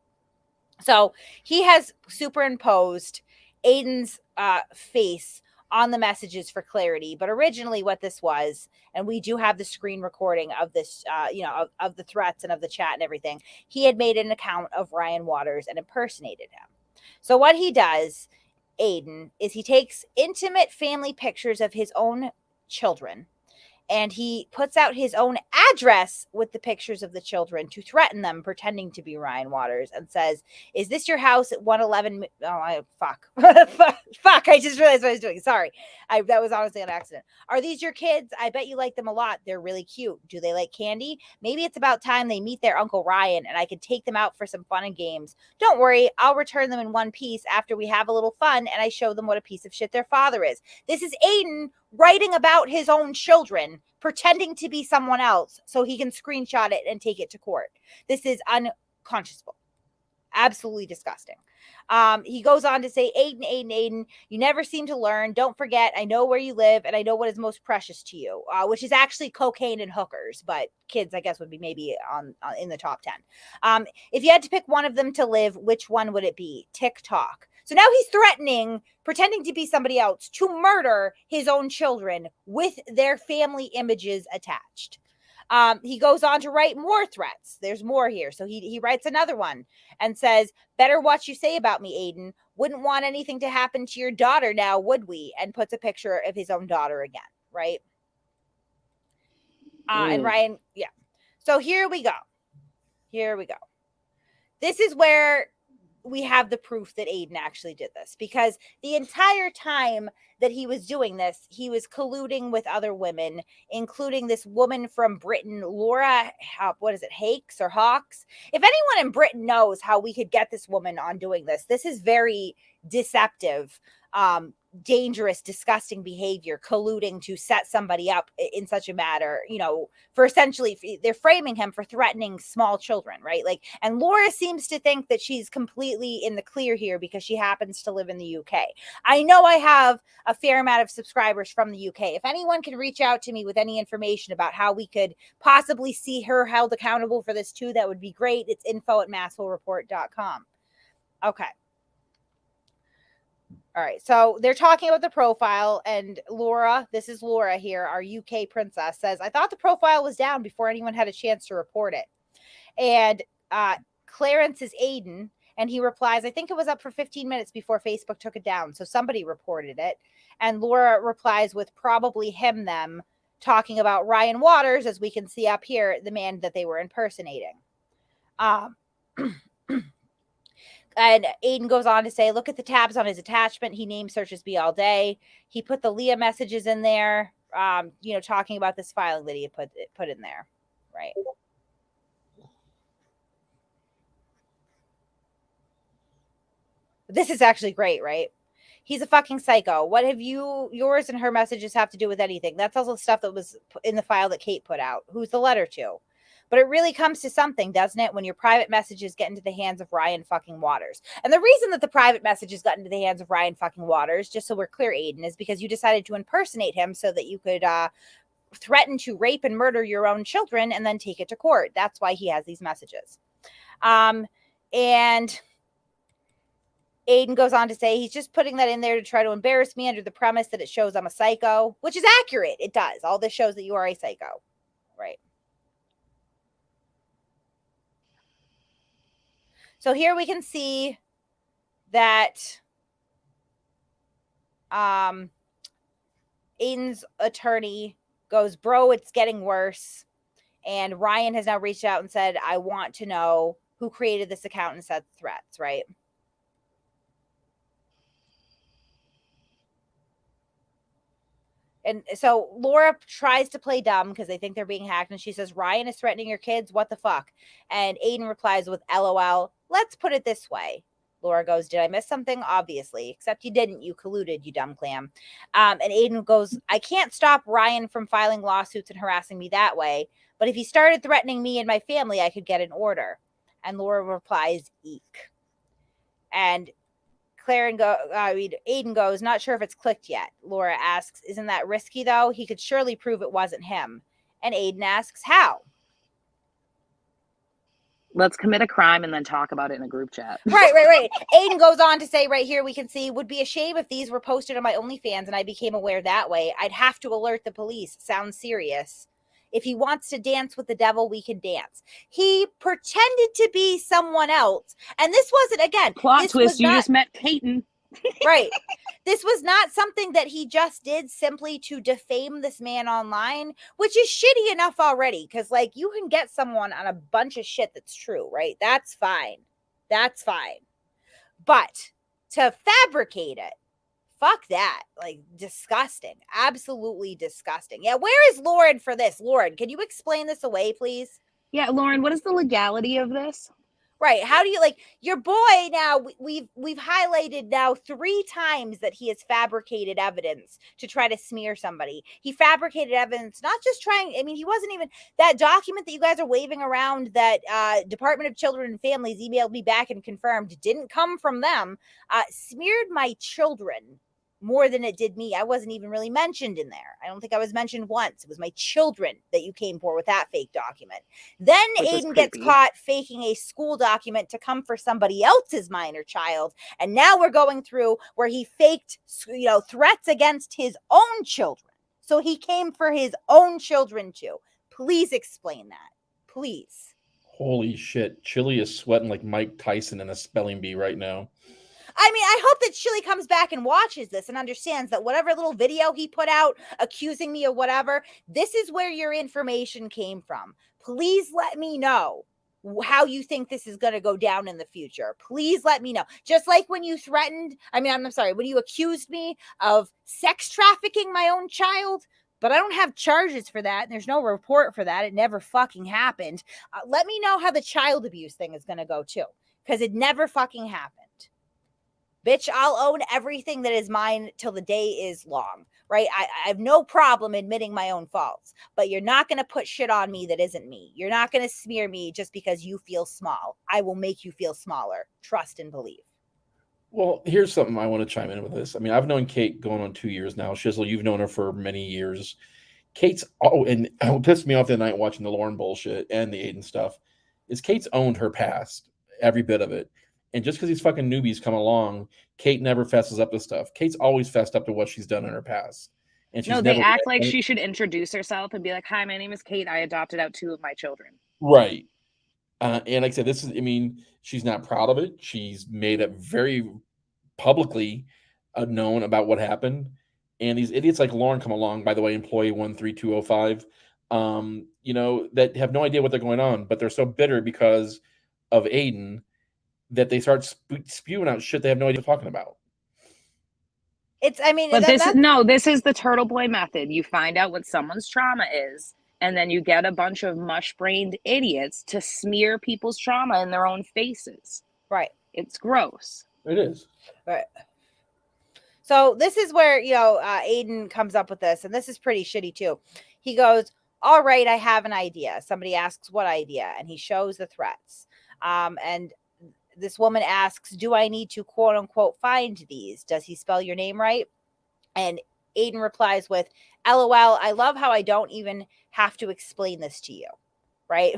So he has superimposed Aiden's face on the messages for clarity. But originally what this was, and we do have the screen recording of this, of the threats and of the chat and everything, he had made an account of Ryan Waters and impersonated him. So what he does, Aiden, is he takes intimate family pictures of his own children, and he puts out his own address with the pictures of the children to threaten them, pretending to be Ryan Waters, and says, is this your house at 111? Fuck. Fuck. I just realized what I was doing. Sorry. That was honestly an accident. Are these your kids? I bet you like them a lot. They're really cute. Do they like candy? Maybe it's about time they meet their Uncle Ryan and I could take them out for some fun and games. Don't worry. I'll return them in one piece after we have a little fun and I show them what a piece of shit their father is. This is Aiden writing about his own children, pretending to be someone else so he can screenshot it and take it to court. This is unconscionable. Absolutely disgusting. He goes on to say, Aiden, you never seem to learn. Don't forget, I know where you live and I know what is most precious to you, which is actually cocaine and hookers, but kids, I guess, would be maybe on in the top 10. If you had to pick one of them to live, which one would it be? TikTok. So now he's threatening, pretending to be somebody else, to murder his own children with their family images attached. He goes on to write more threats. There's more here. So he writes another one and says, better watch you say about me, Aiden. Wouldn't want anything to happen to your daughter now, would we? And puts a picture of his own daughter again, right? And Ryan, yeah. So here we go. This is where we have the proof that Aiden actually did this, because the entire time that he was doing this, he was colluding with other women, including this woman from Britain, Laura, Hakes or Hawks. If anyone in Britain knows how we could get this woman on doing this, this is very deceptive. dangerous, disgusting behavior, colluding to set somebody up in such a matter, you know, for essentially, they're framing him for threatening small children, right? Like, and Laura seems to think that she's completely in the clear here because she happens to live in the UK. I know I have a fair amount of subscribers from the UK. If anyone can reach out to me with any information about how we could possibly see her held accountable for this too, that would be great. It's info@massholereport.com. Okay. All right, so they're talking about the profile, and Laura, this is Laura here, our UK princess, says, I thought the profile was down before anyone had a chance to report it. And Clarence is Aiden, and he replies, I think it was up for 15 minutes before Facebook took it down, so somebody reported it. And Laura replies with probably him, them, talking about Ryan Waters, as we can see up here, the man that they were impersonating. And Aiden goes on to say, look at the tabs on his attachment. He name searches me all day. He put the Leah messages in there, you know, talking about this filing that he had put in there. Right. This is actually great, right? He's a fucking psycho. What have yours and her messages have to do with anything? That's also stuff that was in the file that Kate put out. Who's the letter to? But it really comes to something, doesn't it, when your private messages get into the hands of Ryan fucking Waters. And the reason that the private messages got into the hands of Ryan fucking Waters, just so we're clear, Aiden, is because you decided to impersonate him so that you could threaten to rape and murder your own children and then take it to court. That's why he has these messages. And Aiden goes on to say he's just putting that in there to try to embarrass me under the premise that it shows I'm a psycho, which is accurate. It does. All this shows that you are a psycho. Right. So here we can see that Aiden's attorney goes, bro, it's getting worse. And Ryan has now reached out and said, I want to know who created this account and said threats, right? And so Laura tries to play dumb because they think they're being hacked. And she says, Ryan is threatening your kids. What the fuck? And Aiden replies with LOL. Let's put it this way. Laura goes, did I miss something? Obviously, except you didn't. You colluded, you dumb clam. And Aiden goes, I can't stop Ryan from filing lawsuits and harassing me that way. But if he started threatening me and my family, I could get an order. And Laura replies, eek. And Aiden goes, not sure if it's clicked yet. Laura asks, isn't that risky though? He could surely prove it wasn't him. And Aiden asks, how? Let's commit a crime and then talk about it in a group chat. Right. Aiden goes on to say right here, we can see, would be a shame if these were posted on my OnlyFans and I became aware that way. I'd have to alert the police. Sounds serious. If he wants to dance with the devil, we can dance. He pretended to be someone else. And this wasn't, again, plot twist, you just met Peyton. Right. This was not something that he just did simply to defame this man online, which is shitty enough already. Because, like, you can get someone on a bunch of shit that's true, right? That's fine. That's fine. But to fabricate it, fuck that. Like, disgusting. Absolutely disgusting. Yeah, where is Lauren for this? Lauren, can you explain this away, please? Yeah, Lauren, what is the legality of this? Right. How do you, like, your boy now, we've highlighted now 3 times that he has fabricated evidence to try to smear somebody. He fabricated evidence, not just trying, I mean, he wasn't even, that document that you guys are waving around that Department of Children and Families emailed me back and confirmed didn't come from them, smeared my children more than it did me. I wasn't even really mentioned in there. I don't think I was mentioned once. It was my children that you came for with that fake document. Then Aiden gets caught faking a school document to come for somebody else's minor child. And now we're going through where he faked, threats against his own children. So he came for his own children too. Please explain that. Please. Holy shit. Chille is sweating like Mike Tyson in a spelling bee right now. I mean, I hope that Chille comes back and watches this and understands that whatever little video he put out accusing me of whatever, this is where your information came from. Please let me know how you think this is going to go down in the future. Please let me know. Just like when you threatened, when you accused me of sex trafficking my own child, but I don't have charges for that. And there's no report for that. It never fucking happened. Let me know how the child abuse thing is going to go too, because it never fucking happened. Bitch, I'll own everything that is mine till the day is long, right? I have no problem admitting my own faults, but you're not going to put shit on me that isn't me. You're not going to smear me just because you feel small. I will make you feel smaller. Trust and believe. Well, here's something I want to chime in with this. I mean, I've known Kate going on 2 years now. Shizzle, you've known her for many years. Kate's, and what pissed me off the night watching the Lauren bullshit and the Aiden stuff is Kate's owned her past, every bit of it. And just because these fucking newbies come along, Kate never fesses up to stuff. Kate's always fessed up to what she's done in her past. And she's No, they never act like she should introduce herself and be like, "Hi, my name is Kate. I adopted out 2 of my children." Right. And like I said, this is, I mean, she's not proud of it. She's made it very publicly known about what happened. And these idiots like Lauren come along, by the way, employee 13205, you know, that have no idea what they're going on, but they're so bitter because of Aiden that they start spewing out shit they have no idea what they're talking about. It's, I mean, but this is the Turtleboy method. You find out what someone's trauma is, and then you get a bunch of mush-brained idiots to smear people's trauma in their own faces. Right. It's gross. It is. Right. So this is where, you know, Aiden comes up with this, and this is pretty shitty too. He goes, "All right, I have an idea." Somebody asks what idea, and he shows the threats. And this woman asks, "Do I need to quote unquote find these? Does he spell your name right?" And Aiden replies with, "LOL, I love how I don't even have to explain this to you." Right?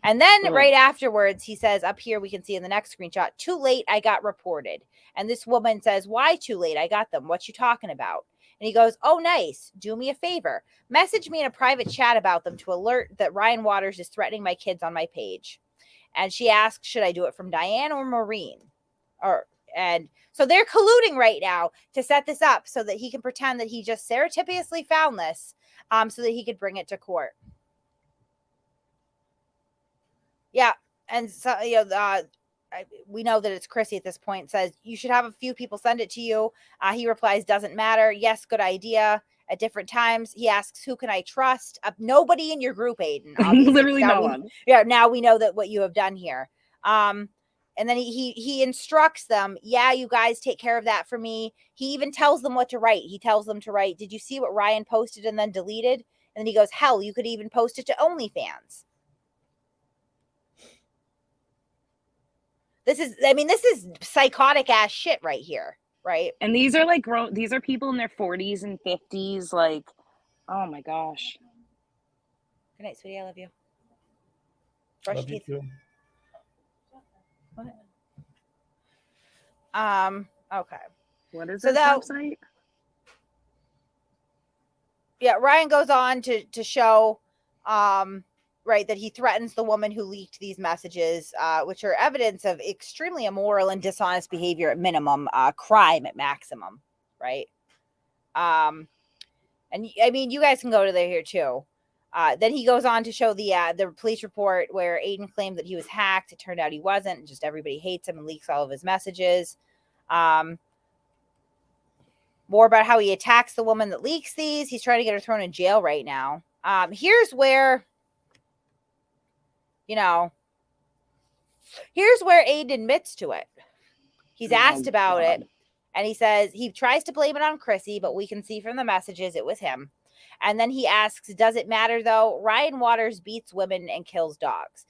And then right afterwards, he says, up here, we can see in the next screenshot, "Too late, I got reported." And this woman says, "Why too late? I got them. What you talking about?" And he goes, "Oh, nice. Do me a favor. Message me in a private chat about them to alert that Ryan Waters is threatening my kids on my page." And she asks, "Should I do it from Diane or Maureen?" And so they're colluding right now to set this up so that he can pretend that he just surreptitiously found this, so that he could bring it to court. Yeah, and so, you know, we know that it's Chrissy at this point. Says, "You should have a few people send it to you." He replies, "Doesn't matter. Yes, good idea." At different times, he asks, "Who can I trust?" Nobody in your group, Aiden. Literally no one. Yeah, now we know that what you have done here. And then he instructs them, "Yeah, you guys take care of that for me." He even tells them what to write. He tells them to write, "Did you see what Ryan posted and then deleted?" And then he goes, "Hell, you could even post it to OnlyFans." This is psychotic ass shit right here, right? And these are like grown, these are people in their 40s and 50s, like, oh my gosh. Good night, sweetie. I love you. Brush Love your you teeth. too. Okay. What is So this website? Yeah, Ryan goes on to show right, that he threatens the woman who leaked these messages, which are evidence of extremely immoral and dishonest behavior at minimum, crime at maximum, right? And I mean, you guys can go to there here too. Then he goes on to show the police report where Aiden claimed that he was hacked. It turned out he wasn't. Just everybody hates him and leaks all of his messages. More about how he attacks the woman that leaks these. He's trying to get her thrown in jail right now. Here's where Aiden admits to it. He's asked about it, and he says he tries to blame it on Chrissy, but we can see from the messages it was him. And then he asks, "Does it matter though? Ryan Waters beats women and kills dogs."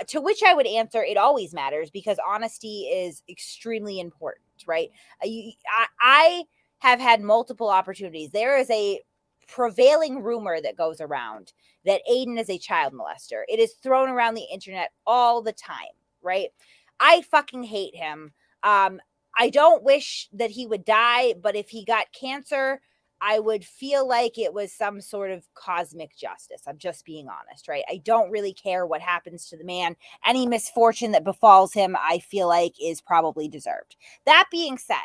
To which I would answer, it always matters, because honesty is extremely important, right? I have had multiple opportunities. There is a prevailing rumor that goes around that Aiden is a child molester. It is thrown around the internet all the time, right? I fucking hate him. I don't wish that he would die, but if he got cancer, I would feel like it was some sort of cosmic justice. I'm just being honest, right? I don't really care what happens to the man. Any misfortune that befalls him, I feel like is probably deserved. That being said,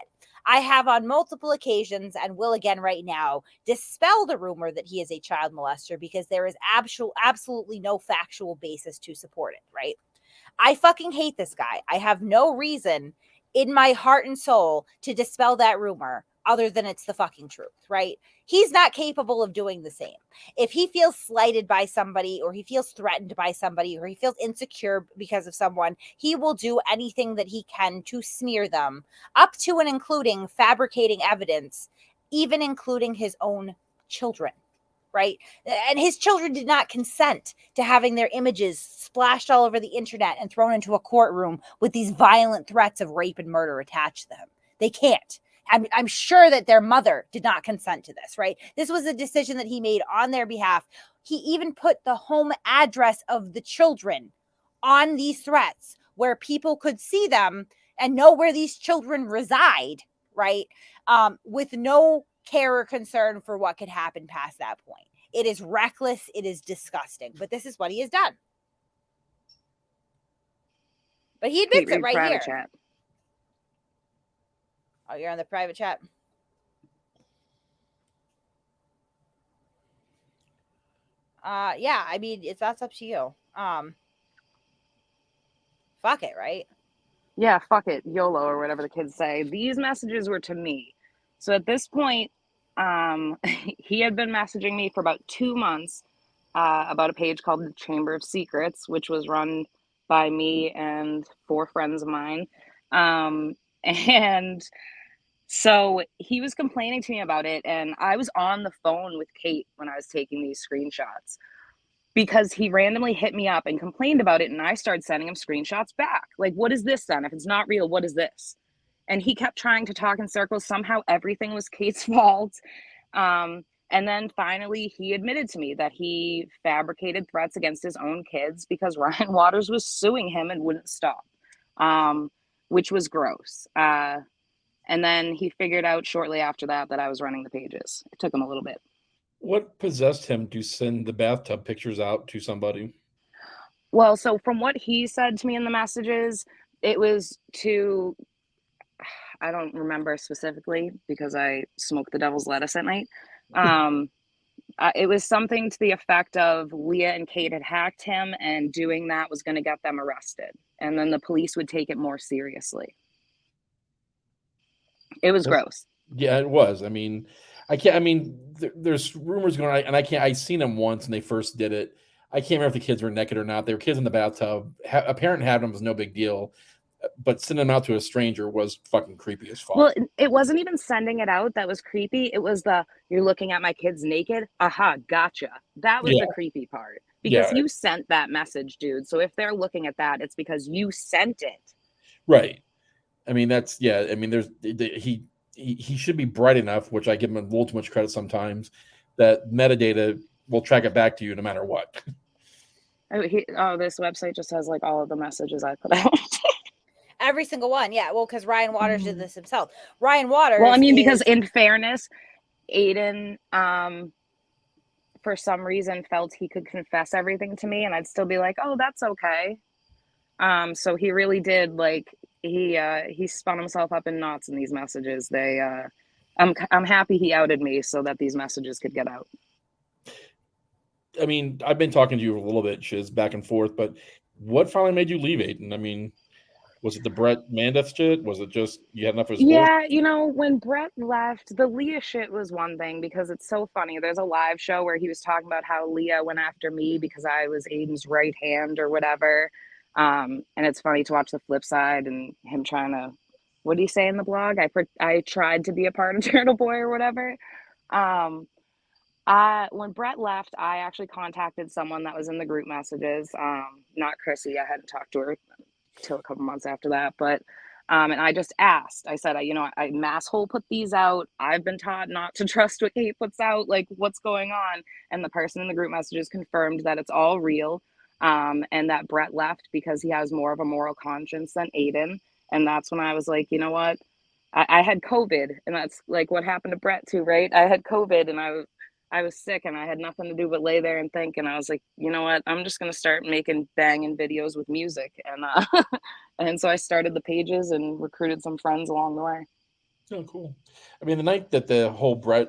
I have on multiple occasions, and will again right now, dispel the rumor that he is a child molester, because there is absolutely no factual basis to support it, right? I fucking hate this guy. I have no reason in my heart and soul to dispel that rumor other than it's the fucking truth, right? He's not capable of doing the same. If he feels slighted by somebody, or he feels threatened by somebody, or he feels insecure because of someone, he will do anything that he can to smear them, up to and including fabricating evidence, even including his own children, right? And his children did not consent to having their images splashed all over the internet and thrown into a courtroom with these violent threats of rape and murder attached to them. They can't. I'm sure that their mother did not consent to this, right? This was a decision that he made on their behalf. He even put the home address of the children on these threats where people could see them and know where these children reside, right? With no care or concern for what could happen past that point. It is reckless. It is disgusting. But this is what he has done. But he admits it right here. Chat. Oh, you're on the private chat. Yeah, I mean, that's up to you. Fuck it, right? Yeah, fuck it, YOLO, or whatever the kids say. These messages were to me. So at this point, he had been messaging me for about 2 months about a page called the Chamber of Secrets, which was run by me and 4 friends of mine. And so he was complaining to me about it, and I was on the phone with Kate when I was taking these screenshots, because he randomly hit me up and complained about it, and I started sending him screenshots back. Like, what is this then? If it's not real, what is this? And he kept trying to talk in circles. Somehow everything was Kate's fault. And then finally he admitted to me that he fabricated threats against his own kids because Ryan Waters was suing him and wouldn't stop, which was gross. And then he figured out shortly after that I was running the pages. It took him a little bit. What possessed him to send the bathtub pictures out to somebody? Well, so from what he said to me in the messages, it was to, I don't remember specifically because I smoke the devil's lettuce at night. It was something to the effect of Leah and Kate had hacked him, and doing that was going to get them arrested. And then the police would take it more seriously. It was gross. Yeah, it was. I mean, there's rumors going on, and I seen them once when they first did it. I can't remember if the kids were naked or not. They were kids in the bathtub. A parent having them was no big deal, but sending them out to a stranger was fucking creepy as fuck. Well, it wasn't even sending it out that was creepy. It was you're looking at my kids naked. Aha, gotcha. That was the creepy part, because you sent that message, dude. So if they're looking at that, it's because you sent it. Right. I mean, I mean, he should be bright enough, which I give him a little too much credit sometimes, that metadata will track it back to you no matter what. This website just has like all of the messages I put out. Every single one. Yeah. Well, because Ryan Waters did this himself. Ryan Waters. Well, I mean, because in fairness, Aiden, for some reason felt he could confess everything to me, and I'd still be like, oh, that's okay. So he really did, like, he spun himself up in knots in these messages. I'm happy he outed me so that these messages could get out. I mean, I've been talking to you a little bit, Shiz, back and forth, but what finally made you leave Aiden? I mean, was it the Brett Mandeth shit? Was it just you had enough of his work? Yeah, when Brett left, the Leah shit was one thing, because it's so funny. There's a live show where he was talking about how Leah went after me because I was Aiden's right hand or whatever. And it's funny to watch the flip side and him trying to, what did he say in the blog? I tried to be a part of Turtleboy or whatever. When Brett left, I actually contacted someone that was in the group messages. Not Chrissy. I hadn't talked to her till a couple months after that, but and I just asked. I said, I Masshole put these out. I've been taught not to trust what Kate puts out. Like, what's going on? And the person in the group messages confirmed that it's all real. And that Brett left because he has more of a moral conscience than Aiden. And that's when I was like, you know what? I had COVID, and that's like what happened to Brett too, right? I had COVID, and I was sick, and I had nothing to do but lay there and think. And I was like, you know what? I'm just going to start making banging videos with music. And and so I started the pages and recruited some friends along the way. Oh, cool. I mean, the night that the whole Brett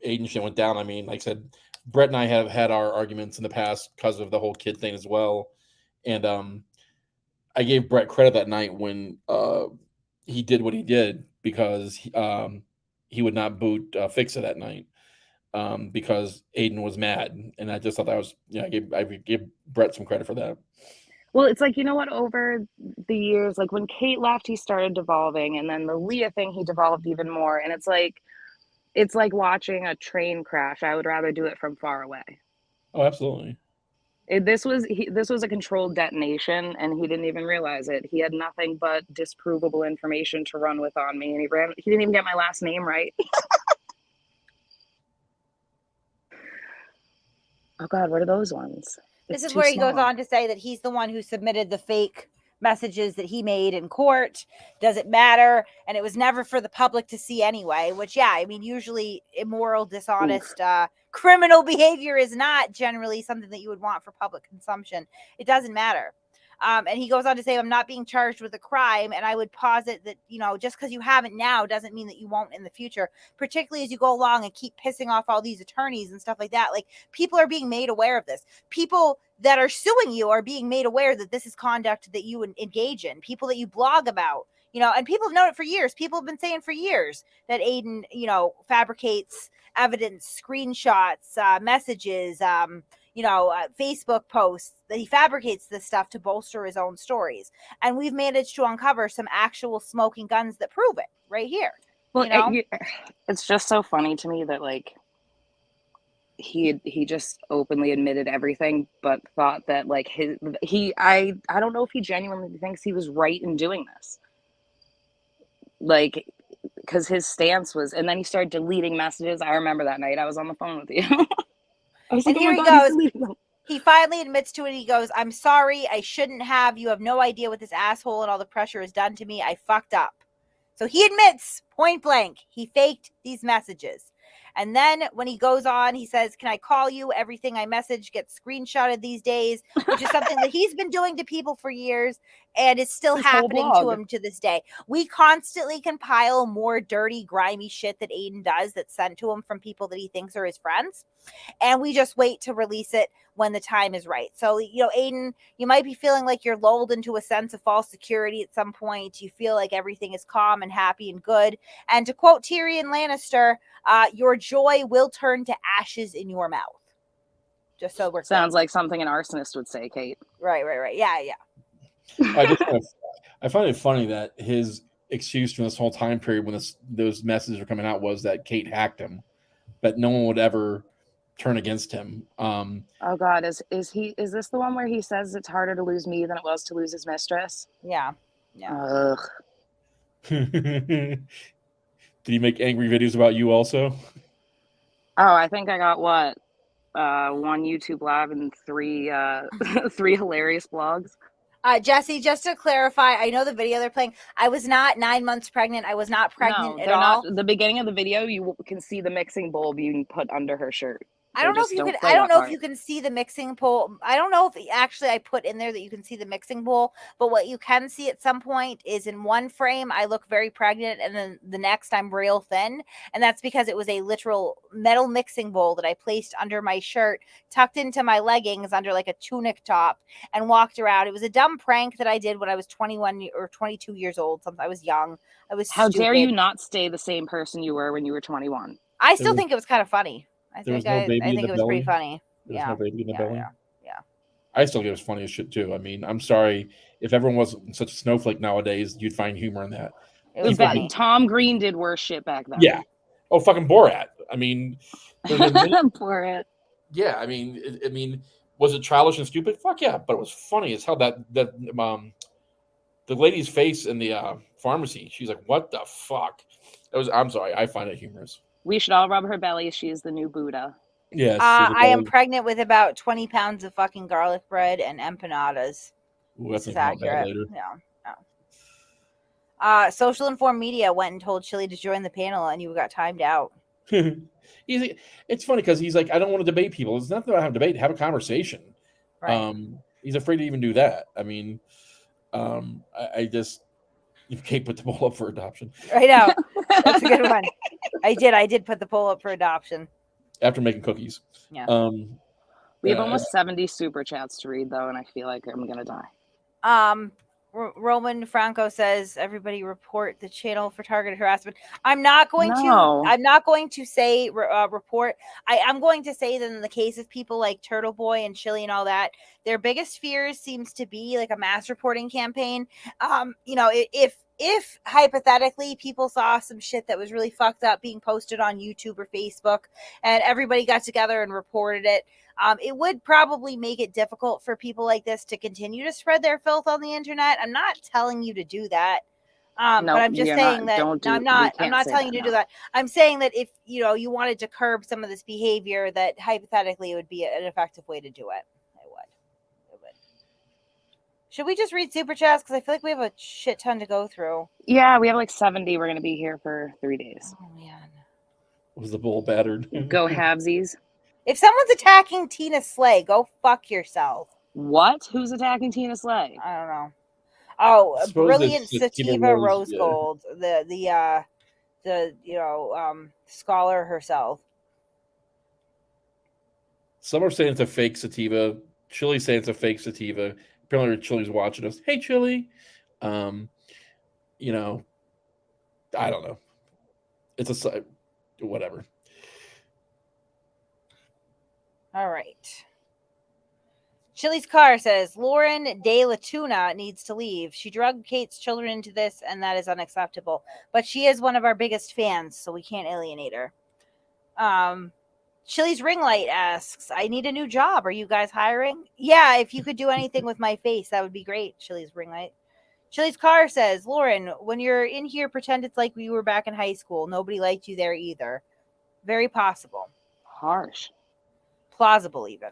Aiden shit went down, I mean, like I said, Brett and I have had our arguments in the past because of the whole kid thing as well. And I gave Brett credit that night when he did what he did, because he would not boot Fix It that night because Aiden was mad, and I just thought that was I give Brett some credit for that. Well, it's like, you know what, over the years, like when Kate left, he started devolving, and then the Leah thing, he devolved even more. And it's like watching a train crash. I would rather do it from far away. Oh, absolutely. This was a controlled detonation, and he didn't even realize it. He had nothing but disprovable information to run with on me, and he didn't even get my last name right. Oh God, what are those ones? This is where he goes on to say that he's the one who submitted the fake messages that he made in court. Does it matter? And it was never for the public to see anyway, which, yeah, I mean, usually immoral, dishonest, criminal behavior is not generally something that you would want for public consumption. It doesn't matter. And he goes on to say, I'm not being charged with a crime. And I would posit that, just because you haven't now doesn't mean that you won't in the future, particularly as you go along and keep pissing off all these attorneys and stuff like that. Like, people are being made aware of this. People that are suing you are being made aware that this is conduct that you engage in. People that you blog about, and people have known it for years. People have been saying for years that Aiden, fabricates evidence, screenshots, messages, Facebook posts, that he fabricates this stuff to bolster his own stories. And we've managed to uncover some actual smoking guns that prove it right here. Well, it's just so funny to me that, like, he just openly admitted everything, but thought that, like, I don't know if he genuinely thinks he was right in doing this. Like, because his stance was, and then he started deleting messages. I remember that night I was on the phone with you. I was and like, here oh he God, goes. He finally admits to it. He goes, I'm sorry. I shouldn't have. You have no idea what this asshole and all the pressure has done to me. I fucked up. So he admits point blank, he faked these messages. And then when he goes on, he says, can I call you? Everything I message gets screenshotted these days, which is something that he's been doing to people for years and is still happening to him to this day. We constantly compile more dirty, grimy shit that Aiden does that's sent to him from people that he thinks are his friends. And we just wait to release it when the time is right. So, Aiden, you might be feeling like you're lulled into a sense of false security at some point. You feel like everything is calm and happy and good. And to quote Tyrion Lannister, your joy will turn to ashes in your mouth. Just so we're Sounds like something an arsonist would say, Kate. Right. Yeah. I find it funny that his excuse from this whole time period when those messages were coming out was that Kate hacked him, but no one would ever turn against him. Oh God, is this the one where he says it's harder to lose me than it was to lose his mistress? Yeah. Ugh. Did he make angry videos about you also? Oh, I think I got what? One YouTube live and three hilarious blogs. Jesse, just to clarify, I know the video they're playing. I was not 9 months pregnant. I was not pregnant at all. The beginning of the video, you can see the mixing bowl being put under her shirt. I don't know if you can. I don't know if you can see the mixing bowl. I don't know if actually I put in there that you can see the mixing bowl. But what you can see at some point is in one frame I look very pregnant, and then the next I'm real thin, and that's because it was a literal metal mixing bowl that I placed under my shirt, tucked into my leggings under like a tunic top, and walked around. It was a dumb prank that I did when I was 21 or 22 years old. I was young. I was. How dare you not stay the same person you were when you were 21? I still think it was kind of funny. I think it was pretty funny. There was no baby in the belly. Yeah. I still think it was funny as shit too. I mean, I'm sorry if everyone was such a snowflake nowadays, you'd find humor in that. It was funny. Tom Green did worse shit back then. Yeah. Oh, fucking Borat. I mean, Borat. Yeah, I mean, was it childish and stupid? Fuck yeah, but it was funny as hell. That the lady's face in the pharmacy. She's like, "What the fuck?" I'm sorry. I find it humorous. We should all rub her belly. She is the new Buddha. Yes. I am pregnant with about 20 pounds of fucking garlic bread and empanadas. Ooh, that's accurate. Later. Yeah. Social Informed Media went and told Chille to join the panel, and you got timed out. It's funny because he's like, I don't want to debate people. It's not that I have a debate. Have a conversation. Right. He's afraid to even do that. I mean, I just. You can't put the poll up for adoption. I know. That's a good one. I did put the poll up for adoption. After making cookies. Yeah. We have almost 70 super chats to read, though, and I feel like I'm going to die. Roman Franco says, "Everybody report the channel for targeted harassment." I'm not going No. to. I'm not going to say report. I'm going to say that in the case of people like Turtleboy and Chille and all that, their biggest fears seems to be like a mass reporting campaign. You know, if hypothetically people saw some shit that was really fucked up being posted on YouTube or Facebook, and everybody got together and reported it. It would probably make it difficult for people like this to continue to spread their filth on the internet. I'm not telling you to do that. But I'm just saying that I'm not telling you to do that. I'm saying that if you wanted to curb some of this behavior, that hypothetically it would be an effective way to do it. It would. Should we just read super chats? Because I feel like we have a shit ton to go through. Yeah, we have like 70. We're gonna be here for 3 days. Oh man. Was the bull battered? Go halvesies. If someone's attacking Tina Slay, go fuck yourself. What? Who's attacking Tina Slay? I don't know. Oh, I suppose brilliant it's Sativa Sativa Rose, Rose yeah. Gold, the scholar herself. Some are saying it's a fake sativa. Chille's saying it's a fake sativa. Apparently, Chille's watching us. Hey, Chille. You know, I don't know. It's a whatever. All right. Chille's car says Lauren De La Tuna needs to leave. She drugged Kate's children into this, and that is unacceptable. But she is one of our biggest fans, so we can't alienate her. Chille's ring light asks, "I need a new job. Are you guys hiring?" Yeah, if you could do anything with my face, that would be great. Chille's ring light. Chille's car says, Lauren, when you're in here, pretend it's like we were back in high school. Nobody liked you there either. Very possible. Harsh. Plausible even.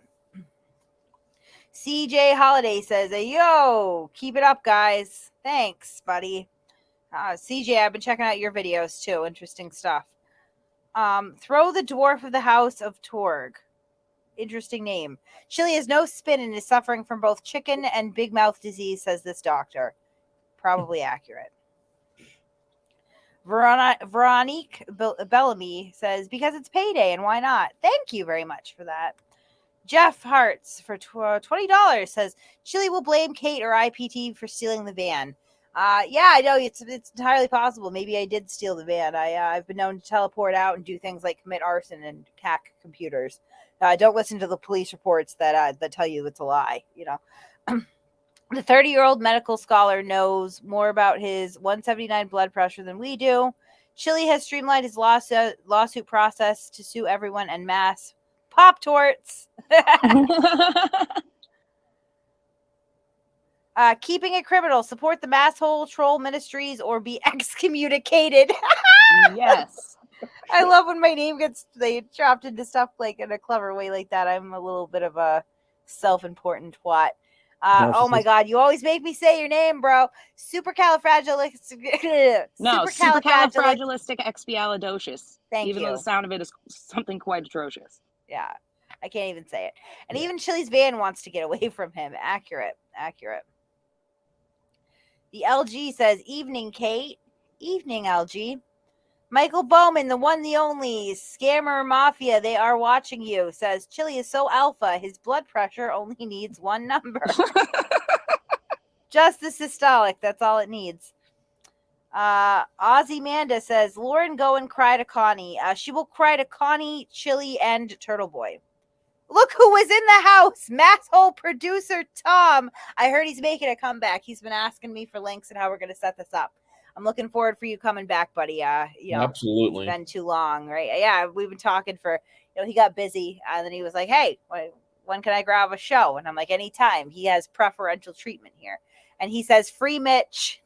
CJ Holiday says, yo, keep it up, guys. Thanks, buddy. CJ, I've been checking out your videos too. Interesting stuff. Throw the dwarf of the House of Torg. Interesting name. Chille has no spin and is suffering from both chicken and big mouth disease, says this doctor. Probably accurate. Veronique Bellamy says, because it's payday and why not? Thank you very much for that. Jeff Hartz for $20 says, Chille will blame Kate or IPT for stealing the van. Yeah, I know it's entirely possible. Maybe I did steal the van. I've been known to teleport out and do things like commit arson and hack computers. Don't listen to the police reports that tell you it's a lie. You know, the 30-year-old medical scholar knows more about his 179 blood pressure than we do. Chille has streamlined his lawsuit process to sue everyone en masse. Pop torts. Keeping it criminal. Support the Masshole Troll Ministries or be excommunicated. Yes. I love when my name gets chopped into stuff like in a clever way like that. I'm a little bit of a self-important twat. Oh my God, you always make me say your name, bro. Supercalifragilistic. No, supercalifragilisticexpialidocious. Thank even you. Though the sound of it is something quite atrocious. Yeah, I can't even say it. And even Chille's van wants to get away from him. Accurate. The LG says, evening, Kate. Evening, LG. Michael Bowman, the one, the only, Scammer Mafia, they are watching you, says, Chille is so alpha, his blood pressure only needs one number. Just the systolic, that's all it needs. Ozzy Manda says, Lauren, go and cry to Connie. She will cry to Connie, Chille, and Turtleboy. Look who was in the house, Masshole producer Tom. I heard he's making a comeback. He's been asking me for links and how we're going to set this up. I'm looking forward for you coming back, buddy. Absolutely. It's been too long, right? Yeah, we've been talking for, he got busy, and then he was like, hey, when can I grab a show? And I'm like, anytime. He has preferential treatment here. And he says, free Mitch.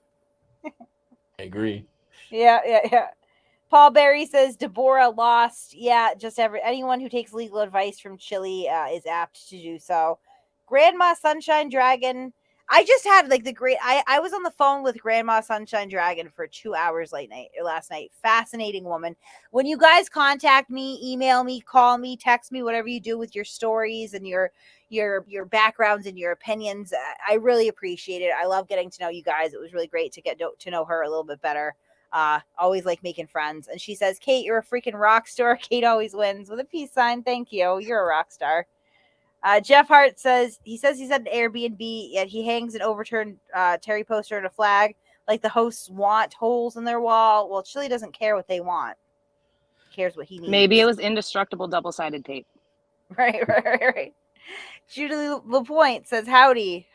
I agree. Yeah. Paul Berry says, Deborah lost. Yeah, just anyone who takes legal advice from Chille is apt to do so. Grandma Sunshine Dragon. I just had I was on the phone with Grandma Sunshine Dragon for 2 hours last night. Fascinating woman. When you guys contact me, email me, call me, text me, whatever you do with your stories and your backgrounds and your opinions, I really appreciate it. I love getting to know you guys. It was really great to get to know her a little bit better. Always like making friends. And she says, Kate, you're a freaking rock star. Kate always wins with a peace sign. Thank you. You're a rock star. Jeff Hart says he's at an Airbnb, yet he hangs an overturned Terry poster and a flag like the hosts want holes in their wall. Well, Chille doesn't care what they want. He cares what he needs. Maybe it was indestructible double-sided tape. Right. Judy LaPointe says, howdy.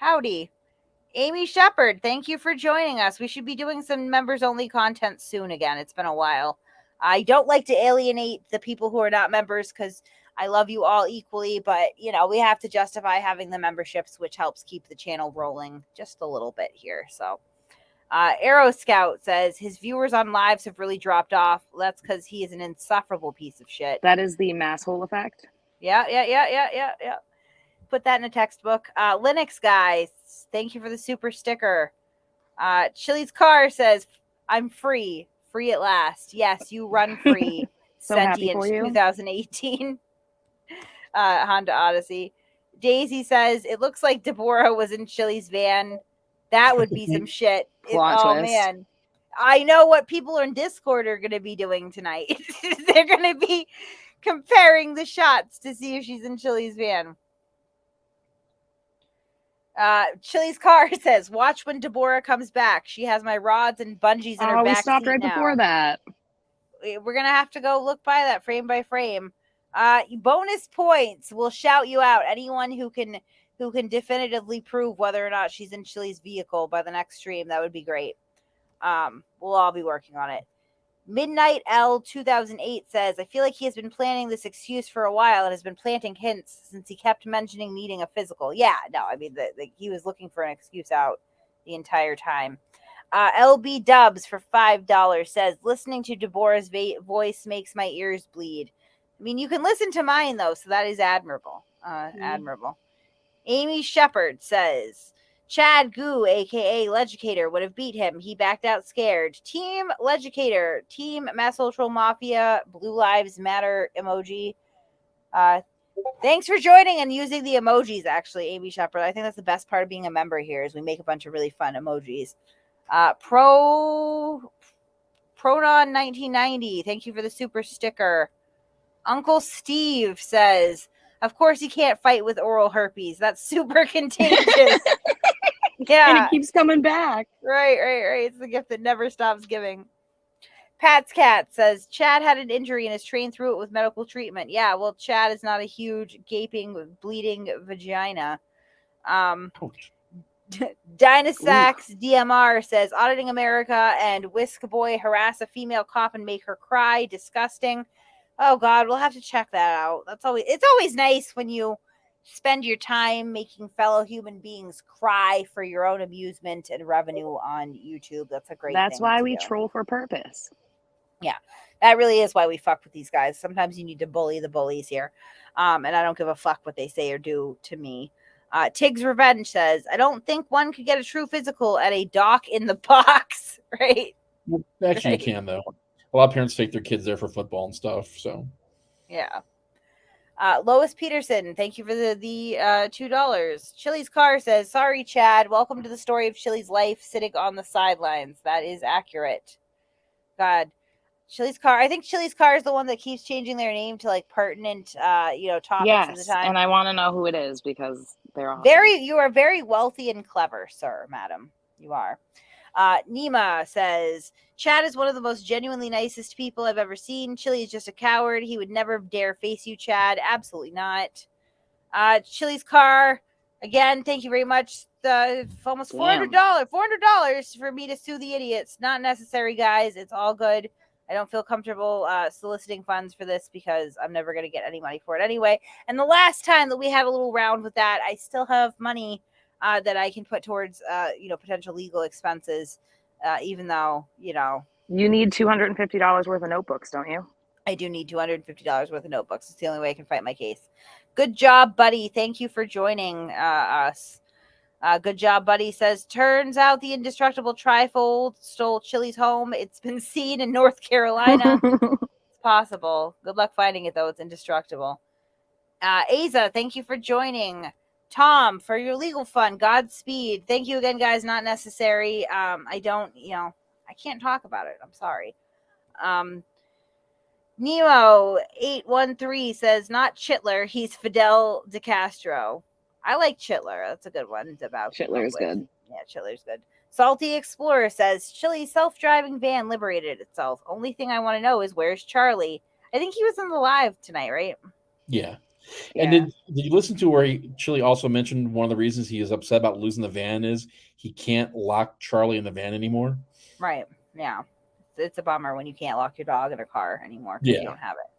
Amy Shepard, thank you for joining us. We should be doing some members-only content soon again. It's been a while. I don't like to alienate the people who are not members because I love you all equally, but, we have to justify having the memberships, which helps keep the channel rolling just a little bit here. So, Arrow Scout says his viewers on lives have really dropped off. That's because he is an insufferable piece of shit. That is the Masshole effect. Yeah. Put that in a textbook. Linux guys, thank you for the super sticker. Chille's Car says, I'm free at last. Yes, you run free. So happy Sentient for you. 2018. Honda Odyssey. Daisy says, it looks like Deborah was in Chille's van. That would be some shit. Plot Oh, twist. man. I know what people in Discord are going to be doing tonight. They're going to be comparing the shots to see if she's in Chille's van. Chille's Car says, watch when Deborah comes back. She has my rods and bungees in her back. We stopped right before that. We're going to have to go look by that frame by frame. Bonus points. We'll shout you out. Anyone who can definitively prove whether or not she's in Chille's vehicle by the next stream, that would be great. We'll all be working on it. Midnight L 2008 says, I feel like he has been planning this excuse for a while and has been planting hints since he kept mentioning needing a physical. Yeah, no, I mean, he was looking for an excuse out the entire time. LB Dubs for $5 says, listening to Deborah's voice makes my ears bleed. I mean, you can listen to mine, though, so that is admirable. Admirable. Amy Shepard says, Chad Goo, a.k.a. Legicator, would have beat him. He backed out scared. Team Legicator, Team Masshole Troll Mafia, Blue Lives Matter emoji. Thanks for joining and using the emojis, actually, Amy Shepard. I think that's the best part of being a member here is we make a bunch of really fun emojis. Pronon 1990, thank you for the super sticker. Uncle Steve says, of course he can't fight with oral herpes. That's super contagious. Yeah. And it keeps coming back. Right. It's the gift that never stops giving. Pat's Cat says, Chad had an injury and is trained through it with medical treatment. Yeah, well, Chad is not a huge, gaping, bleeding vagina. Dynasax DMR says, auditing America and Whisk Boy harass a female cop and make her cry. Disgusting. Oh, God, we'll have to check that out. It's always nice when you spend your time making fellow human beings cry for your own amusement and revenue on YouTube. That's a great thing. That's why we troll for purpose. Yeah, that really is why we fuck with these guys. Sometimes you need to bully the bullies here. And I don't give a fuck what they say or do to me. Tig's Revenge says, I don't think one could get a true physical at a dock in the box, right? Actually, you can, though. A lot of parents take their kids there for football and stuff, so. Yeah. Lois Peterson, thank you for the $2. Chille's Car says, sorry, Chad. Welcome to the story of Chille's life sitting on the sidelines. That is accurate. God. Chille's Car. I think Chille's Car is the one that keeps changing their name to like pertinent, topics at the time. And I want to know who it is because they're awesome. You are very wealthy and clever, sir, madam. You are. Nima says, Chad is one of the most genuinely nicest people I've ever seen. Chille is just a coward. He would never dare face you, Chad. Absolutely not. Chille's Car, again, thank you very much. Almost $400 for me to sue the idiots. Not necessary, guys. It's all good. I don't feel comfortable soliciting funds for this because I'm never going to get any money for it anyway. And the last time that we had a little round with that, I still have money that I can put towards, potential legal expenses, even though, You need $250 worth of notebooks, don't you? I do need $250 worth of notebooks. It's the only way I can fight my case. Good job, buddy. Thank you for joining us. Good job, buddy says, turns out the indestructible trifold stole Chille's home. It's been seen in North Carolina. It's possible. Good luck finding it, though. It's indestructible. Aza, thank you for joining. Tom, for your legal fund, Godspeed. Thank you again, guys. Not necessary. I can't talk about it. I'm sorry. Nemo813 says, not Chitler, he's Fidel DeCastro. I like Chitler. That's a good one. It's about Chitler is good. Yeah, Chiller's good. Salty Explorer says, Chille's self-driving van liberated itself. Only thing I want to know is where's Charlie? I think he was in the live tonight, right? Yeah. And did you listen to where Chille also mentioned one of the reasons he is upset about losing the van is he can't lock Charlie in the van anymore? Right. Yeah. It's a bummer when you can't lock your dog in a car anymore because you don't have it.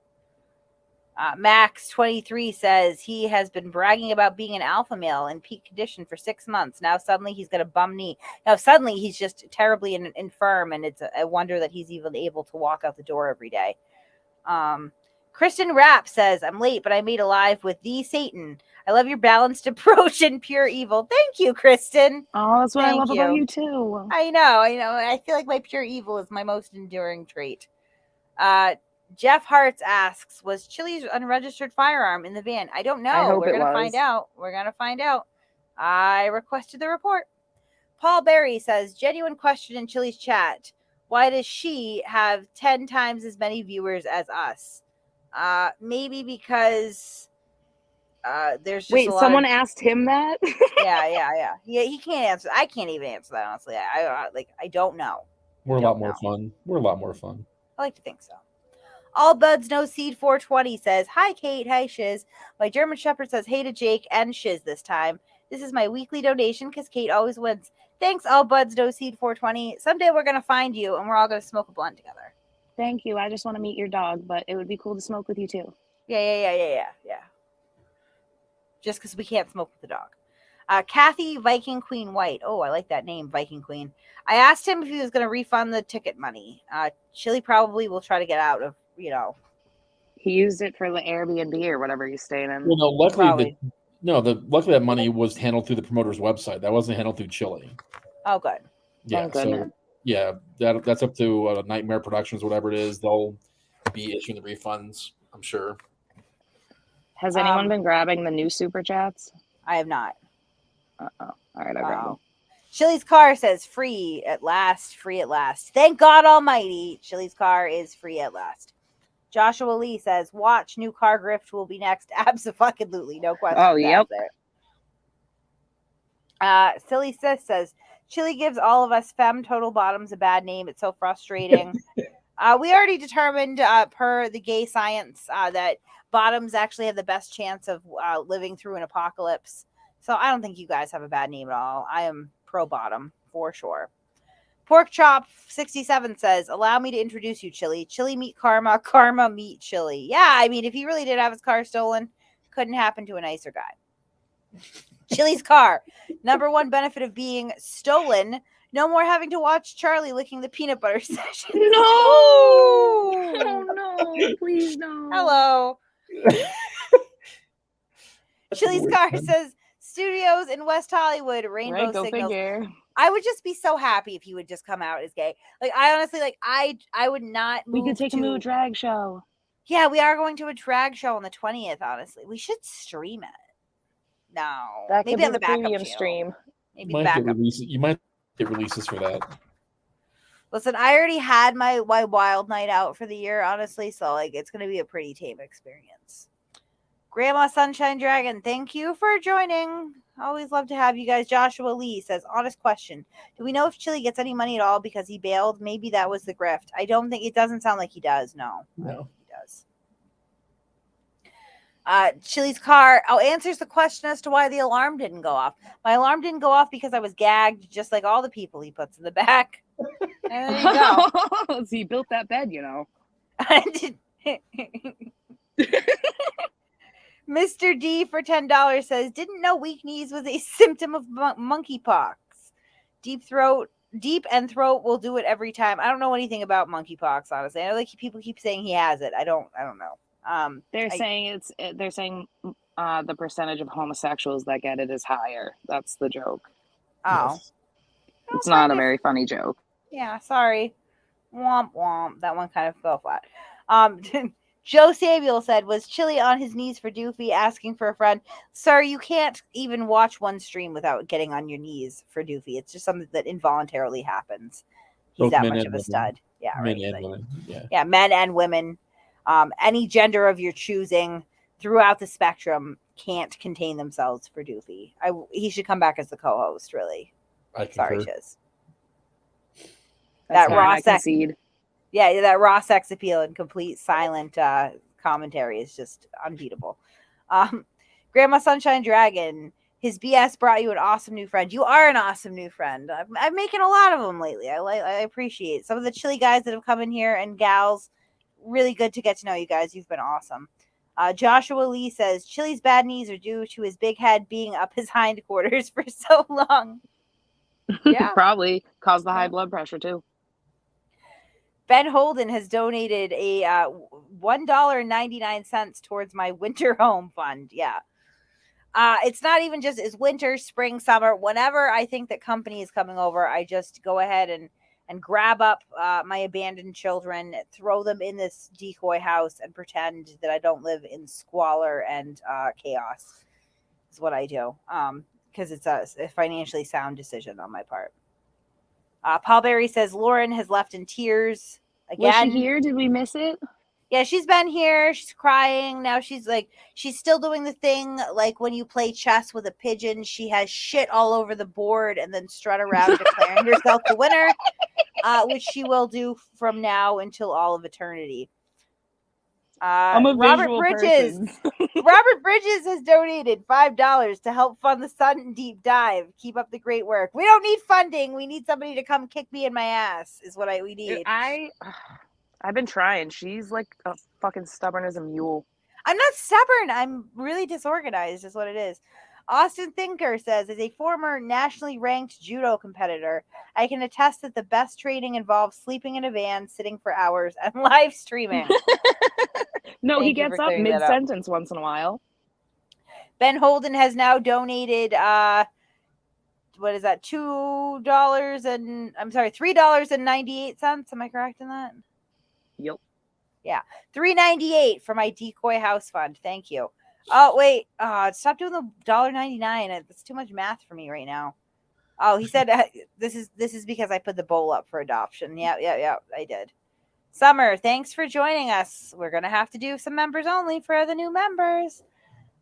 Max23 says he has been bragging about being an alpha male in peak condition for 6 months. Now suddenly he's got a bum knee. Now suddenly he's just terribly infirm, and it's a wonder that he's even able to walk out the door every day. Kristen Rapp says, I'm late, but I made a live with the Satan. I love your balanced approach and pure evil. Thank you, Kristen. Oh, that's what I love about you too. I know. I feel like my pure evil is my most enduring trait. Jeff Hartz asks, was Chille's unregistered firearm in the van? I don't know. I hope We're going to find out. We're going to find out. I requested the report. Paul Berry says, genuine question in Chille's chat. Why does she have 10 times as many viewers as us? Maybe because there's just Wait, someone asked him that? Yeah, he can't answer. I can't even answer that, honestly. I don't know. We're a lot more fun. I like to think so. All Buds No Seed 420 says, hi, Kate. Hi, Shiz. My German Shepherd says, hey to Jake and Shiz this time. This is my weekly donation because Kate always wins. Thanks, All Buds No Seed 420. Someday we're going to find you and we're all going to smoke a blunt together. Thank you. I just want to meet your dog, but it would be cool to smoke with you too. Yeah. Just because we can't smoke with the dog. Kathy Viking Queen White. Oh, I like that name, Viking Queen. I asked him if he was going to refund the ticket money. Chille probably will try to get out of, He used it for the Airbnb or whatever he's staying in. Well, no, luckily luckily that money was handled through the promoter's website. That wasn't handled through Chille. Oh, good. Yeah, so that's up to Nightmare Productions, whatever it is. They'll be issuing the refunds, I'm sure. Has anyone been grabbing the new super chats? I have not. All right, I'll grab them. Chille's car says free at last, free at last. Thank God Almighty. Chille's car is free at last. Joshua Lee says, watch, new car grift will be next. Absolutely. No question. Oh, yep. Silly Sis says, Chille gives all of us femme total bottoms a bad name. It's so frustrating. We already determined per the gay science that bottoms actually have the best chance of living through an apocalypse. So I don't think you guys have a bad name at all. I am pro bottom for sure. Pork Chop 67 says, allow me to introduce you, Chille. Chille meet Karma, Karma meet Chille. Yeah, I mean, if he really did have his car stolen, couldn't happen to a nicer guy. Chille's car. Number one benefit of being stolen, no more having to watch Charlie licking the peanut butter session. No! Oh, no. Please, no. Hello. Chille's car says, studios in West Hollywood, rainbow right, go signals. Figure. I would just be so happy if he would just come out as gay. Like, I honestly, I would not move. We could take him to a drag show. Yeah, we are going to a drag show on the 20th, honestly. We should stream it. No. That maybe could on be the backup premium channel. stream. Maybe backup. You might get releases for that. Listen, I already had my wild night out for the year, honestly, so it's going to be a pretty tame experience. Grandma Sunshine Dragon, thank you for joining. Always love to have you guys. Joshua Lee says, honest question. Do we know if Chille gets any money at all because he bailed? Maybe that was the grift. I don't think, it doesn't sound like he does. No. I don't think he does. Chille's car answers the question as to why the alarm didn't go off. My alarm didn't go off because I was gagged, just like all the people he puts in the back. And there you go. So he built that bed, Mr. D for $10 says, didn't know weak knees was a symptom of monkeypox. Deep and throat will do it every time. I don't know anything about monkeypox, honestly. I know people keep saying he has it. I don't know. They're saying the percentage of homosexuals that get it is higher. That's the joke. Oh. Yes. It's not a very funny joke. Yeah, sorry. Womp womp. That one kind of fell flat. Joe Samuel said, was Chille on his knees for Doofy asking for a friend? Sir, you can't even watch one stream without getting on your knees for Doofy. It's just something that involuntarily happens. He's Both that men much and of a women. stud. Yeah, Men right. and women. Yeah, men and women. Any gender of your choosing throughout the spectrum can't contain themselves for Doofy. He should come back as the co-host, really. Sorry, Chiz. That's That fine, raw I sex, concede. yeah, that raw sex appeal and complete silent commentary is just unbeatable. Grandma Sunshine Dragon, his BS brought you an awesome new friend. You are an awesome new friend. I'm making a lot of them lately. I appreciate some of the Chille guys that have come in here and gals. Really good to get to know you guys. You've been awesome. Joshua Lee says Chille's bad knees are due to his big head being up his hindquarters for so long. Yeah, Probably caused the high blood pressure too. Ben Holden has donated a $1.99 towards my winter home fund. Yeah. It's not even just it's winter, spring, summer. Whenever I think that company is coming over, I just go ahead and grab up my abandoned children, throw them in this decoy house, and pretend that I don't live in squalor and chaos. Is what I do. Because it's a financially sound decision on my part. Paul Berry says Lauren has left in tears again. Was she here? Did we miss it? Yeah, she's been here. She's crying. Now she's still doing the thing like when you play chess with a pigeon. She has shit all over the board and then strut around declaring herself the winner, which she will do from now until all of eternity. I'm a Robert visual Bridges. person. Robert Bridges has donated $5 to help fund the Sun Deep Dive. Keep up the great work. We don't need funding. We need somebody to come kick me in my ass. Is what we need. I've been trying. She's like a fucking stubborn as a mule. I'm not stubborn. I'm really disorganized. Is what it is. Austin Thinker says, as a former nationally ranked judo competitor, I can attest that the best training involves sleeping in a van, sitting for hours, and live streaming. No, he gets up mid-sentence once in a while. Ben Holden has now donated, what is that, $3.98. Am I correct in that? Yep. Yeah, $3.98 for my decoy house fund. Thank you. Oh, wait. Stop doing the $1.99. It's too much math for me right now. Oh, he said this is because I put the bowl up for adoption. Yeah, I did. Summer, thanks for joining us. We're going to have to do some members only for the new members.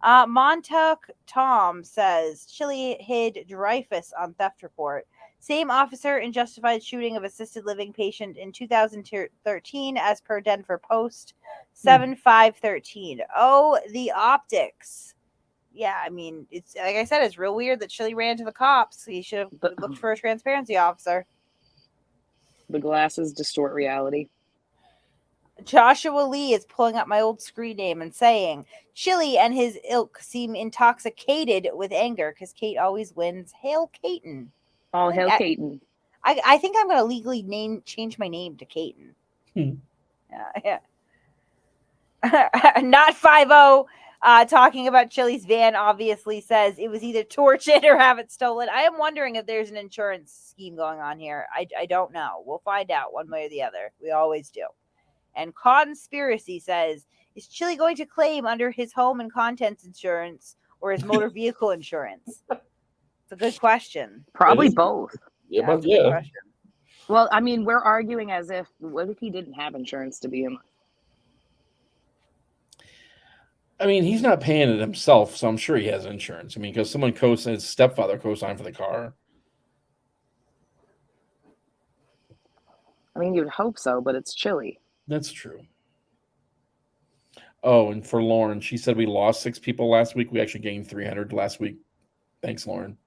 Montauk Tom says, Chille hid Dreyfus on theft report. Same officer in justified shooting of assisted living patient in 2013 as per Denver Post 7/5/13. Oh, the optics. Yeah, I mean, it's like I said, it's real weird that Chille ran to the cops. He should have looked for a transparency officer. The glasses distort reality. Joshua Lee is pulling up my old screen name and saying, Chille and his ilk seem intoxicated with anger because Kate always wins. Hail Caton. All hail Caton. I think I'm going to legally change my name to Caton. Yeah. Not 5-0. Talking about Chille's van obviously says it was either torch it or have it stolen. I am wondering if there's an insurance scheme going on here. I don't know. We'll find out one way or the other. We always do. And Conspiracy says, is Chille going to claim under his home and contents insurance or his motor vehicle insurance? It's a good question. Probably both. Yeah, That's a good question. Well, I mean, we're arguing as if, what if he didn't have insurance to begin with? I mean, he's not paying it himself, so I'm sure he has insurance. I mean, because someone his stepfather co-signed for the car. I mean, you'd hope so, but it's Chille. That's true. Oh, and for Lauren, she said we lost 6 people last week. We actually gained 300 last week. Thanks, Lauren.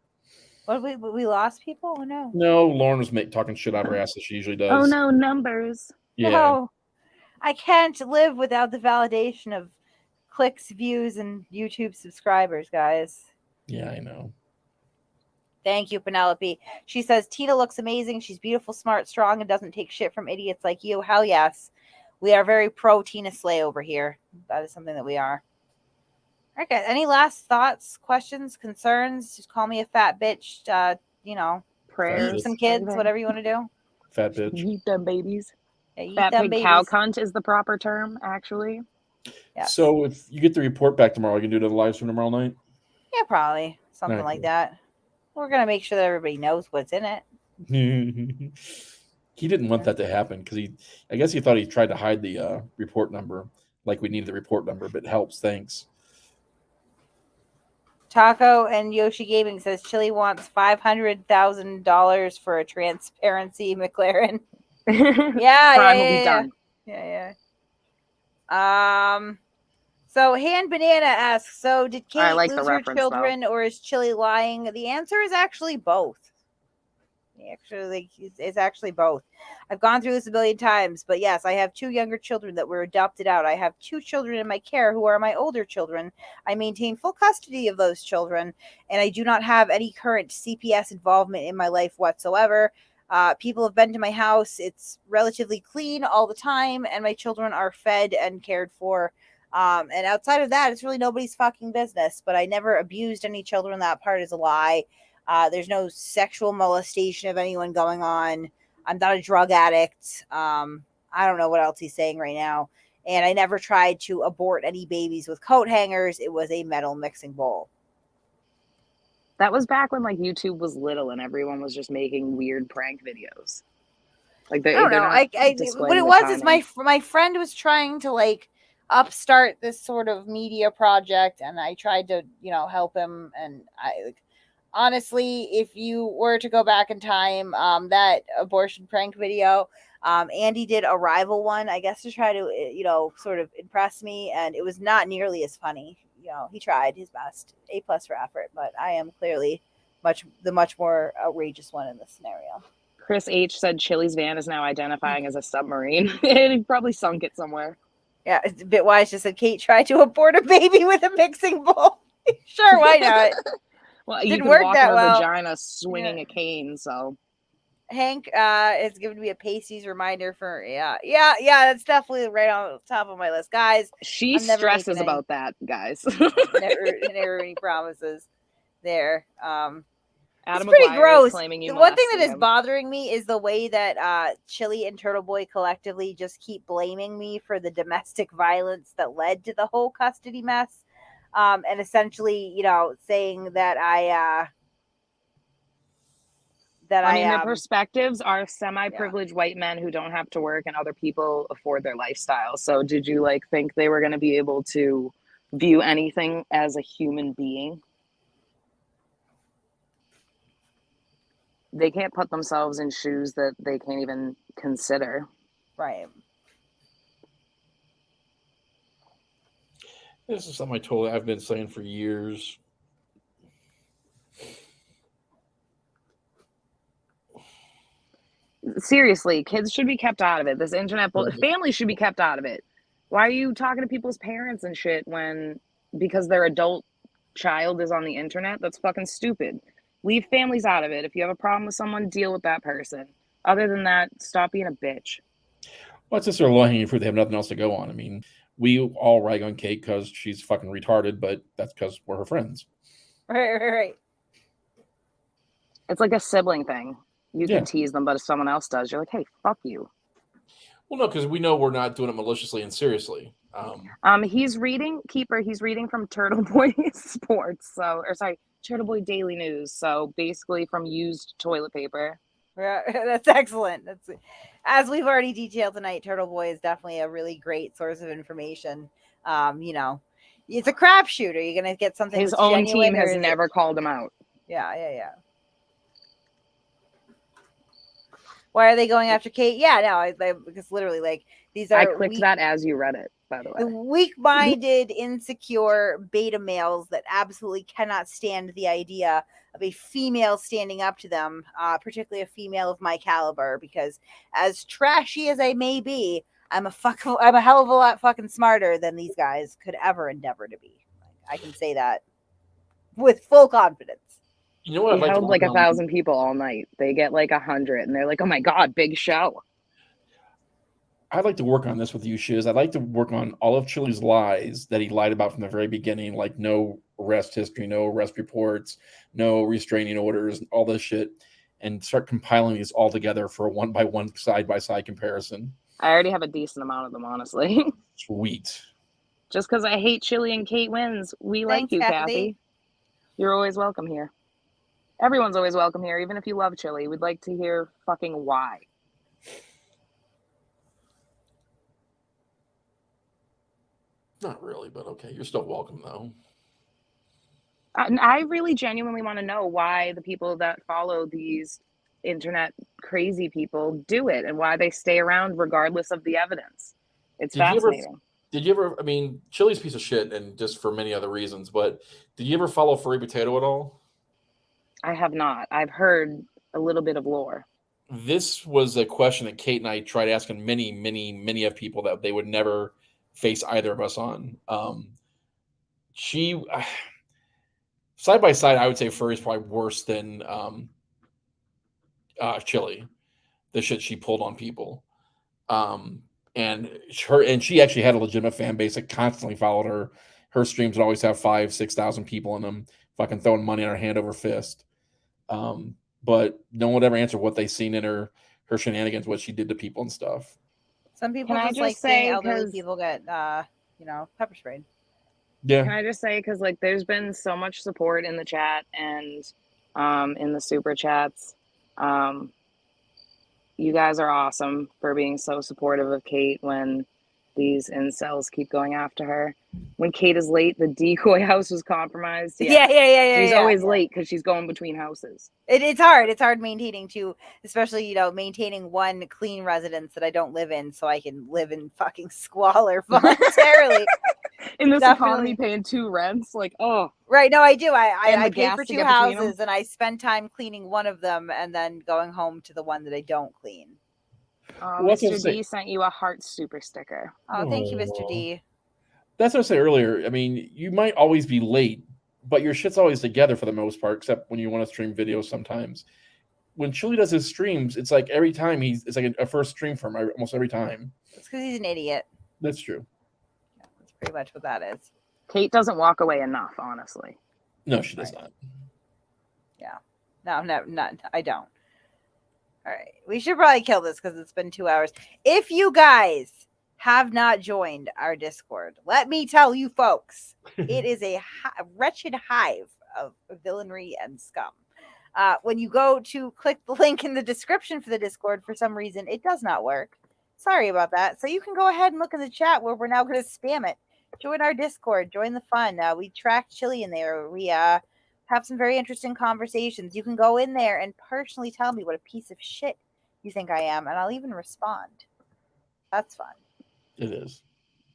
What, we lost people? Oh, no. No, Lauren was talking shit out of her ass as she usually does. Oh, no, numbers. Yeah. No, I can't live without the validation of clicks, views, and YouTube subscribers, guys. Yeah, I know. Thank you, Penelope. She says, Tina looks amazing. She's beautiful, smart, strong, and doesn't take shit from idiots like you. Hell yes. We are very pro Tina Slay over here. That is something that we are. All right, guys. Any last thoughts, questions, concerns? Just call me a fat bitch. Prayers. Eat some kids, whatever you want to do. Fat bitch. Eat them babies. Yeah, eat fat them pig babies. cow cunt is the proper term, actually. Yeah. So if you get the report back tomorrow, you can do it at the live stream tomorrow night? Yeah, probably. Something Okay. like that. We're going to make sure that everybody knows what's in it. He didn't want that to happen because I guess he thought he tried to hide the report number. like we need the report number, but it helps. Thanks. Taco and Yoshi Gaming says Chille wants $500,000 for a transparency McLaren. Yeah, Crime will be done. Yeah. So Hand Banana asks, so did Kate like the lose her reference, children or is Chille lying? The answer is actually both. Actually, it's actually both. I've gone through this a million times, but yes, I have 2 younger children that were adopted out. I have 2 children in my care who are my older children. I maintain full custody of those children, and I do not have any current CPS involvement in my life whatsoever. People have been to my house. It's relatively clean all the time, and my children are fed and cared for. And outside of that, it's really nobody's fucking business, but I never abused any children. That part is a lie. There's no sexual molestation of anyone going on. I'm not a drug addict. I don't know what else he's saying right now. And I never tried to abort any babies with coat hangers. It was a metal mixing bowl. That was back when like YouTube was little and everyone was just making weird prank videos. Like I don't know. What it was is my friend was trying to like upstart this sort of media project, and I tried to help him. And honestly, if you were to go back in time, that abortion prank video, Andy did a rival one, I guess, to try to, sort of impress me. And it was not nearly as funny. He tried his best. A+ for effort, but I am clearly the much more outrageous one in this scenario. Chris H said Chille's van is now identifying as a submarine. He probably sunk it somewhere. Yeah, it's a bit wise. Just said Kate tried to abort a baby with a mixing bowl. Sure, why not? Well, you didn't can work walk that in a well. vagina swinging a cane, so. Hank is giving me a pasties reminder for that's definitely right on top of my list, guys. She stresses about that, guys. never any promises there. Adam it's pretty McGuire gross. Claiming you the one thing that molested is him. bothering me is the way that Chille and Turtleboy collectively just keep blaming me for the domestic violence that led to the whole custody mess, and essentially, saying that I mean, their perspectives are semi-privileged white men who don't have to work and other people afford their lifestyle. So did you think they were going to be able to view anything as a human being? They can't put themselves in shoes that they can't even consider. Right. This is something I've been saying for years. Seriously, kids should be kept out of it. This internet, families should be kept out of it. Why are you talking to people's parents and shit because their adult child is on the internet? That's fucking stupid. Leave families out of it. If you have a problem with someone, deal with that person. Other than that, stop being a bitch. Well, it's just sort of low-hanging fruit. They have nothing else to go on. I mean, we all rag on Kate because she's fucking retarded, but that's because we're her friends. Right. It's like a sibling thing. You can tease them, but if someone else does, you're like, hey, fuck you. Well, no, because we know we're not doing it maliciously and seriously. He's reading from Turtleboy Sports, Turtleboy Daily News. So basically from used toilet paper. Yeah, that's excellent. As we've already detailed tonight, Turtleboy is definitely a really great source of information. It's a crapshoot. Are you going to get something? His own team has never called him out. Yeah. Why are they going after Kate? Yeah, no, because literally, these are. I clicked that as you read it, by the way. Weak-minded, insecure beta males that absolutely cannot stand the idea of a female standing up to them, particularly a female of my caliber. Because as trashy as I may be, I'm a hell of a lot fucking smarter than these guys could ever endeavor to be. I can say that with full confidence. You know what? He held 1,000 people all night. They get 100, and they're like, "Oh my god, big show." I'd like to work on this with you, Shiz. I'd like to work on all of Chille's lies that he lied about from the very beginning, like no arrest history, no arrest reports, no restraining orders, all this shit, and start compiling these all together for a one-by-one, side-by-side comparison. I already have a decent amount of them, honestly. Sweet. Just because I hate Chille and Kate wins, we like you, Kathy. You're always welcome here. Everyone's always welcome here, even if you love Chille. We'd like to hear fucking why. Not really, but okay. You're still welcome, though. I really genuinely want to know why the people that follow these internet crazy people do it and why they stay around regardless of the evidence. It's fascinating. Did you ever, I mean, Chille's a piece of shit and just for many other reasons, but did you ever follow Furry Potato at all? I have not. I've heard a little bit of lore. This was a question that Kate and I tried asking many of people that they would never face either of us on. She, side by side, I would say Furry is probably worse than Chille, the shit she pulled on people. And she actually had a legitimate fan base that constantly followed her. Her streams would always have 5,000-6,000 people in them, fucking throwing money on her hand over fist. But no one would ever answer what they seen in her shenanigans, what she did to people and stuff. Some people Can I just just like say, seeing elderly 'cause- people get, pepper sprayed. Yeah. Can I just say, because like there's been so much support in the chat and in the super chats. You guys are awesome for being so supportive of Kate when these incels keep going after her. When Kate is late, the decoy house was compromised. Yeah. She's always late because she's going between houses. It's hard. It's hard maintaining two, especially, maintaining one clean residence that I don't live in so I can live in fucking squalor voluntarily. In this Definitely. economy, paying 2 rents, like, oh. Right. No, I do. And I the pay gas for to 2 get between houses 'em. and I spend time cleaning one of them and then going home to the one that I don't clean. What's Mr. it say? D sent you a heart super sticker. Oh, thank you, Mr. Aw. D. That's what I said earlier. I mean, you might always be late, but your shit's always together for the most part, except when you want to stream videos sometimes. When Chille does his streams, it's like every time it's like a first stream for him almost every time. It's because he's an idiot. That's true. Yeah, that's pretty much what that is. Kate doesn't walk away enough, honestly. No, she does not. Yeah. No, I don't. All right. We should probably kill this because it's been 2 hours. If you guys have not joined our Discord, let me tell you folks, it is a wretched hive of villainy and scum. When you go to click the link in the description for the Discord, for some reason, it does not work. Sorry about that. So you can go ahead and look in the chat where we're now going to spam it. Join our Discord. Join the fun. We track Chille in there. We have some very interesting conversations. You can go in there and personally tell me what a piece of shit you think I am, and I'll even respond. That's fun. It is.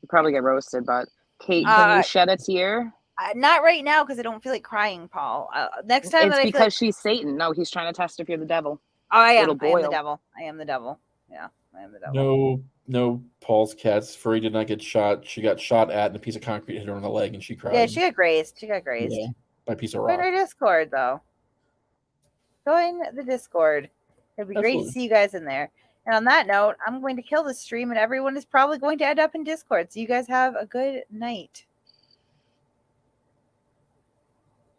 You probably get roasted, but Kate, can you shed a tear? Not right now because I don't feel like crying, Paul. Next time It's that I because feel like... she's Satan. No, he's trying to test if you're the devil. Oh, I am. It'll I am the boil. devil. I am the devil. Yeah, I am the devil. No, Paul's cats. Furry did not get shot. She got shot at, and a piece of concrete hit her on the leg, and she cried. Yeah, she got grazed. She got grazed. Yeah, by a piece of Join rock. our Discord, though. Join the Discord. It'd be great Absolutely. to see you guys in there. And on that note, I'm going to kill this stream, and everyone is probably going to end up in Discord. So you guys have a good night.